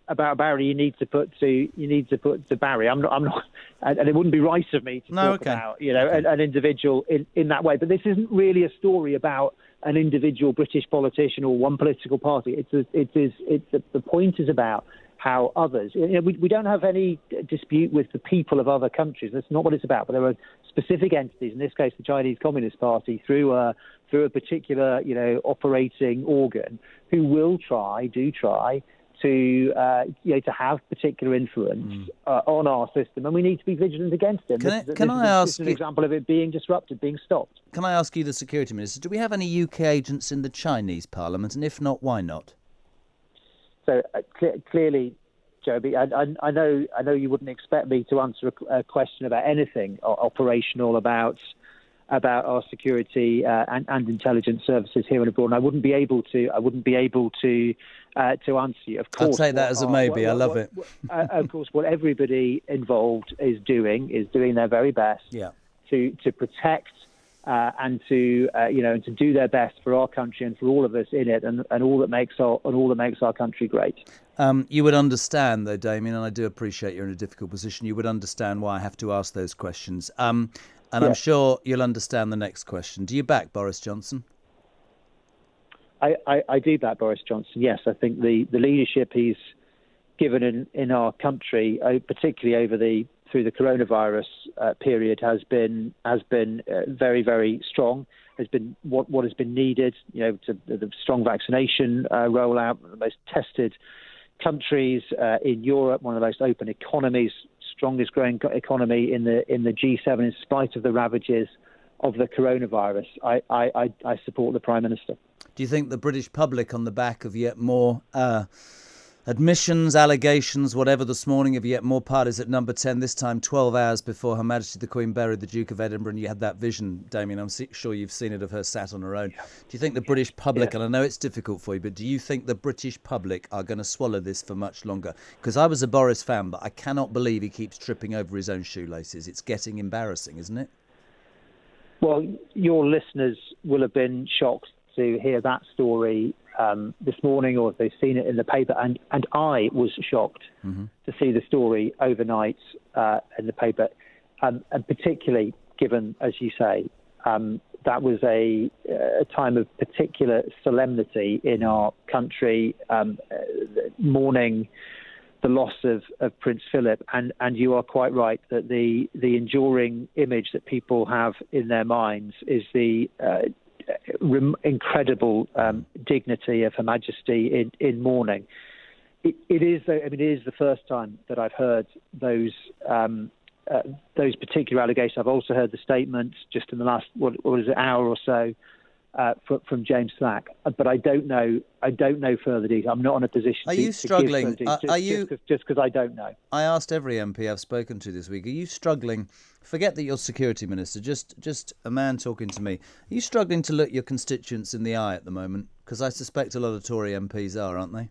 about Barry you need to put to Barry. I'm not, and it wouldn't be right of me to talk about an individual in that way. But this isn't really a story about an individual British politician or one political party. The point is about how others. We don't have any dispute with the people of other countries. That's not what it's about. But there are specific entities, in this case, the Chinese Communist Party, through a particular operating organ, who will try to have particular influence on our system, and we need to be vigilant against it. Can I ask? This is an example of it being disrupted, being stopped. Can I ask you, the Security Minister, do we have any UK agents in the Chinese Parliament, and if not, why not? So clearly, Joby, I know you wouldn't expect me to answer a question about anything operational about our security and intelligence services here and abroad. And I wouldn't be able to answer you. Of course, I'll take that as a maybe. I love it. Of course, what everybody involved is doing their very best to protect and to do their best for our country and for all of us in it, and all that makes our country great. You would understand, though, Damien, and I do appreciate you're in a difficult position. You would understand why I have to ask those questions. I'm sure you'll understand the next question. Do you back Boris Johnson? I do back Boris Johnson, yes. I think the leadership he's given in our country, particularly through the coronavirus period, has been very, very strong. Has been what has been needed, to the strong vaccination rollout, the most tested countries in Europe, one of the most open economies, strongest growing economy in the G7, in spite of the ravages of the coronavirus. I support the Prime Minister. Do you think the British public, on the back of yet more admissions, allegations, whatever this morning, of yet more parties at number 10, this time 12 hours before Her Majesty the Queen buried the Duke of Edinburgh, and you had that vision, Damien, I'm sure you've seen it, of her sat on her own. Do you think the British public, and I know it's difficult for you, but do you think the British public are going to swallow this for much longer? Because I was a Boris fan, but I cannot believe he keeps tripping over his own shoelaces. It's getting embarrassing, isn't it? Well, your listeners will have been shocked to hear that story this morning, or if they've seen it in the paper, and I was shocked to see the story overnight in the paper, and particularly given, as you say, that was a time of particular solemnity in our country, mourning the loss of Prince Philip, and you are quite right that the enduring image that people have in their minds is the incredible dignity of Her Majesty in mourning. It is the first time that I've heard those particular allegations. I've also heard the statement just in the last hour or so from James Slack, but I don't know further detail. I'm not in a position. Are you struggling? Just because I don't know. I asked every MP I've spoken to this week. Are you struggling? Forget that you're Security Minister. Just a man talking to me. Are you struggling to look your constituents in the eye at the moment? Because I suspect a lot of Tory MPs are, aren't they?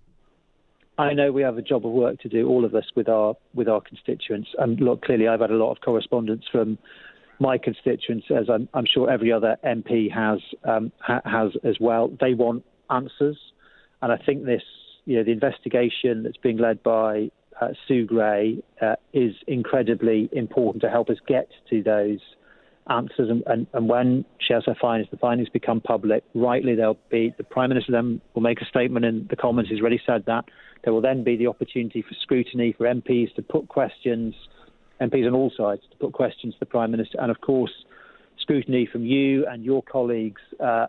I know we have a job of work to do, all of us, with our constituents. And look, clearly, I've had a lot of correspondence from my constituents, as I'm sure every other MP has as well. They want answers, and I think this, the investigation that's being led by Sue Gray is incredibly important to help us get to those answers. And when she has her findings, the findings become public. Rightly, the Prime Minister then will make a statement in the Commons. He's already said that. There will then be the opportunity for scrutiny, for MPs to put questions. MPs on all sides to put questions to the Prime Minister, and of course scrutiny from you and your colleagues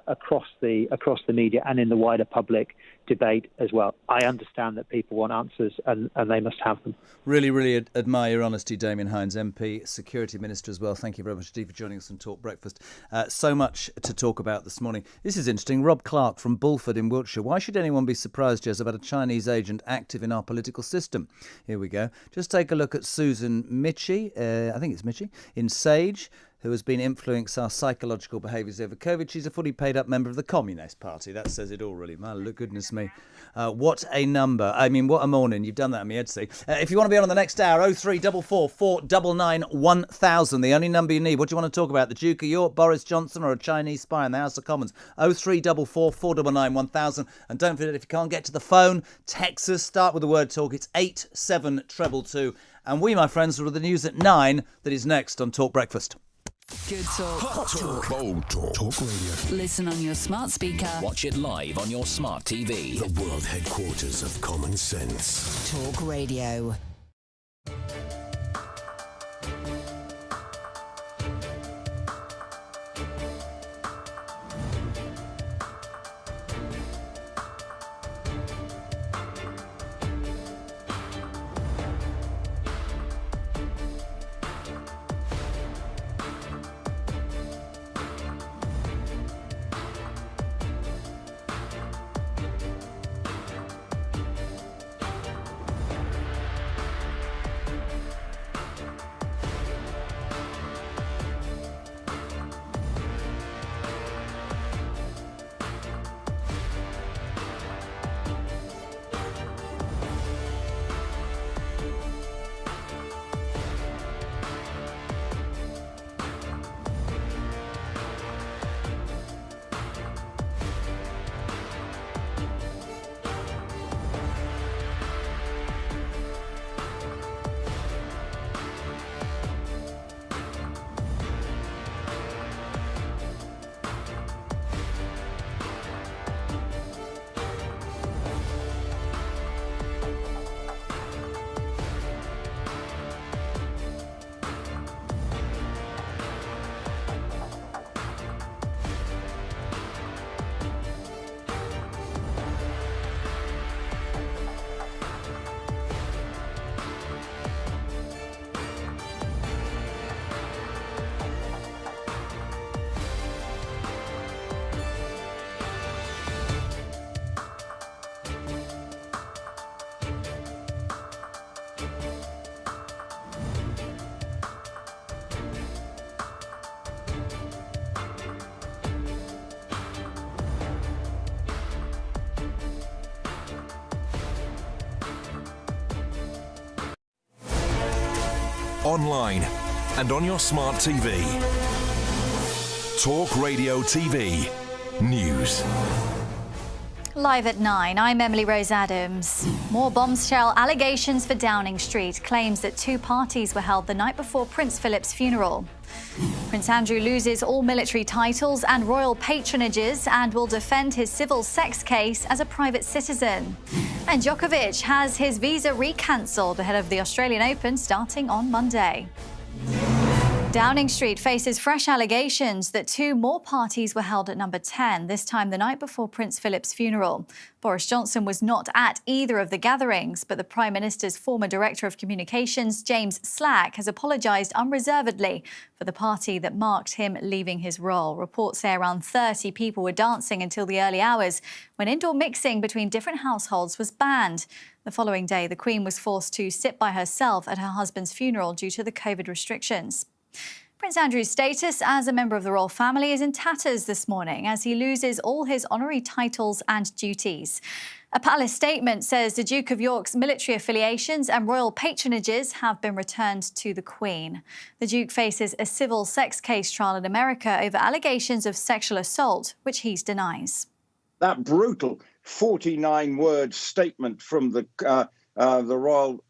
across the media and in the wider public debate as well. I understand that people want answers, and they must have them. Really, really admire your honesty, Damien Hinds, MP, Security Minister as well. Thank you very much indeed for joining us on Talk Breakfast. So much to talk about this morning. This is interesting. Rob Clark from Bulford in Wiltshire. Why should anyone be surprised, Jez, about a Chinese agent active in our political system? Here we go. Just take a look at Susan Mitchie, I think it's Mitchie, in Sage, who has been influencing our psychological behaviours over COVID. She's a fully paid up member of the Communist Party. That says it all, really. My goodness me. What a number. I mean, what a morning. You've done that on me, Ed. If you want to be on the next hour, 0344 499 1000. The only number you need. What do you want to talk about? The Duke of York, Boris Johnson, or a Chinese spy in the House of Commons? 0344 499 1000. And don't forget, if you can't get to the phone, text us. Start with the word talk. It's 87222. And we, my friends, will have the news at 9 that is next on Talk Breakfast. Good talk. Hot talk. Bold talk. Talk radio. Listen on your smart speaker. Watch it live on your smart TV. The world headquarters of common sense. Talk Radio. Online and on your smart TV. Talk Radio TV. News. Live at 9, I'm Emily Rose Adams. More bombshell allegations for Downing Street. Claims that two parties were held the night before Prince Philip's funeral. Prince Andrew loses all military titles and royal patronages and will defend his civil sex case as a private citizen. And Djokovic has his visa recancelled ahead of the Australian Open starting on Monday. Downing Street faces fresh allegations that two more parties were held at number 10, this time the night before Prince Philip's funeral. Boris Johnson was not at either of the gatherings, but the Prime Minister's former Director of Communications, James Slack, has apologised unreservedly for the party that marked him leaving his role. Reports say around 30 people were dancing until the early hours when indoor mixing between different households was banned. The following day, the Queen was forced to sit by herself at her husband's funeral due to the COVID restrictions. Prince Andrew's status as a member of the royal family is in tatters this morning as he loses all his honorary titles and duties. A palace statement says the Duke of York's military affiliations and royal patronages have been returned to the Queen. The Duke faces a civil sex case trial in America over allegations of sexual assault, which he denies. That brutal 49-word statement from the royal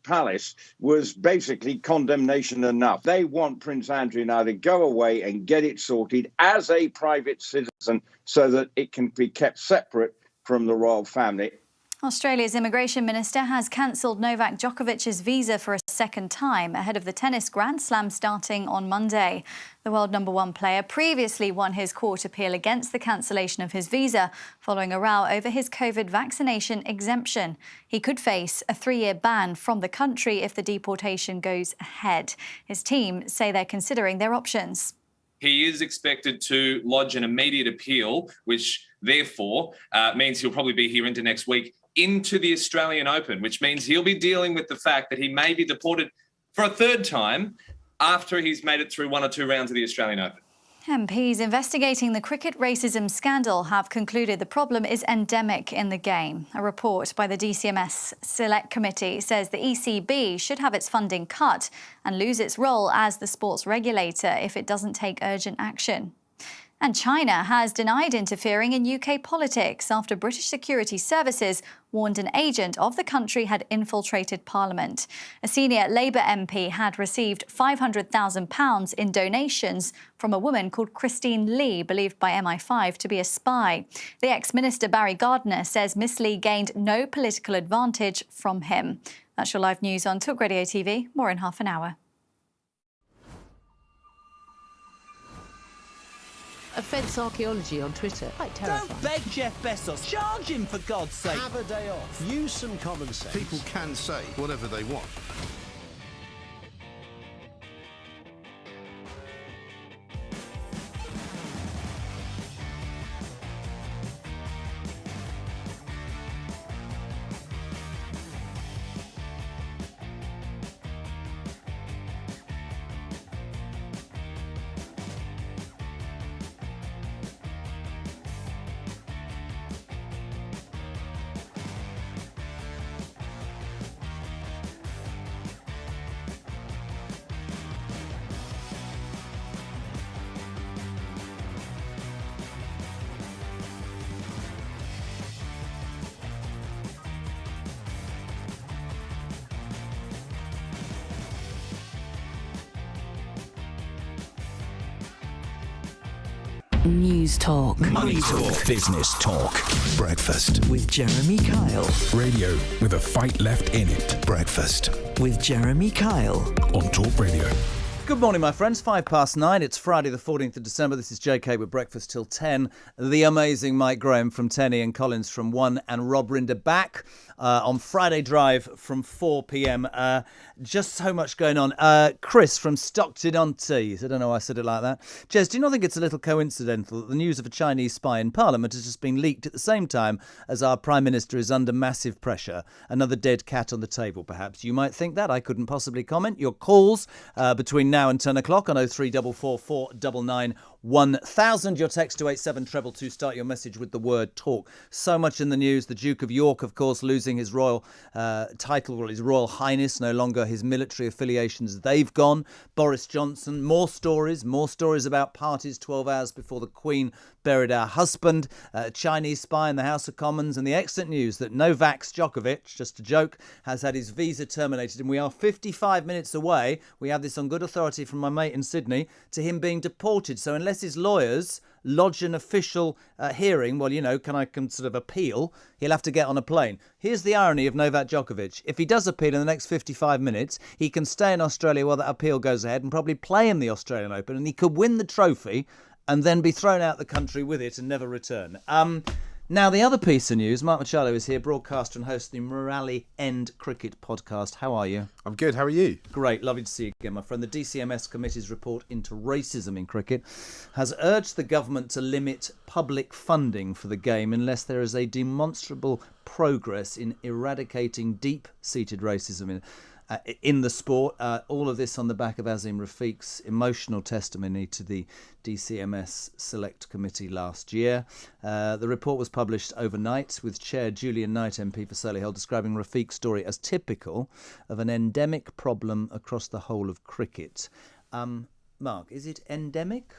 palace was basically condemnation enough. They want Prince Andrew now to go away and get it sorted as a private citizen so that it can be kept separate from the royal family. Australia's immigration minister has cancelled Novak Djokovic's visa for a second time ahead of the tennis Grand Slam starting on Monday. The world number one player previously won his court appeal against the cancellation of his visa following a row over his COVID vaccination exemption. He could face a 3-year ban from the country if the deportation goes ahead. His team say they're considering their options. He is expected to lodge an immediate appeal, which therefore means he'll probably be here into next week into the Australian Open, which means he'll be dealing with the fact that he may be deported for a third time after he's made it through one or two rounds of the Australian Open. MPs investigating the cricket racism scandal have concluded the problem is endemic in the game. A report by the DCMS Select Committee says the ECB should have its funding cut and lose its role as the sports regulator if it doesn't take urgent action. And China has denied interfering in UK politics after British security services warned an agent of the country had infiltrated Parliament. A senior Labour MP had received £500,000 in donations from a woman called Christine Lee, believed by MI5 to be a spy. The ex-minister Barry Gardiner says Miss Lee gained no political advantage from him. That's your live news on Talk Radio TV. More in half an hour. Offence archaeology on Twitter. Quite terrifying. Don't beg Jeff Bezos. Charge him, for God's sake. Have a day off. Use some common sense. People can say whatever they want. News Talk. Money Talk. Business Talk. Breakfast. With Jeremy Kyle. Radio with a fight left in it. Breakfast. With Jeremy Kyle. On Talk Radio. Good morning, my friends. 9:05. It's Friday the 14th of December. This is JK with Breakfast Till 10. The amazing Mike Graham from 10, Ian Collins from 1, and Rob Rinder back on Friday Drive from 4 p.m. Just so much going on. Chris from Stockton-on-Tees. I don't know why I said it like that. Jez, do you not think it's a little coincidental that the news of a Chinese spy in Parliament has just been leaked at the same time as our Prime Minister is under massive pressure? Another dead cat on the table, perhaps. You might think that. I couldn't possibly comment. Your calls between now and 10 o'clock on 0344 499 1000. Your text to 87222. Start your message with the word talk. So much in the news. The Duke of York, of course, losing his royal title, well, his Royal Highness, no longer his military affiliations. They've gone. Boris Johnson, more stories about parties 12 hours before the Queen buried our husband. A Chinese spy in the House of Commons, and the excellent news that Novak Djokovic, just a joke, has had his visa terminated, and we are 55 minutes away. We have this on good authority from my mate in Sydney, to him being deported. So unless his lawyers lodge an official hearing, well, you know, can sort of appeal, he'll have to get on a plane. Here's the irony of Novak Djokovic. If he does appeal in the next 55 minutes, he can stay in Australia while that appeal goes ahead and probably play in the Australian Open, and he could win the trophy and then be thrown out the country with it and never return. Now, the other piece of news, Mark Machado is here, broadcaster and host of the Morale End Cricket podcast. How are you? I'm good. How are you? Great. Lovely to see you again, my friend. The DCMS Committee's report into racism in cricket has urged the government to limit public funding for the game unless there is a demonstrable progress in eradicating deep-seated racism in the sport. All of this on the back of Azim Rafiq's emotional testimony to the DCMS Select Committee last year. The report was published overnight, with Chair Julian Knight, MP for Solihull, describing Rafiq's story as typical of an endemic problem across the whole of cricket. Mark, is it endemic?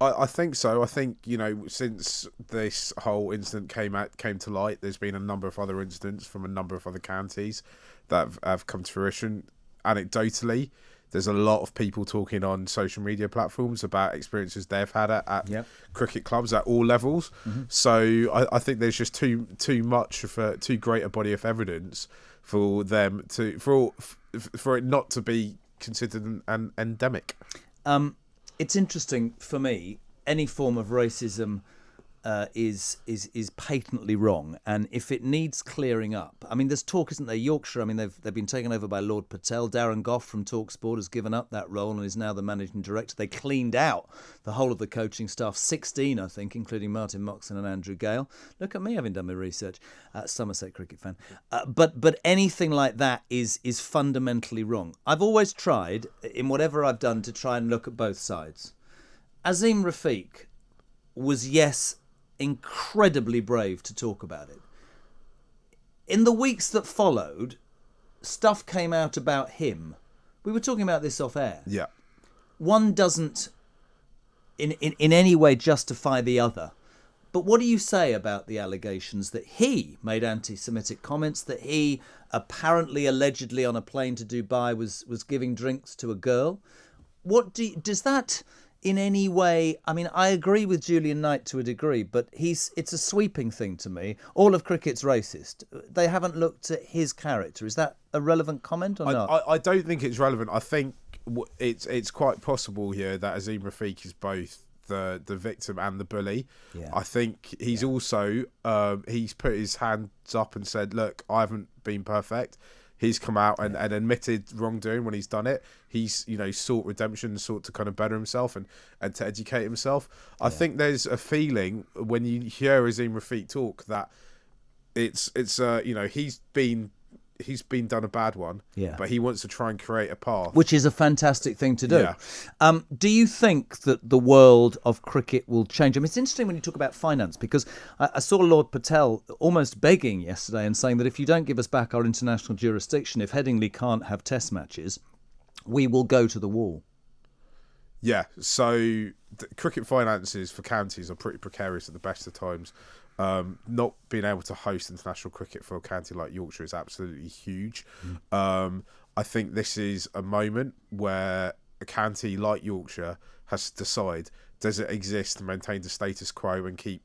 I think so. I think, you know, since this whole incident came to light, there's been a number of other incidents from a number of other counties that have come to fruition. Anecdotally, there's a lot of people talking on social media platforms about experiences they've had at cricket clubs at all levels. Mm-hmm. So I think there's just too much of too great a body of evidence for them to for it not to be considered an endemic. It's interesting for me. Any form of racism is patently wrong, and if it needs clearing up, I mean, there's talk, isn't there? Yorkshire, I mean, they've been taken over by Lord Patel. Darren Gough from TalkSport has given up that role and is now the managing director. They cleaned out the whole of the coaching staff, 16, I think, including Martin Moxon and Andrew Gale. Look at me, having done my research. Somerset cricket fan. But anything like that is fundamentally wrong. I've always tried, in whatever I've done, to try and look at both sides. Azim Rafiq was, yes, incredibly brave to talk about it. In the weeks that followed, stuff came out about him. We were talking about this off air. Yeah. One doesn't in any way justify the other. But what do you say about the allegations that he made anti-Semitic comments, that he apparently, allegedly on a plane to Dubai was giving drinks to a girl? Does that in any way... I mean, I agree with Julian Knight to a degree, but it's a sweeping thing to me. All of cricket's racist. They haven't looked at his character. Is that a relevant comment or not? I don't think it's relevant. I think it's quite possible here that Azeem Rafiq is both the victim and the bully. Yeah. I think he's also he's put his hands up and said, look, I haven't been perfect. He's come out and admitted wrongdoing when he's done it. He's, sought redemption, sought to kind of better himself and to educate himself. I think there's a feeling when you hear Azeem Rafiq talk that it's he's been done a bad one, but he wants to try and create a path. Which is a fantastic thing to do. Yeah. Do you think that the world of cricket will change? I mean, it's interesting when you talk about finance, because I saw Lord Patel almost begging yesterday and saying that if you don't give us back our international jurisdiction, if Headingley can't have test matches, we will go to the wall. Yeah, so cricket finances for counties are pretty precarious at the best of times. Not being able to host international cricket for a county like Yorkshire is absolutely huge. I think this is a moment where a county like Yorkshire has to decide, does it exist to maintain the status quo and keep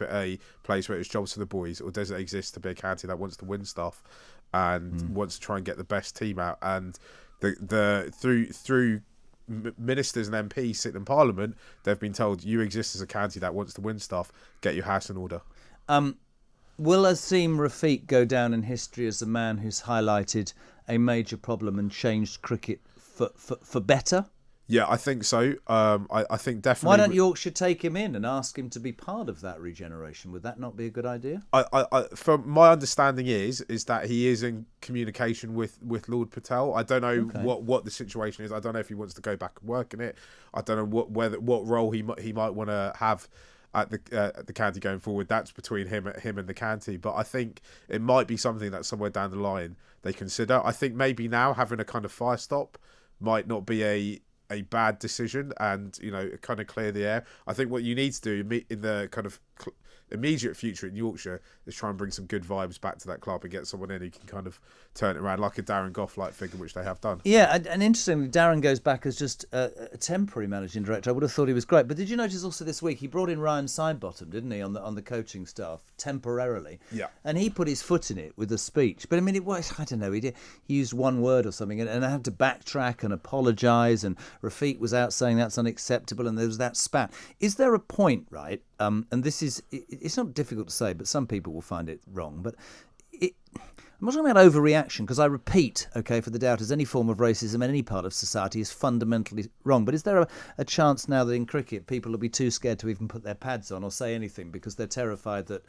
it a place where it's jobs for the boys, or does it exist to be a county that wants to win stuff and wants to try and get the best team out? And through ministers and MPs sitting in Parliament, they've been told, you exist as a county that wants to win stuff, get your house in order. Will Azeem Rafiq go down in history as a man who's highlighted a major problem and changed cricket for better? Yeah, I think so. I think definitely. Why don't Yorkshire take him in and ask him to be part of that regeneration? Would that not be a good idea? From my understanding is that he is in communication with Lord Patel. I don't know what the situation is. I don't know if he wants to go back and work in it. I don't know what role he might want to have at the county going forward. That's between him and the county. But I think it might be something that somewhere down the line they consider. I think maybe now having a kind of fire stop might not be a bad decision, and kind of clear the air. I think what you need to do in the kind of immediate future in Yorkshire is try and bring some good vibes back to that club and get someone in who can kind of turn it around, like a Darren Gough-like figure, which they have done. Yeah, and interestingly, Darren goes back as just a temporary managing director. I would have thought he was great. But did you notice also this week he brought in Ryan Sidebottom, didn't he, on the coaching staff temporarily? Yeah. And he put his foot in it with a speech. But I mean, it was, I don't know, he used one word or something, and I had to backtrack and apologise, and Rafiq was out saying that's unacceptable, and there was that spat. Is there a point, right? And this is, it's not difficult to say, but some people will find it wrong. But I'm not talking about overreaction, because I repeat, for the doubters, any form of racism in any part of society is fundamentally wrong. But is there a chance now that in cricket people will be too scared to even put their pads on or say anything because they're terrified that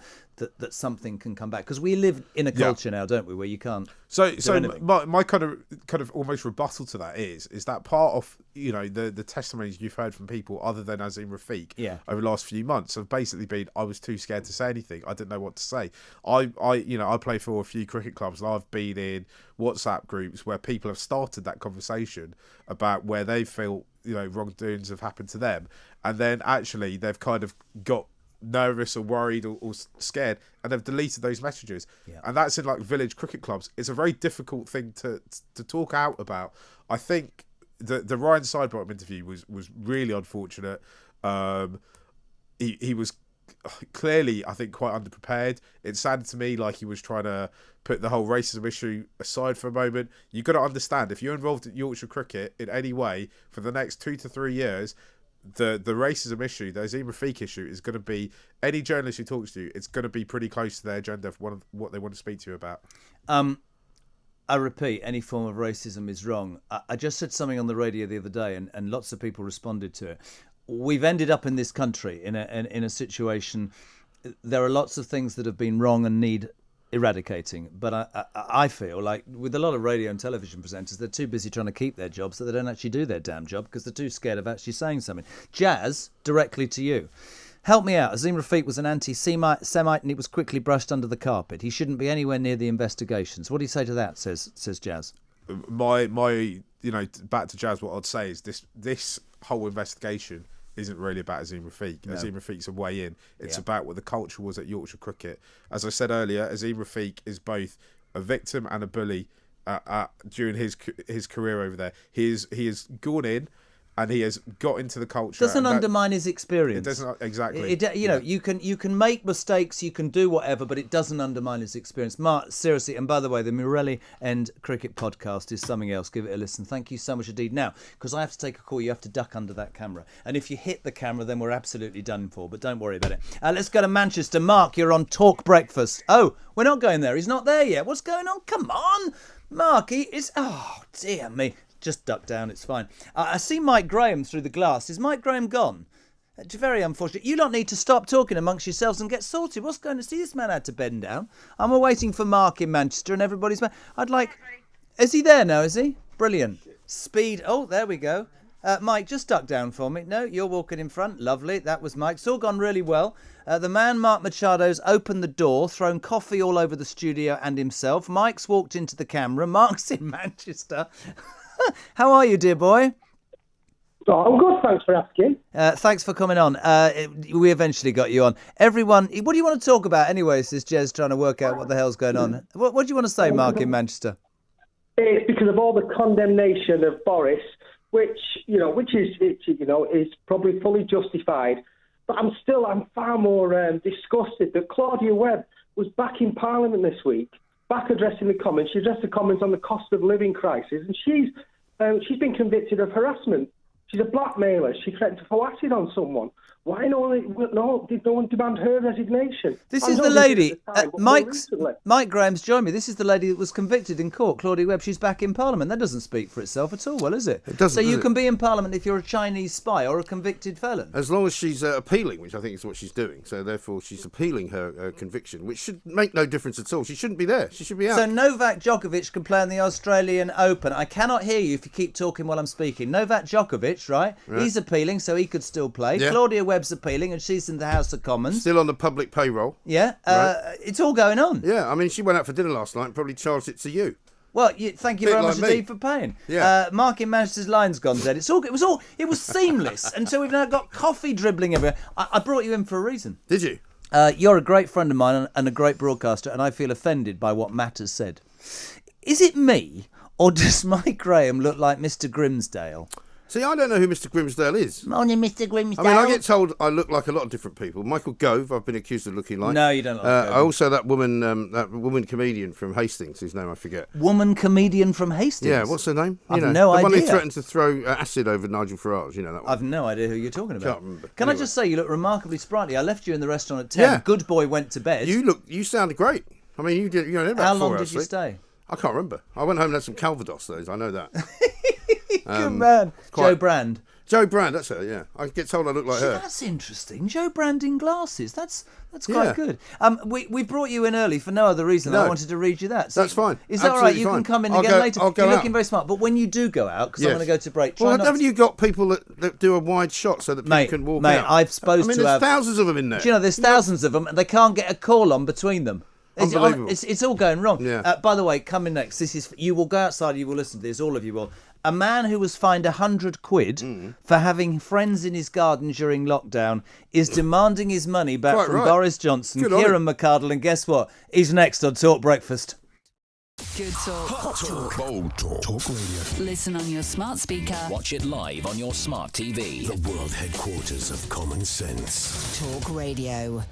something can come back? Because we live in a culture now, don't we, where you can't. So my kind of almost rebuttal to that is that part of the testimonies you've heard from people other than Azeem Rafiq over the last few months have basically been, I was too scared to say anything. I didn't know what to say. I play for a few cricket clubs, and I've been in WhatsApp groups where people have started that conversation about where they feel wrongdoings have happened to them, and then actually they've kind of got nervous or worried or scared, and they've deleted those messages. And that's in like village cricket clubs. It's a very difficult thing to talk out about. I think the Ryan Sidebottom interview was really unfortunate. He was clearly, I think, quite underprepared. It sounded to me like he was trying to put the whole racism issue aside for a moment. You've got to understand, if you're involved in Yorkshire cricket in any way for the next 2 to 3 years, the racism issue, the Azeem Rafiq issue, is going to be, any journalist who talks to you, it's going to be pretty close to their agenda for what they want to speak to you about. I repeat, any form of racism is wrong. I just said something on the radio the other day, and lots of people responded to it. We've ended up in this country in a situation. There are lots of things that have been wrong and need eradicating, but I feel like with a lot of radio and television presenters, they're too busy trying to keep their jobs that they don't actually do their damn job because they're too scared of actually saying something. Jazz, directly to you. Help me out. Azeem Rafiq was an anti-Semite and he was quickly brushed under the carpet. He shouldn't be anywhere near the investigations. What do you say to that, says Jazz? My back to Jazz, what I'd say is this whole investigation isn't really about Azeem Rafiq. No. Azeem Rafiq's a way in. It's Yeah. about what the culture was at Yorkshire Cricket. As I said earlier, Azeem Rafiq is both a victim and a bully during his career over there. He has gone in and he has got into the culture. Doesn't undermine his experience. It doesn't exactly. You can make mistakes, you can do whatever, but it doesn't undermine his experience. Mark, seriously, and by the way, the Morelli and Cricket podcast is something else. Give it a listen. Thank you so much indeed. Now, because I have to take a call, you have to duck under that camera, and if you hit the camera, then we're absolutely done for. But don't worry about it. Let's go to Manchester. Mark, you're on Talk Breakfast. Oh, we're not going there. He's not there yet. What's going on? Come on, Mark. He is. Oh dear me. Just duck down, it's fine. I see Mike Graham through the glass. Is Mike Graham gone? It's very unfortunate. You lot need to stop talking amongst yourselves and get sorted. What's going to see? This man had to bend down. I'm waiting for Mark in Manchester and everybody's... I'd like... Is he there now, is he? Brilliant. Speed. Oh, there we go. Mike, just duck down for me. No, you're walking in front. Lovely. That was Mike. It's all gone really well. The man, Mark Machado's opened the door, thrown coffee all over the studio and himself. Mike's walked into the camera. Mark's in Manchester. How are you, dear boy? Oh, I'm good, thanks for asking. Thanks for coming on. We eventually got you on. Everyone, what do you want to talk about anyway, says Jez, trying to work out what the hell's going on. What do you want to say, Mark, in Manchester? It's because of all the condemnation of Boris, which is probably fully justified. But I'm far more disgusted that Claudia Webb was back in Parliament this week, back addressing the Commons. She addressed the Commons on the cost of living crisis, and she's been convicted of harassment. She's a blackmailer. She threatened to throw acid on someone. Why did no one demand her resignation? This is the lady. Mike Graham's joined me. This is the lady that was convicted in court, Claudia Webb. She's back in Parliament. That doesn't speak for itself at all, well, is it? It doesn't. So you can be in Parliament if you're a Chinese spy or a convicted felon. As long as she's appealing, which I think is what she's doing. So therefore, she's appealing her conviction, which should make no difference at all. She shouldn't be there. She should be out. So Novak Djokovic can play in the Australian Open. I cannot hear you if you keep talking while I'm speaking. Novak Djokovic, right? He's appealing, so he could still play. Yeah. Claudia Webb's appealing, and she's in the House of Commons. Still on the public payroll. Yeah, it's all going on. Yeah, I mean, she went out for dinner last night and probably charged it to you. Well, thank you very much like me. indeed for paying. Yeah. Mark in Manchester's line's gone dead. It was seamless until we've now got coffee dribbling everywhere. I brought you in for a reason. Did you? You're a great friend of mine and a great broadcaster, and I feel offended by what Matt has said. Is it me, or does Mike Graham look like Mr. Grimsdale? See, I don't know who Mr. Grimsdale is. Morning, Mr. Grimsdale. I mean, I get told I look like a lot of different people. Michael Gove, I've been accused of looking like. No, you don't look like Gove. Also, that woman comedian from Hastings, whose name I forget. Woman comedian from Hastings? Yeah, what's her name? I've no idea. The one who threatened to throw acid over Nigel Farage, you know that one. I've no idea who you're talking about. Can't remember. Can I just say, you look remarkably sprightly. I left you in the restaurant at 10. Yeah. Good boy went to bed. You sounded great. I mean, you only had about How 4 long hours did you sleep. stay? I can't remember. I went home and had some Calvados, though. I know that. Good man. Joe Brand. Joe Brand, that's her, yeah. I get told I look like her. That's interesting. Joe Brand in glasses. That's quite Yeah. good. We brought you in early for no other reason. No. I wanted to read you that. So That's fine. Is that all right? Absolutely You can fine. come in I'll again go- later. I'll go You're out. looking very smart. But when you do go out, because I'm Yes. going to go to break, try Well, not haven't to... you got people that do a wide shot so that people can walk out? I've supposed I mean, to there's have thousands of them in there. Do you know, there's thousands of them, and they can't get a call on between them. Unbelievable. It's all going wrong. Yeah. By the way, coming next, you will go outside, you will listen to this, all of you will. A man who was fined £100 for having friends in his garden during lockdown is demanding his money back Quite from right. Boris Johnson, Good on Kieran him. McArdle, and guess what? He's next on Talk Breakfast. Good talk. Hot talk. Bold talk. Talk radio. Listen on your smart speaker. Watch it live on your smart TV. The world headquarters of common sense. Talk Radio.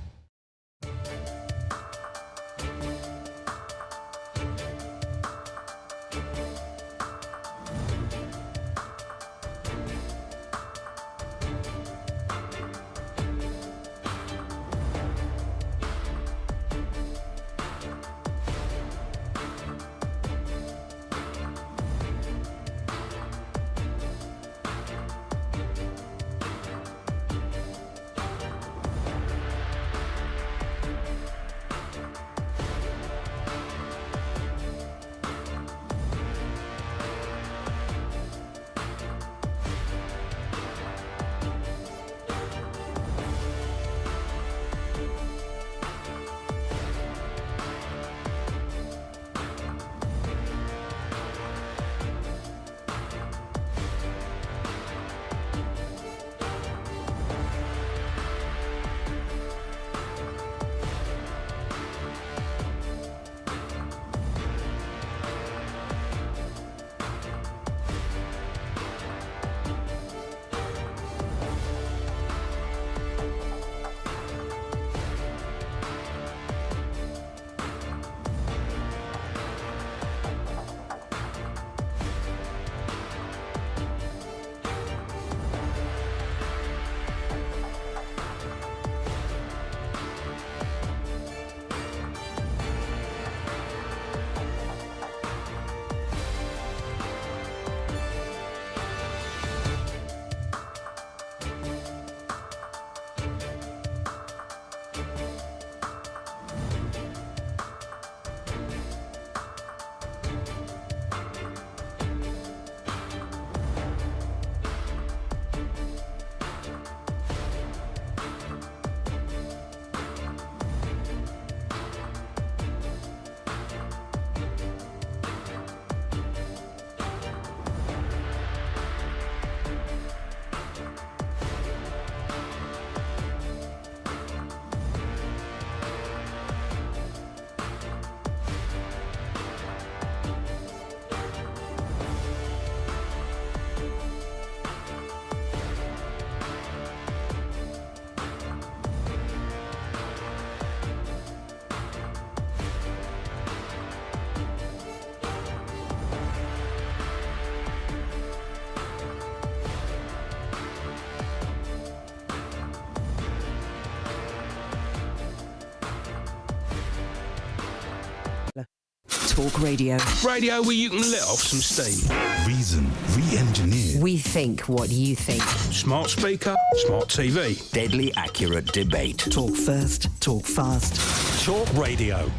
Talk Radio. Radio where you can let off some steam. Reason re-engineered. We think what you think. Smart speaker, smart TV. Deadly accurate debate. Talk first, talk fast. Talk Radio.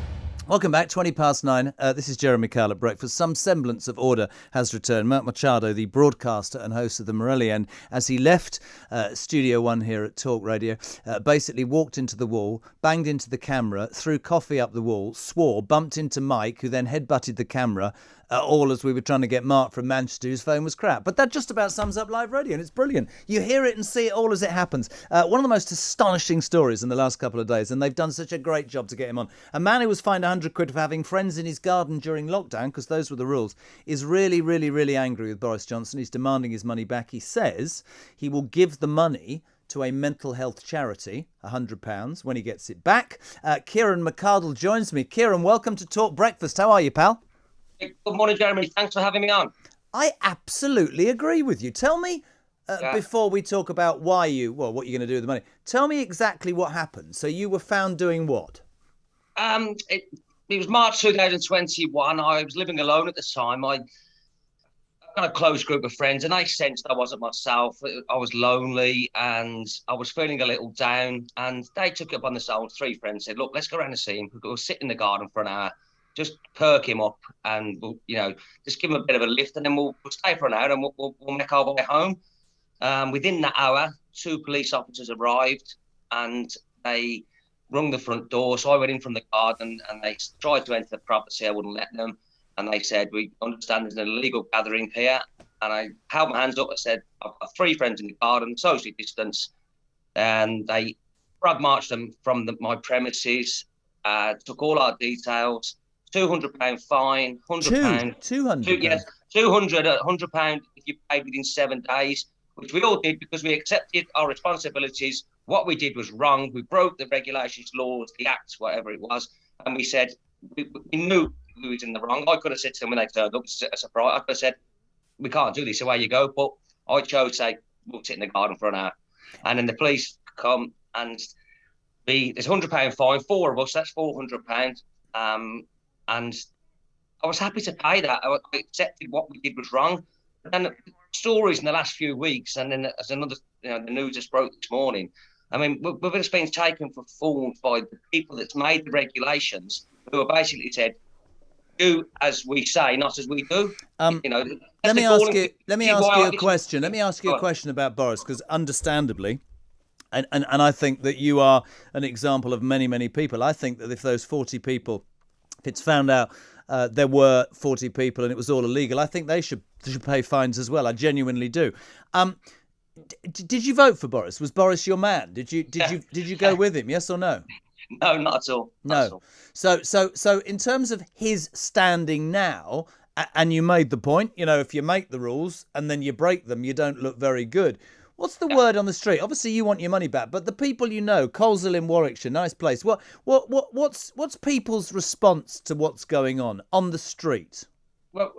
Welcome back, 9:20. This is Jeremy Kyle at breakfast. Some semblance of order has returned. Mark Machado, the broadcaster and host of the Morelli End, as he left Studio One here at Talk Radio, basically walked into the wall, banged into the camera, threw coffee up the wall, swore, bumped into Mike, who then headbutted the camera, all as we were trying to get Mark from Manchester, whose phone was crap. But that just about sums up live radio, and it's brilliant. You hear it and see it all as it happens. One of the most astonishing stories in the last couple of days, and they've done such a great job to get him on. A man who was fined 100 quid for having friends in his garden during lockdown, because those were the rules, is really, really, really angry with Boris Johnson. He's demanding his money back. He says he will give the money to a mental health charity, £100, when he gets it back. Kieran McArdle joins me. Kieran, welcome to Talk Breakfast. How are you, pal? Good morning, Jeremy. Thanks for having me on. I absolutely agree with you. Tell me, before we talk about what you're going to do with the money, tell me exactly what happened. So you were found doing what? It was March 2021. I was living alone at the time. I got a close group of friends, and I sensed I wasn't myself. I was lonely, and I was feeling a little down. And they took it upon themselves. 3 friends said, "Look, let's go around and see him. We'll sit in the garden for an hour. Just perk him up, and we'll, just give him a bit of a lift, and then we'll stay for an hour, and we'll make our way home." Within that hour, 2 police officers arrived, and they rung the front door. So I went in from the garden, and they tried to enter the property. I wouldn't let them, and they said, "We understand there's an illegal gathering here." And I held my hands up. I said, "I've got 3 friends in the garden, socially distanced," and they marched them from my premises, took all our details. £200 fine, £100. £200? Yes, £100 if you paid within 7 days, which we all did because we accepted our responsibilities. What we did was wrong. We broke the regulations, laws, the acts, whatever it was. And we said, we knew we was in the wrong. I could have said to them when they turned up, a surprise, I could have said, "We can't do this, away you go." But I chose to say, "We'll sit in the garden for an hour." And then the police come, and there's £100 fine, 4 of us, that's £400. And I was happy to pay that. I accepted what we did was wrong. And stories in the last few weeks, and then as another, the news just broke this morning. I mean, we've just been taken for fools by the people that's made the regulations, who have basically said, "Do as we say, not as we do." Let me ask you a question. Let me ask you a question about Boris, because understandably, and I think that you are an example of many, many people. I think that if those 40 people, if it's found out there were 40 people and it was all illegal, I think they should pay fines as well. I genuinely do. Did you vote for Boris? Was Boris your man? Did you go with him? Yes or no? No, not at all. No. So in terms of his standing now, and you made the point, if you make the rules and then you break them, you don't look very good. What's the word on the street? Obviously, you want your money back, but the people Coleshill in Warwickshire, nice place. What's people's response to what's going on the street? Well,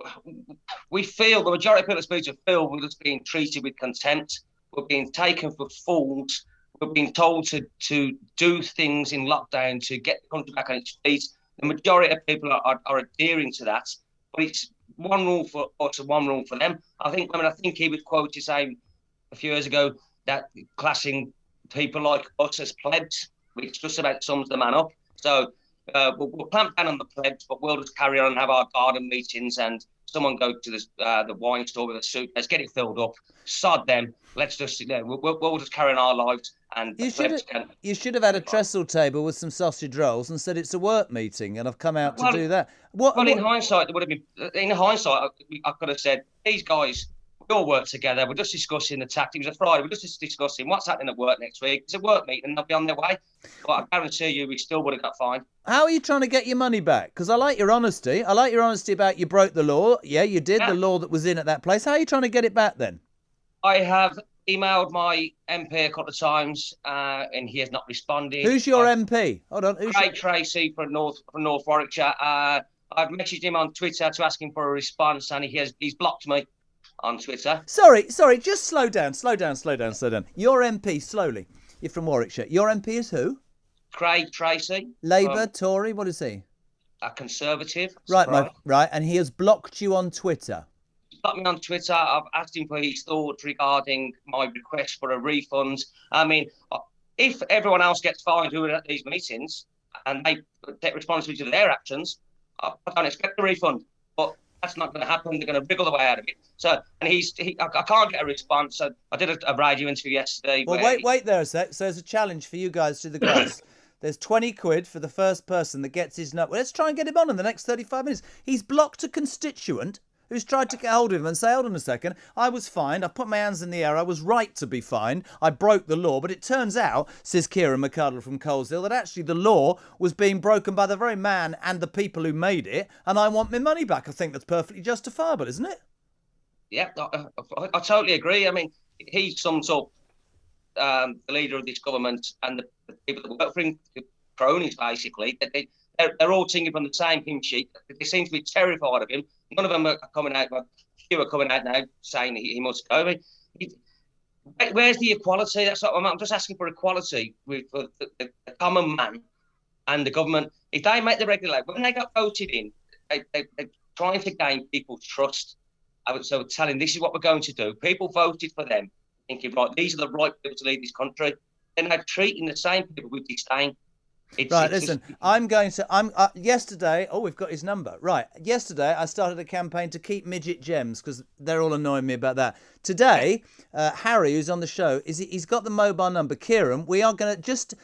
we feel, the majority of people that speak to feel we're just being treated with contempt. We're being taken for fools. We're being told to do things in lockdown to get the country back on its feet. The majority of people are adhering to that, but it's one rule for us and one rule for them. I think he was quoted saying a few years ago that classing people like us as plebs, which just about sums the man up. So we'll clamp down on the plebs, but we'll just carry on and have our garden meetings, and someone go to the wine store with a suitcase, get it filled up, sod them. Let's just we'll just carry on our lives. And you should have had a trestle table with some sausage rolls and said it's a work meeting, and I've come out to do that. In hindsight, it would have been. In hindsight, I could have said, "These guys, we all work together. We're just discussing the tactics." It was a Friday. We're just discussing what's happening at work next week. It's a work meeting, and they'll be on their way. But I guarantee you, we still would have got fined. How are you trying to get your money back? Because I like your honesty. I like your honesty about you broke the law. Yeah, you did. The law that was in at that place. How are you trying to get it back then? I have emailed my MP a couple of times, and he has not responded. Who's your MP? Hold on. Craig Tracy from North Warwickshire. I've messaged him on Twitter to ask him for a response, and he's blocked me on Twitter. Sorry. Just slow down. Your MP, slowly. You're from Warwickshire. Your MP is who? Craig Tracy. Labour, Tory. What is he? a Conservative. Right, and he has blocked you on Twitter. He's blocked me on Twitter. I've asked him for his thoughts regarding my request for a refund. I mean, if everyone else gets fined who are at these meetings and they take responsibility for their actions, I don't expect a refund. But that's not going to happen. They're going to wriggle the way out of it. So, and I can't get a response. So I did a radio interview yesterday. Well, wait there a sec. So there's a challenge for you guys to the guys. There's 20 quid for the first person that gets his note. Well, let's try and get him on in the next 35 minutes. He's blocked a constituent who's tried to get hold of him and say, hold on a second, I was fined, I put my hands in the air, I was right to be fined, I broke the law, but it turns out, says Kieran McCardle from Coleshill, that actually the law was being broken by the very man and the people who made it, and I want my money back. I think that's perfectly justifiable, isn't it? Yeah, I totally agree. I mean, he's some sort of the leader of this government, and the people that work for him, the cronies, basically, they're all singing from the same hymn sheet. They seem to be terrified of him. None of them are coming out. A few are coming out now saying he must go. I mean, where's the equality? That's what I'm just asking for equality for the common man and the government. If they make the regulation, when they got voted in, they're trying to gain people's trust. So telling this is what we're going to do. People voted for them, thinking, right, these are the right people to lead this country. Then they're treating the same people with disdain. Listen, yesterday, we've got his number. Right, yesterday I started a campaign to keep midget gems because they're all annoying me about that. Today, Harry, who's on the show, he's got the mobile number. Kieran, we are going to just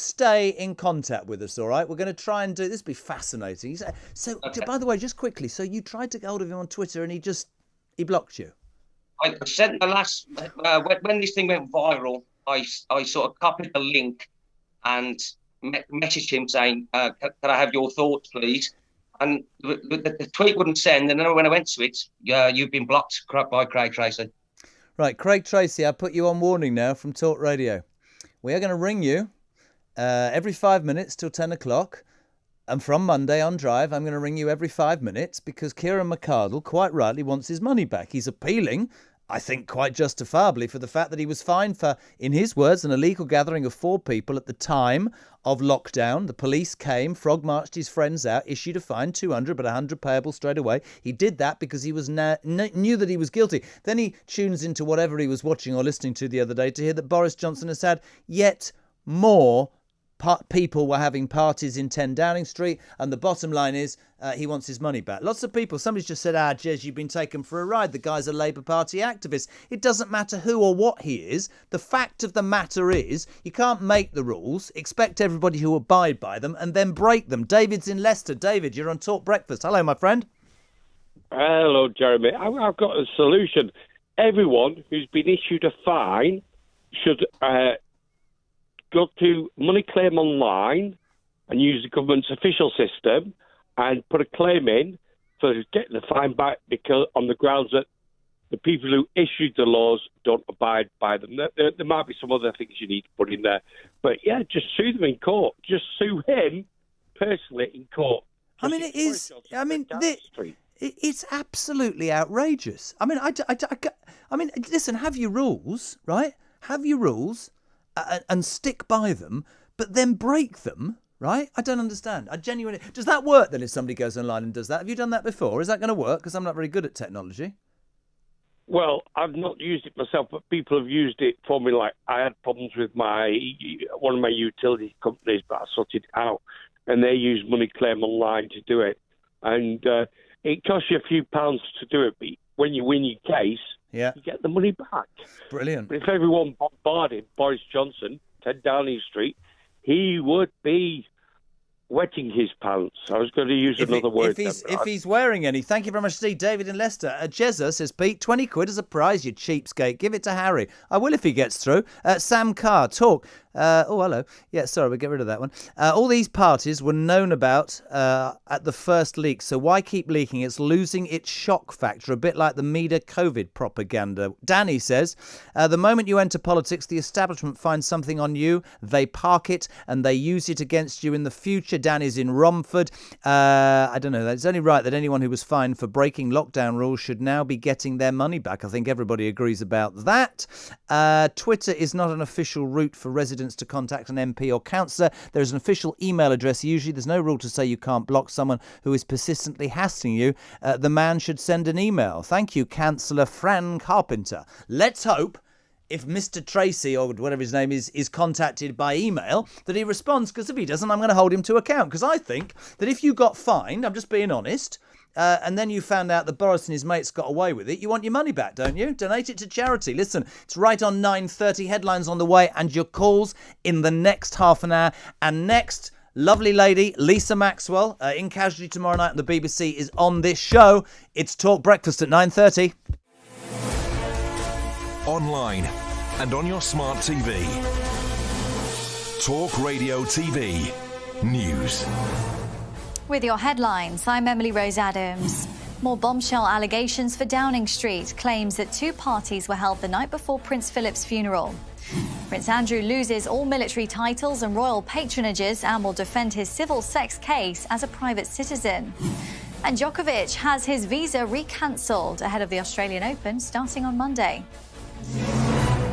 stay in contact with us, all right? We're going to try and do this. Will be fascinating. So, by the way, just quickly, so you tried to get hold of him on Twitter and he blocked you? I sent the last, when this thing went viral, I sort of copied the link and messaged him saying, can I have your thoughts, please? And the tweet wouldn't send. And then when I went to it, you've been blocked by Craig Tracy. Right, Craig Tracy, I put you on warning now from Talk Radio. We are going to ring you every 5 minutes till 10 o'clock. And from Monday on Drive, I'm going to ring you every 5 minutes because Kieran McCardle quite rightly wants his money back. He's appealing, I think quite justifiably, for the fact that he was fined for, in his words, an illegal gathering of 4 people at the time of lockdown. The police came, frog marched his friends out, issued a fine, 200, but 100 payable straight away. He did that because he was knew that he was guilty. Then he tunes into whatever he was watching or listening to the other day to hear that Boris Johnson has had yet more people were having parties in 10 Downing Street, and the bottom line is he wants his money back. Lots of people, somebody's just said, Jez, you've been taken for a ride. The guy's a Labour Party activist. It doesn't matter who or what he is. The fact of the matter is you can't make the rules, expect everybody to abide by them, and then break them. David's in Leicester. David, you're on Talk Breakfast. Hello, my friend. Hello, Jeremy. I've got a solution. Everyone who's been issued a fine should go to Money Claim Online and use the government's official system and put a claim in for getting the fine back because on the grounds that the people who issued the laws don't abide by them. There might be some other things you need to put in there. But, yeah, just sue them in court. Just sue him personally in court. I mean, it is... I mean, it's absolutely outrageous. I mean, listen, have your rules, right? Have your rules. And stick by them, but then break them, right? I don't understand. I genuinely... Does that work then if somebody goes online and does that? Have you done that before? Is that going to work? Because I'm not very good at technology. Well, I've not used it myself, but people have used it for me. Like, I had problems with one of my utility companies, but I sorted it out. And they use Money Claim Online to do it. And it costs you a few pounds to do it, but when you win your case... Yeah. You get the money back. Brilliant. But if everyone bombarded Boris Johnson, 10 Downing Street, he would be wetting his pants. I was going to use another word. If he's wearing any. Thank you very much, Steve. David in Leicester. Jezza says, Pete, 20 quid as a prize, you cheapskate. Give it to Harry. I will if he gets through. Sam Carr, Talk. Hello. Yeah, sorry, we'll get rid of that one. All these parties were known about at the first leak, so why keep leaking? It's losing its shock factor, a bit like the media COVID propaganda. Danny says, the moment you enter politics, the establishment finds something on you, they park it, and they use it against you in the future. Danny's in Romford. I don't know. It's only right that anyone who was fined for breaking lockdown rules should now be getting their money back. I think everybody agrees about that. Twitter is not an official route for residents residents to contact an MP or councillor. There is an official email address usually. There's no rule to say you can't block someone who is persistently hassling you. The man should send an email. Thank you, Councillor Fran Carpenter. Let's hope if Mr. Tracy, or whatever his name is contacted by email, that he responds, because if he doesn't, I'm going to hold him to account. Because I think that if you got fined, I'm just being honest, and then you found out that Boris and his mates got away with it, you want your money back, don't you? Donate it to charity. Listen, it's right on 9:30, headlines on the way, and your calls in the next half an hour. And next, lovely lady, Lisa Maxwell, in Casualty tomorrow night on the BBC, is on this show. It's Talk Breakfast at 9:30. Online and on your smart TV. Talk Radio TV News. With your headlines, I'm Emily Rose Adams. More bombshell allegations for Downing Street. Claims that two parties were held the night before Prince Philip's funeral. Prince Andrew loses all military titles and royal patronages and will defend his civil sex case as a private citizen. And Djokovic has his visa recancelled ahead of the Australian Open starting on Monday.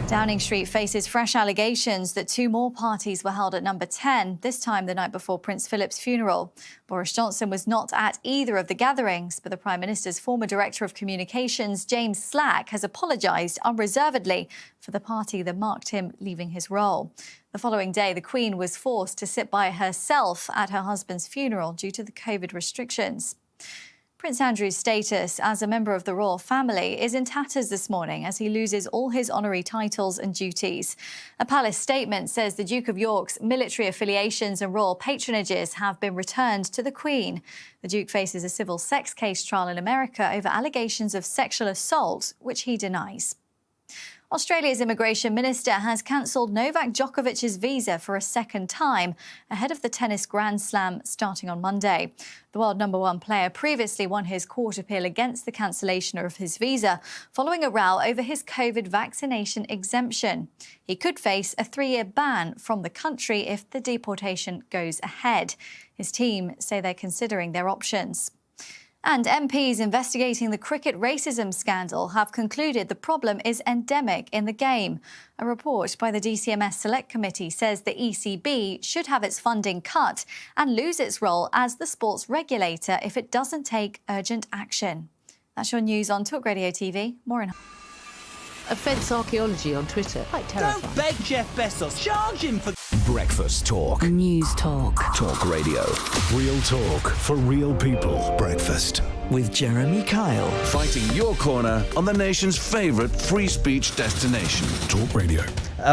Downing Street faces fresh allegations that two more parties were held at number 10, this time the night before Prince Philip's funeral. Boris Johnson was not at either of the gatherings, but the Prime Minister's former Director of Communications, James Slack, has apologised unreservedly for the party that marked him leaving his role. The following day, the Queen was forced to sit by herself at her husband's funeral due to the COVID restrictions. Prince Andrew's status as a member of the royal family is in tatters this morning as he loses all his honorary titles and duties. A palace statement says the Duke of York's military affiliations and royal patronages have been returned to the Queen. The Duke faces a civil sex case trial in America over allegations of sexual assault, which he denies. Australia's immigration minister has cancelled Novak Djokovic's visa for a second time ahead of the tennis Grand Slam starting on Monday. The world number one player previously won his court appeal against the cancellation of his visa following a row over his COVID vaccination exemption. He could face a 3-year ban from the country if the deportation goes ahead. His team say they're considering their options. And MPs investigating the cricket racism scandal have concluded the problem is endemic in the game. A report by the DCMS Select Committee says the ECB should have its funding cut and lose its role as the sports regulator if it doesn't take urgent action. That's your news on Talk Radio TV. More in... Offence archaeology on Twitter. Quite terrifying. Don't beg Jeff Bezos. Charge him for... Breakfast Talk. News Talk. Talk Radio. Real talk for real people. Breakfast. With Jeremy Kyle. Fighting your corner on the nation's favourite free speech destination. Talk Radio.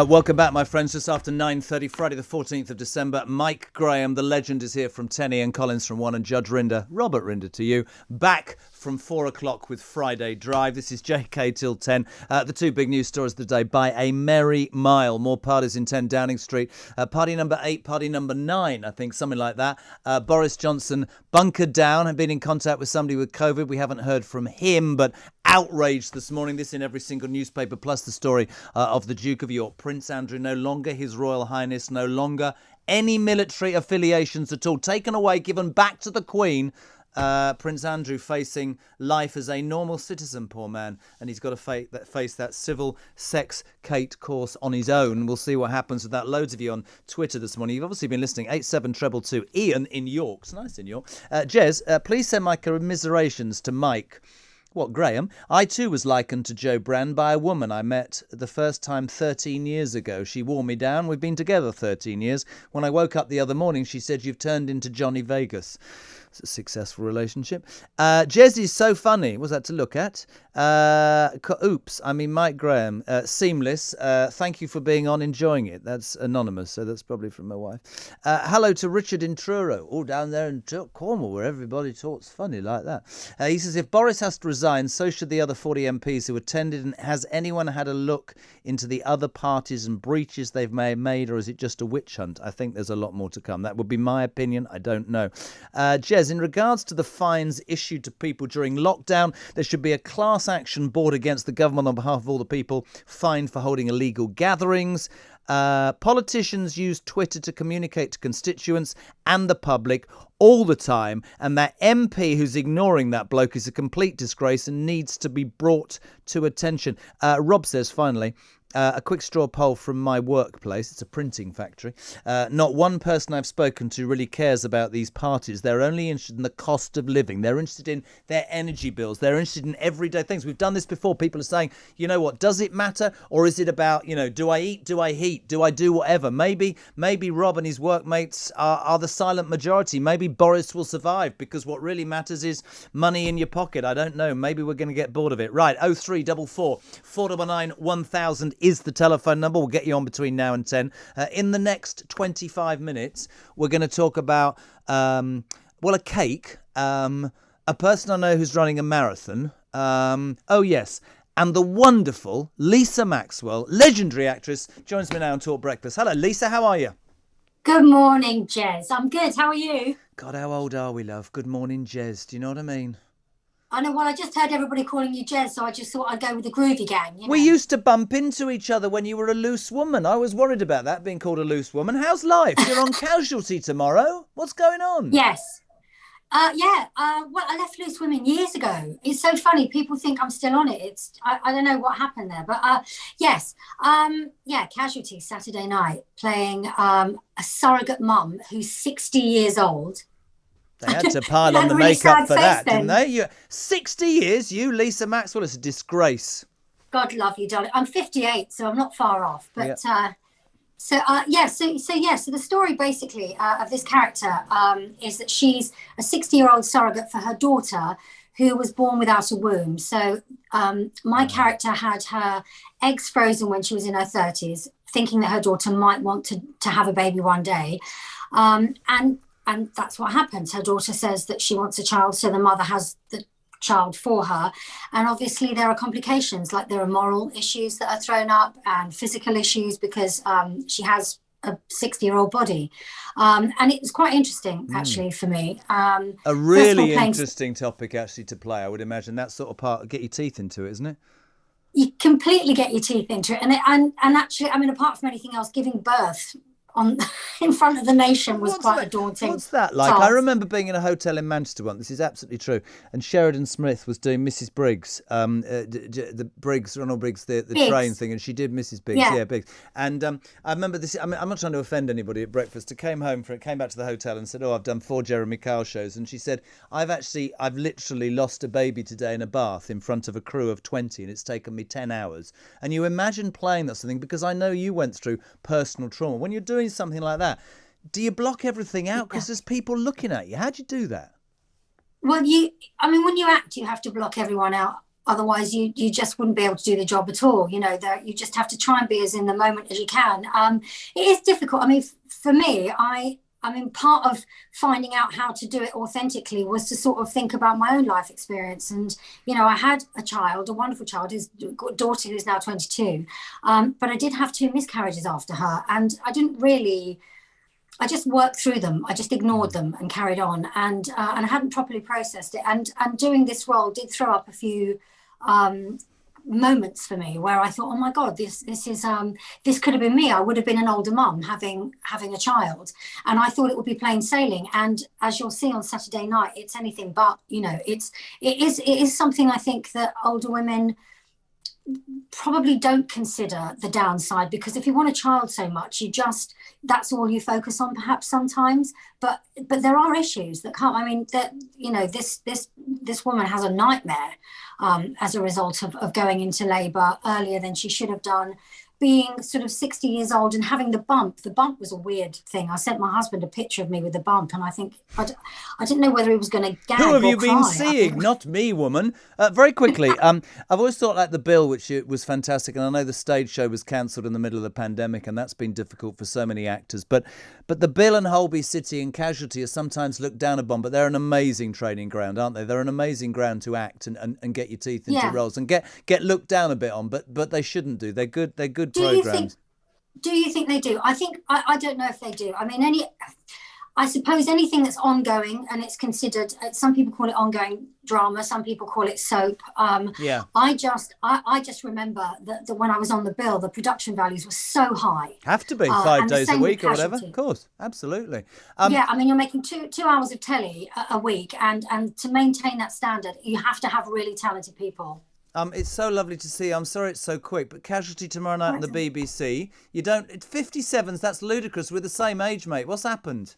Welcome back, my friends. Just after 9:30, Friday the 14th of December. Mike Graham, the legend, is here from 10, Ian Collins from 1, and Judge Rinder, Robert Rinder to you, back from 4 o'clock with Friday Drive. This is JK till 10. The two big news stories of the day by a merry mile. More parties in 10 Downing Street. Party number 8, party number 9, I think, something like that. Boris Johnson bunkered down and been in contact with somebody with COVID. We haven't heard from him, but outraged this morning. This in every single newspaper, plus the story of the Duke of York. Prince Andrew, no longer His Royal Highness, no longer any military affiliations at all. Taken away, given back to the Queen. Prince Andrew facing life as a normal citizen, poor man, and he's got to face that civil sex Kate course on his own. We'll see what happens with that. Loads of you on Twitter this morning. You've obviously been listening. 87222. Ian in York. It's nice in York. Jez, please send my commiserations to Mike. What, Graham? I too was likened to Jo Brand by a woman I met the first time 13 years ago. She wore me down. We've been together 13 years. When I woke up the other morning, she said, "You've turned into Johnny Vegas." It's a successful relationship. Jez is so funny. What's that to look at? Mike Graham. Seamless. Thank you for being on, enjoying it. That's anonymous, so that's probably from my wife. Hello to Richard in Truro. All down there in Cornwall, where everybody talks funny like that. He says, if Boris has to resign, so should the other 40 MPs who attended. And has anyone had a look into the other parties and breaches they've made, or is it just a witch hunt? I think there's a lot more to come. That would be my opinion. I don't know. Jez, in regards to the fines issued to people during lockdown, there should be a class action brought against the government on behalf of all the people fined for holding illegal gatherings. Politicians use Twitter to communicate to constituents and the public all the time, and that MP who's ignoring that bloke is a complete disgrace and needs to be brought to attention. Rob says, finally, a quick straw poll from my workplace. It's a printing factory. Not one person I've spoken to really cares about these parties. They're only interested in the cost of living. They're interested in their energy bills. They're interested in everyday things. We've done this before. People are saying, you know what, does it matter? Or is it about, do I eat? Do I heat? Do I do whatever? Maybe Rob and his workmates are the silent majority. Maybe Boris will survive because what really matters is money in your pocket. I don't know. Maybe we're going to get bored of it. Right, 0344 499 1000 is the telephone number. We'll get you on between now and 10. In the next 25 minutes, we're going to talk about, a cake, a person I know who's running a marathon. Oh, yes. And the wonderful Lisa Maxwell, legendary actress, joins me now on Talk Breakfast. Hello, Lisa. How are you? Good morning, Jez. I'm good. How are you? God, how old are we, love? Good morning, Jez. Do you know what I mean? I know. Well, I just heard everybody calling you Jez, so I just thought I'd go with the groovy gang. We used to bump into each other when you were a loose woman. I was worried about that, being called a loose woman. How's life? You're on Casualty tomorrow. What's going on? Yes. Well, I left Loose Women years ago. It's so funny. People think I'm still on it. I don't know what happened there, but yes. Casualty Saturday night, playing a surrogate mum who's 60 years old. They had to pile on the makeup for that, didn't they? 60 years, you, Lisa Maxwell, it's a disgrace. God love you, darling. I'm 58, so I'm not far off. But So the story basically of this character is that she's a 60-year-old surrogate for her daughter who was born without a womb. So my character had her eggs frozen when she was in her 30s, thinking that her daughter might want to have a baby one day. And that's what happens. Her daughter says that she wants a child, so the mother has the child for her. And obviously there are complications, like there are moral issues that are thrown up and physical issues because she has a 60-year-old body. And it was quite interesting, actually, for me. A really interesting topic, actually, to play, I would imagine. That sort of part, get your teeth into it, isn't it? You completely get your teeth into it. And actually, I mean, apart from anything else, giving birth in front of the nation was quite a daunting. What's that like? task. I remember being in a hotel in Manchester once. This is absolutely true. And Sheridan Smith was doing Mrs. Briggs, the Briggs, Ronald Briggs, the train thing, and she did Mrs. Biggs, Biggs. And I remember this. I mean, I'm not trying to offend anybody at breakfast. I came back to the hotel and said, "Oh, I've done 4 Jeremy Kyle shows," and she said, "I've literally lost a baby today in a bath in front of a crew of 20, and it's taken me 10 hours." And you imagine playing that something, because I know you went through personal trauma when you're doing something like that. Do you block everything out because there's people looking at you? How do you do that? Well, when you act, you have to block everyone out. Otherwise, you just wouldn't be able to do the job at all. You just have to try and be as in the moment as you can. It is difficult. I mean, for me, part of finding out how to do it authentically was to sort of think about my own life experience. And, I had a wonderful child, his daughter who's now 22. But I did have 2 miscarriages after her. And I just worked through them. I just ignored them and carried on. And I hadn't properly processed it. And doing this role did throw up a few moments for me where I thought, oh my God, this could have been me. I would have been an older mum having a child, and I thought it would be plain sailing. And as you'll see on Saturday night, it's anything but. It is something I think that older women probably don't consider the downside, because if you want a child so much, that's all you focus on perhaps sometimes, but there are issues that can't. I mean, that this woman has a nightmare as a result of going into labour earlier than she should have done, being sort of 60 years old and having the bump. The bump was a weird thing. I sent my husband a picture of me with the bump, and I think I didn't know whether he was going to gag or cry. Who have you been seeing? Not me, woman. Very quickly, I've always thought like The Bill, which was fantastic, and I know the stage show was cancelled in the middle of the pandemic, and that's been difficult for so many actors. But The Bill and Holby City and Casualty are sometimes looked down upon, but they're an amazing training ground, aren't they? They're an amazing ground to act and get your teeth into roles and get looked down a bit on, but they shouldn't do. They're good programs. Do you think they do? I think I don't know if they do. I mean, I suppose anything that's ongoing and it's considered. Some people call it ongoing drama. Some people call it soap. I just remember that when I was on The Bill, the production values were so high. Have to be 5 days a week or whatever. Of course, absolutely. I mean, you're making 2 hours of telly a week, and to maintain that standard, you have to have really talented people. It's so lovely to see. I'm sorry it's so quick, but Casualty tomorrow night on the BBC. You don't... 57s, that's ludicrous. We're the same age, mate. What's happened?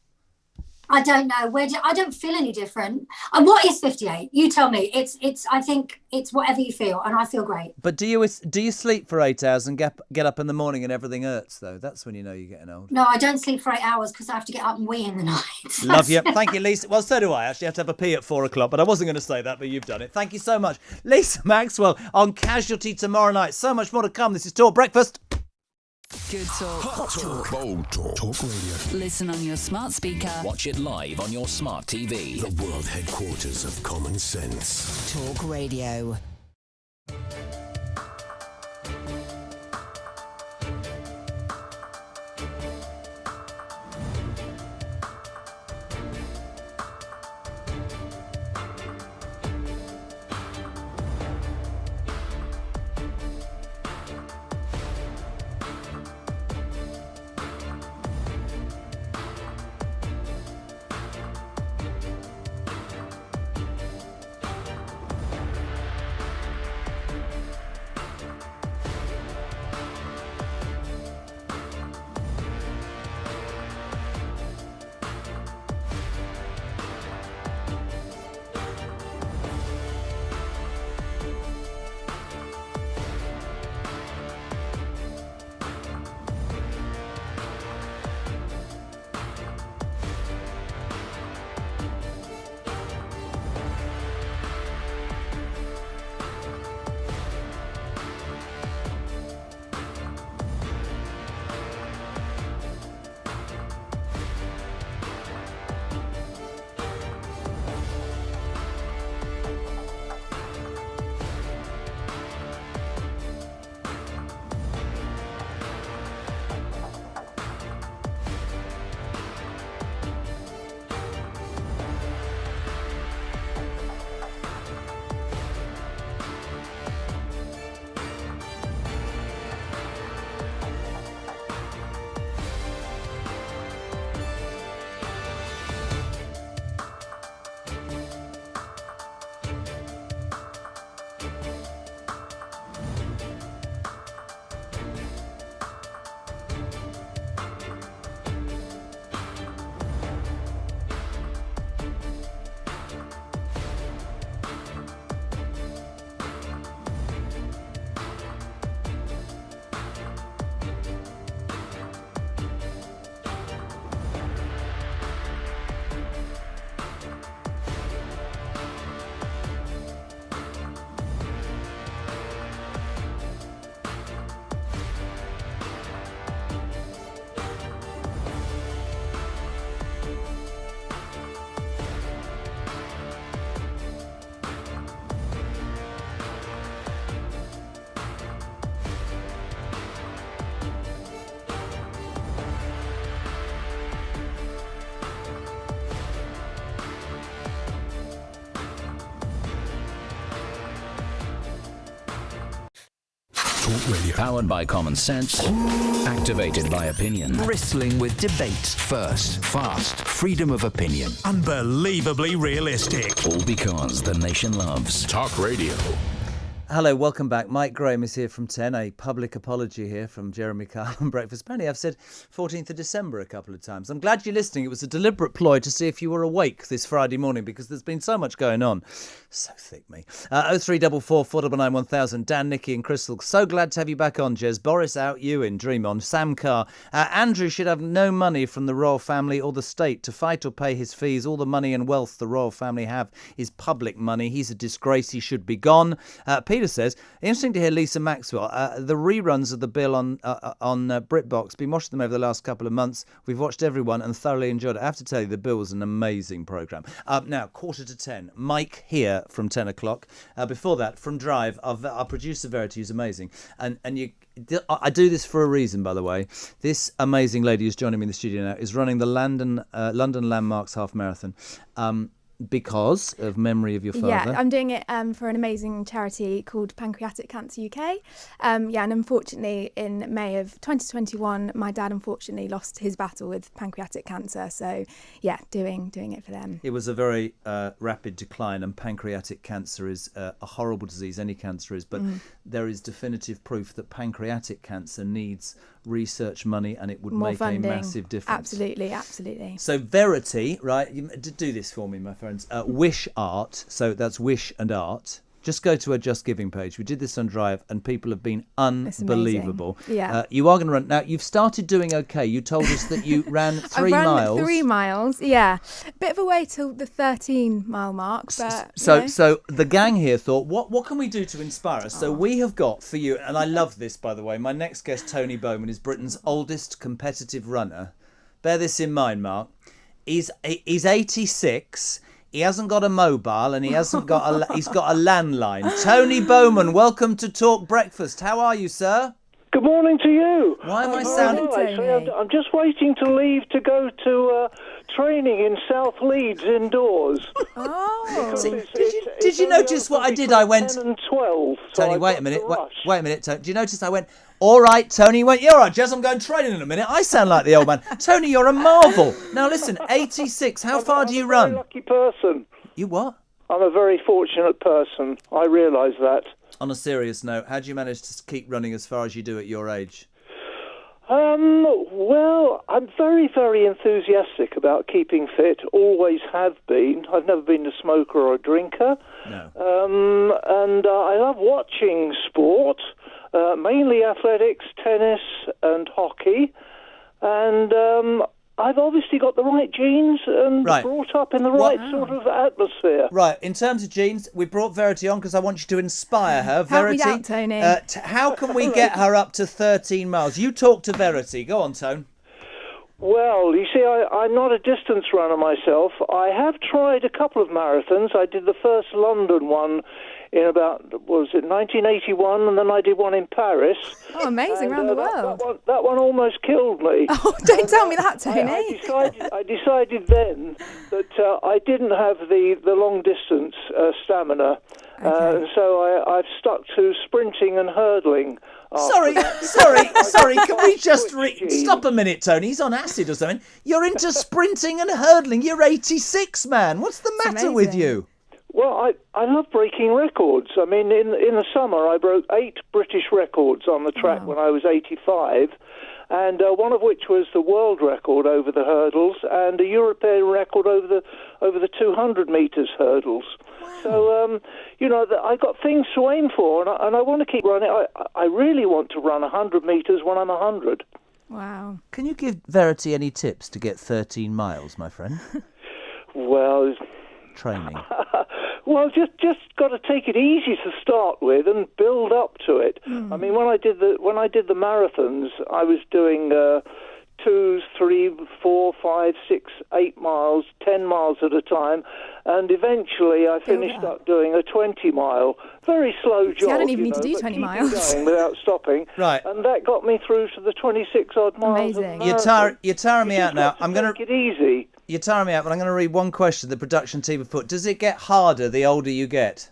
I don't know. I don't feel any different. And what is 58? You tell me. It's. I think it's whatever you feel, and I feel great. But do you sleep for 8 hours and get up in the morning and everything hurts, though? That's when you know you're getting old. No, I don't sleep for 8 hours because I have to get up and wee in the night. Love you. Thank you, Lisa. Well, so do I. Actually, have to have a pee at 4 o'clock, but I wasn't going to say that, but you've done it. Thank you so much. Lisa Maxwell on Casualty tomorrow night. So much more to come. This is Talk Breakfast. Good talk. Hot talk. Bold talk. Talk radio. Listen on your smart speaker. Watch it live on your smart TV. The world headquarters of common sense. Talk Radio. Talk Radio. Powered by common sense. Activated by opinion. Bristling with debate. First, fast, freedom of opinion. Unbelievably realistic. All because the nation loves Talk Radio. Hello, welcome back. Mike Graham is here from 10. A public apology here from Jeremy Kyle on Breakfast. Apparently I've said 14th of December a couple of times. I'm glad you're listening. It was a deliberate ploy to see if you were awake this Friday morning because there's been so much going on. So thick, me. 0344 499 1000. Dan, Nikki and Crystal. So glad to have you back on, Jez. Boris out, you in, dream on. Sam Carr. Andrew should have no money from the royal family or the state to fight or pay his fees. All the money and wealth the royal family have is public money. He's a disgrace. He should be gone. Peter says, interesting to hear Lisa Maxwell. The reruns of the bill on BritBox, been watching them over the last couple of months. We've watched everyone and thoroughly enjoyed it. I have to tell you, the bill was an amazing programme. Now, 9:45. Mike here from 10 o'clock. Before that, from Drive, our producer Verity is amazing. And I do this for a reason, by the way. This amazing lady who's joining me in the studio now is running the London Landmarks Half Marathon. because of memory of your father. Yeah, I'm doing it for an amazing charity called Pancreatic Cancer UK. And unfortunately, in May of 2021, my dad unfortunately lost his battle with pancreatic cancer. So, yeah, doing it for them. It was a very rapid decline, and pancreatic cancer is a horrible disease. Any cancer is, but there is definitive proof that pancreatic cancer needs research money, and it would More make funding. a massive difference. Absolutely. So Verity, right? Do this for me, my friends. Wish Art. So that's Wish and Art. Just go to our Just Giving page. We did this on Drive, and people have been unbelievable. Yeah. You are going to run now. You've started doing okay. You told us that you ran 3 miles. 3 miles. Yeah, bit of a way till the 13-mile mark. But So the gang here thought, what can we do to inspire us? So we have got for you, and I love this, by the way. My next guest, Tony Bowman, is Britain's oldest competitive runner. Bear this in mind, Mark. He's 86. He hasn't got a mobile, and he hasn't got he's got a landline. Tony Bowman, welcome to Talk Breakfast. How are you, sir? Good morning to you. Why am I sounding? I'm just waiting to leave to go to training in South Leeds indoors. Oh. Did you notice what I did? I went 10 and 12. Tony, wait a minute. Wait a minute, Tony. Do you notice I went? All right, Tony. He went, yeah, all right, Jez, I'm going training in a minute. I sound like the old man. Tony, you're a marvel. Now, listen, 86. How far do you run? I'm a very lucky person. You what? I'm a very fortunate person. I realise that. On a serious note, how do you manage to keep running as far as you do at your age? Well, I'm very, very enthusiastic about keeping fit. Always have been. I've never been a smoker or a drinker. No. And I love watching sport. Mainly athletics, tennis and hockey. And I've obviously got the right genes and brought up in the right sort of atmosphere. Right, in terms of genes, we brought Verity on because I want you to inspire her. Verity, Help me out, Tony. How can we get her up to 13 miles? You talk to Verity. Go on, Tone. Well, you see, I'm not a distance runner myself. I have tried a couple of marathons. I did the first London one in about, 1981, and then I did one in Paris. Oh, amazing, around the world. That one almost killed me. Oh, don't tell me that, Tony. I decided then that I didn't have the long-distance stamina, and so I've stuck to sprinting and hurdling. Sorry. Can we just stop a minute, Tony? He's on acid or something. You're into sprinting and hurdling. You're 86, man. What's the matter with you? Well, I love breaking records. I mean, in the summer, I broke 8 British records on the track when I was 85, and one of which was the world record over the hurdles and a European record over the 200 metres hurdles. Wow. So, I got things to aim for, and I want to keep running. I really want to run 100 metres when I'm 100. Wow. Can you give Verity any tips to get 13 miles, my friend? Well, training. Well, just got to take it easy to start with and build up to it. I mean, when I did the marathons, I was doing 2, 3, 4, 5, 6, 8 miles, 10 miles at a time, and eventually I finished up doing a 20-mile, very slow jog. I don't even need to do 20 miles. Going without stopping. Right. And that got me through to the 26-odd miles. Amazing. You're tiring me out now. I'm going to take it easy. You're tiring me out, but I'm going to read one question the production team have put. Does it get harder the older you get?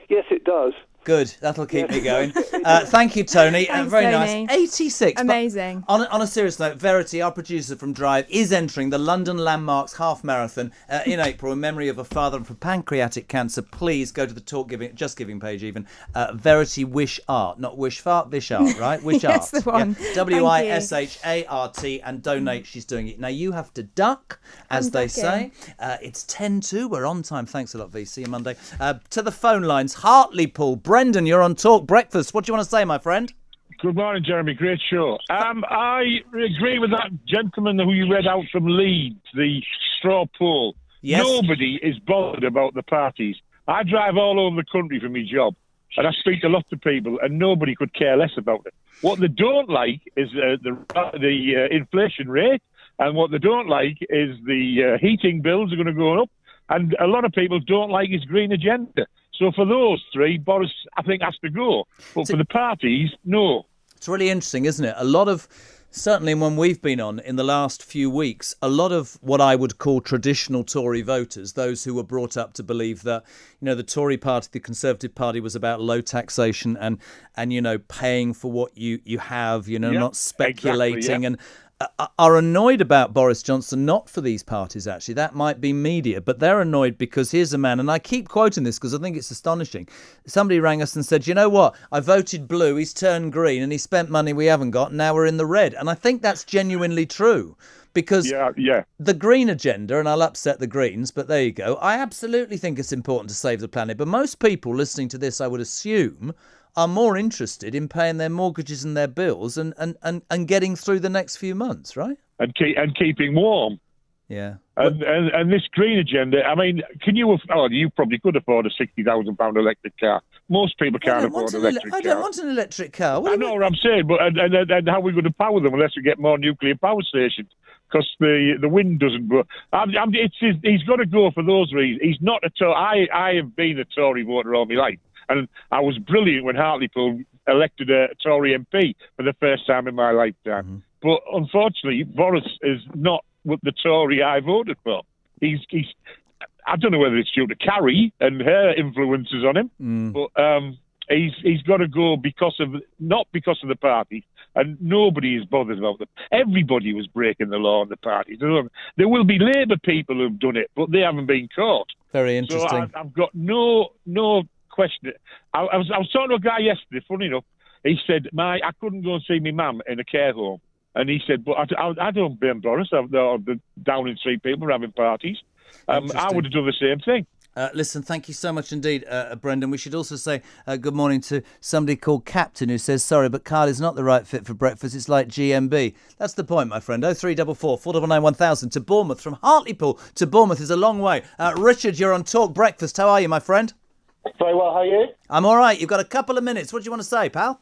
Yes, it does. Good, that'll keep me going. Thank you, Tony. Thanks, very Tony. nice. 86. Amazing. On a serious note, Verity, our producer from Drive, is entering the London Landmarks Half Marathon in April in memory of a father for pancreatic cancer. Please go to the Just Giving page even. Verity Wish Art, not Wish Fart, Wish Art, right? Wish Art. That's the one. Yeah. WISHART and donate. She's doing it. Now you have to duck, as they say. It's 10-2. We're on time. Thanks a lot, V. See you Monday. To the phone lines, Hartlepool. Brendan, you're on Talk Breakfast. What do you want to say, my friend? Good morning, Jeremy. Great show. I agree with that gentleman who you read out from Leeds, the straw poll. Yes. Nobody is bothered about the parties. I drive all over the country for my job, and I speak to lots of people, and nobody could care less about it. What they don't like is the inflation rate, and what they don't like is the heating bills are going to go up, and a lot of people don't like his green agenda. So for those three, Boris, I think, has to go. But for the parties, no. It's really interesting, isn't it? A lot of Certainly when we've been on in the last few weeks, a lot of what I would call traditional Tory voters, those who were brought up to believe that, the Tory party, the Conservative Party was about low taxation and paying for what you have, not speculating exactly, and are annoyed about Boris Johnson, not for these parties, actually. That might be media, but they're annoyed because here's a man, and I keep quoting this because I think it's astonishing. Somebody rang us and said, you know what? I voted blue, he's turned green, and he spent money we haven't got, and now we're in the red. And I think that's genuinely true. Because the green agenda, and I'll upset the Greens, but there you go. I absolutely think it's important to save the planet. But most people listening to this, I would assume, are more interested in paying their mortgages and their bills and getting through the next few months, right? And keeping warm. Yeah. And this green agenda, I mean, you probably could afford a £60,000 electric car. Most people can't afford an electric car. I don't want an electric car. I know what I'm saying, but and how are we going to power them unless we get more nuclear power stations? Because the wind doesn't blow. He's got to go for those reasons. He's not a Tory. I have been a Tory voter all my life. And I was brilliant when Hartlepool elected a Tory MP for the first time in my lifetime. Mm-hmm. But unfortunately, Boris is not the Tory I voted for. He's I don't know whether it's due to Carrie and her influences on him, but he's got to go not because of the party, and nobody is bothered about them. Everybody was breaking the law in the party. There will be Labour people who've done it, but they haven't been caught. Very interesting. So I've got no question. I was talking to a guy yesterday, funny enough. He said, I couldn't go and see my mum in a care home. And he said, but I don't blame Boris. The Downing Street people were having parties. I would have done the same thing. Listen, thank you so much indeed, Brendan. We should also say good morning to somebody called Captain who says, sorry, but Carly's not the right fit for breakfast. It's like GMB. That's the point, my friend. 0344 499 1000 to Bournemouth. From Hartlepool to Bournemouth is a long way. Richard, you're on Talk Breakfast. How are you, my friend? Very well, how are you? I'm all right. You've got a couple of minutes. What do you want to say, pal?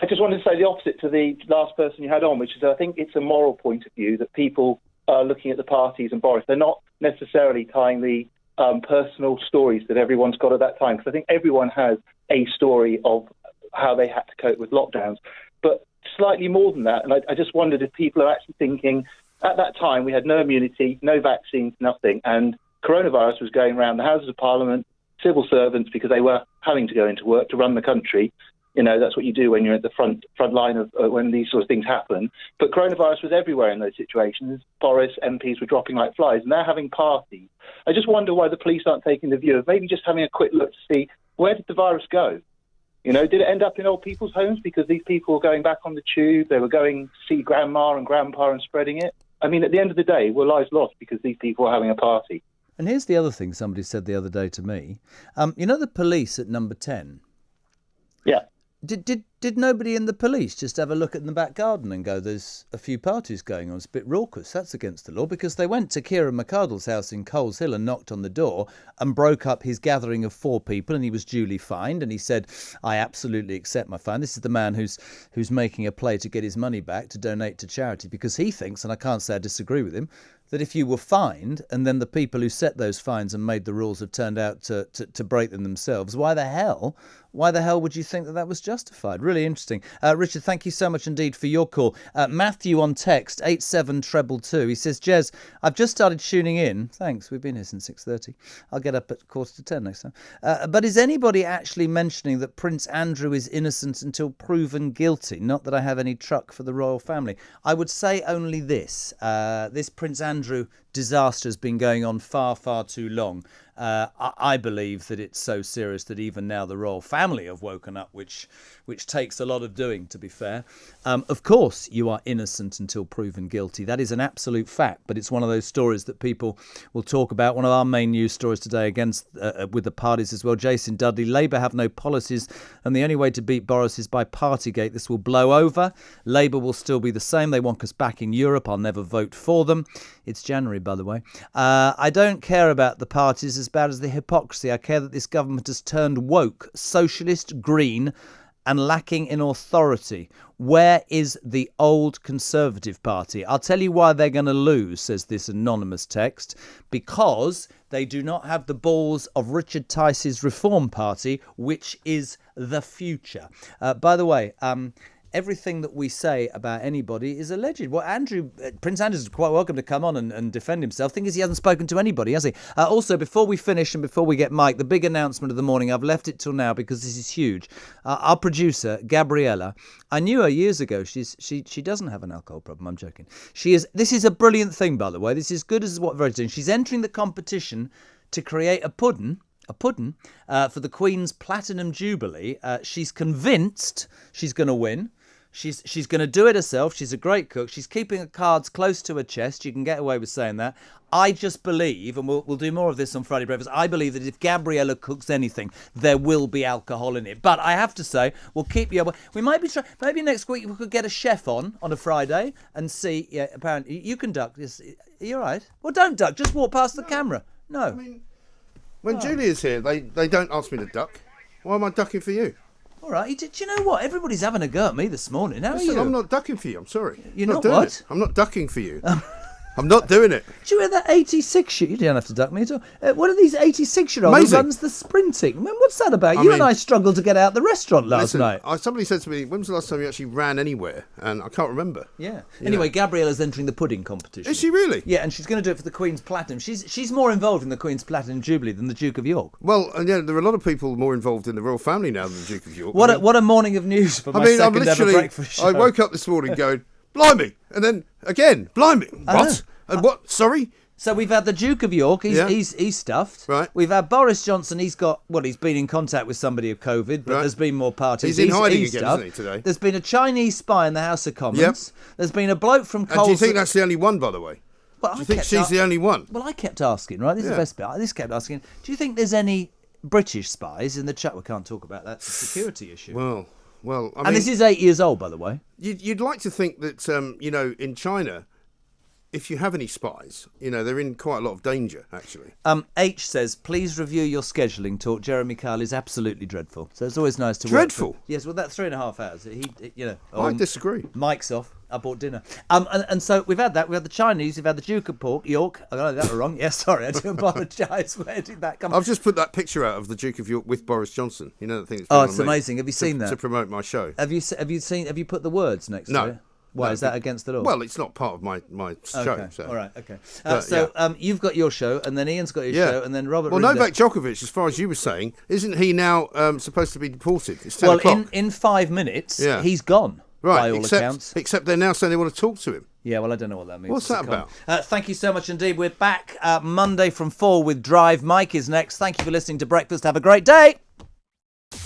I just wanted to say the opposite to the last person you had on, which is I think it's a moral point of view that people are looking at the parties and Boris. They're not necessarily tying the personal stories that everyone's got at that time, because I think everyone has a story of how they had to cope with lockdowns. But slightly more than that, and I just wondered if people are actually thinking, at that time we had no immunity, no vaccines, nothing, and coronavirus was going around the Houses of Parliament, civil servants, because they were having to go into work to run the country. That's what you do when you're at the front line of when these sort of things happen. But coronavirus was everywhere in those situations. Boris, MPs were dropping like flies, and they're having parties. I just wonder why the police aren't taking the view of maybe just having a quick look to see, where did the virus go? Did it end up in old people's homes because these people were going back on the tube, they were going to see grandma and grandpa and spreading it? I mean, at the end of the day, were lives lost because these people were having a party? And here's the other thing somebody said the other day to me. The police at number 10? Yeah. Did nobody in the police just have a look at the back garden and go, there's a few parties going on, it's a bit raucous, that's against the law? Because they went to Kieran McArdle's house in Coles Hill and knocked on the door and broke up his gathering of 4 people, and he was duly fined, and he said, I absolutely accept my fine. This is the man who's making a play to get his money back to donate to charity, because he thinks, and I can't say I disagree with him, that if you were fined and then the people who set those fines and made the rules have turned out to break them themselves, why the hell would you think that was justified? Really interesting. Richard, thank you so much indeed for your call. Matthew on text, 87222. He says, Jez, I've just started tuning in. Thanks, we've been here since 6:30. I'll get up at 9:45 next time. But is anybody actually mentioning that Prince Andrew is innocent until proven guilty? Not that I have any truck for the royal family. I would say only this. This Prince Andrew disaster has been going on far, far too long. I believe that it's so serious that even now the royal family have woken up, which takes a lot of doing, to be fair. Of course, you are innocent until proven guilty. That is an absolute fact, but it's one of those stories that people will talk about. One of our main news stories today with the parties as well. Jason Dudley, Labour have no policies, and the only way to beat Boris is by Partygate. This will blow over. Labour will still be the same. They want us back in Europe. I'll never vote for them. It's January, by the way. I don't care about the parties as bad as the hypocrisy. I care that this government has turned woke, socialist, green, and lacking in authority. Where is the old Conservative Party? I'll tell you why they're going to lose, says this anonymous text. Because they do not have the balls of Richard Tice's Reform Party, which is the future. By the way, everything that we say about anybody is alleged. Well, Prince Andrew is quite welcome to come on and defend himself. Thing is, he hasn't spoken to anybody, has he? Also, before we finish and before we get Mike, the big announcement of the morning, I've left it till now because this is huge. Our producer, Gabriella, I knew her years ago. She doesn't have an alcohol problem. I'm joking. This is a brilliant thing, by the way. This is good as what Veronica's doing. She's entering the competition to create a pudding for the Queen's Platinum Jubilee. She's convinced she's going to win. She's going to do it herself. She's a great cook. She's keeping her cards close to her chest. You can get away with saying that. I just believe, and we'll do more of this on Friday Breakfast, I believe that if Gabriella cooks anything, there will be alcohol in it. But I have to say, we'll keep you... We might be maybe next week we could get a chef on a Friday and see... Yeah, apparently, you can duck. Are you all right? Well, don't duck. Just walk past the camera. No. I mean, when Julia's here, they don't ask me to duck. Why am I ducking for you? All right. Do you know what? Everybody's having a go at me this morning. How are you? I'm not ducking for you. I'm sorry. You're not doing what? it. I'm not ducking for you. I'm not doing it. Do you hear that 86 You don't have to duck me at all. What are these 86-year-olds who runs the sprinting? I mean, what's that about? You and I struggled to get out the restaurant last night. Somebody said to me, when was the last time you actually ran anywhere? And I can't remember. Yeah. Anyway, Gabriella's entering the pudding competition. Is she really? Yeah, and she's going to do it for the Queen's Platinum. She's more involved in the Queen's Platinum Jubilee than the Duke of York. Well, there are a lot of people more involved in the royal family now than the Duke of York. What a morning of news for my second ever breakfast show. I woke up this morning going, blimey, and then again, blimey, what? And what? Sorry? So we've had the Duke of York. He's stuffed. Right. We've had Boris Johnson. He's been in contact with somebody of COVID, but there's been more parties. He's in hiding again, isn't he, today? There's been a Chinese spy in the House of Commons. Yep. There's been a bloke from Coles. And do you think that's the only one, by the way? Well, do you think she's the only one? Well, I kept asking, right? This is the best bit. I just kept asking, do you think there's any British spies in the chat? We can't talk about that. It's a security issue. Well, I mean... And this is 8 years old, by the way. You'd like to think that, in China... If you have any spies, they're in quite a lot of danger, actually. H says, please review your scheduling talk. Jeremy Kyle is absolutely dreadful. So it's always nice to Dreadful? Yes, well, that's 3.5 hours. I disagree. Mike's off. I bought dinner. And so we've had that. We had the Chinese. We've had the Duke of York. I got that wrong. Yeah, sorry. I do apologise. Where did that come from? I've just put that picture out of the Duke of York with Boris Johnson. You know, the thing. It's amazing. Have you seen that? To promote my show. Have you put the words next to it? Why, is that against the law? Well, it's not part of my show. Okay. So. All right, okay. You've got your show, and then Ian's got his show, and then Robert... Well, Novak Djokovic, as far as you were saying, isn't he now supposed to be deported? It's 10 o'clock. In 5 minutes, he's gone, by all accounts. Except they're now saying they want to talk to him. Yeah, well, I don't know what that means. What's that about? Thank you so much indeed. We're back Monday from 4 with Drive. Mike is next. Thank you for listening to Breakfast. Have a great day.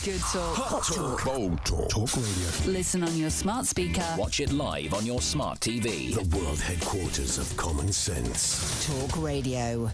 Good talk. Hot talk. Bold talk. Talk radio. Listen on your smart speaker. Watch it live on your smart TV. The world headquarters of common sense. Talk Radio.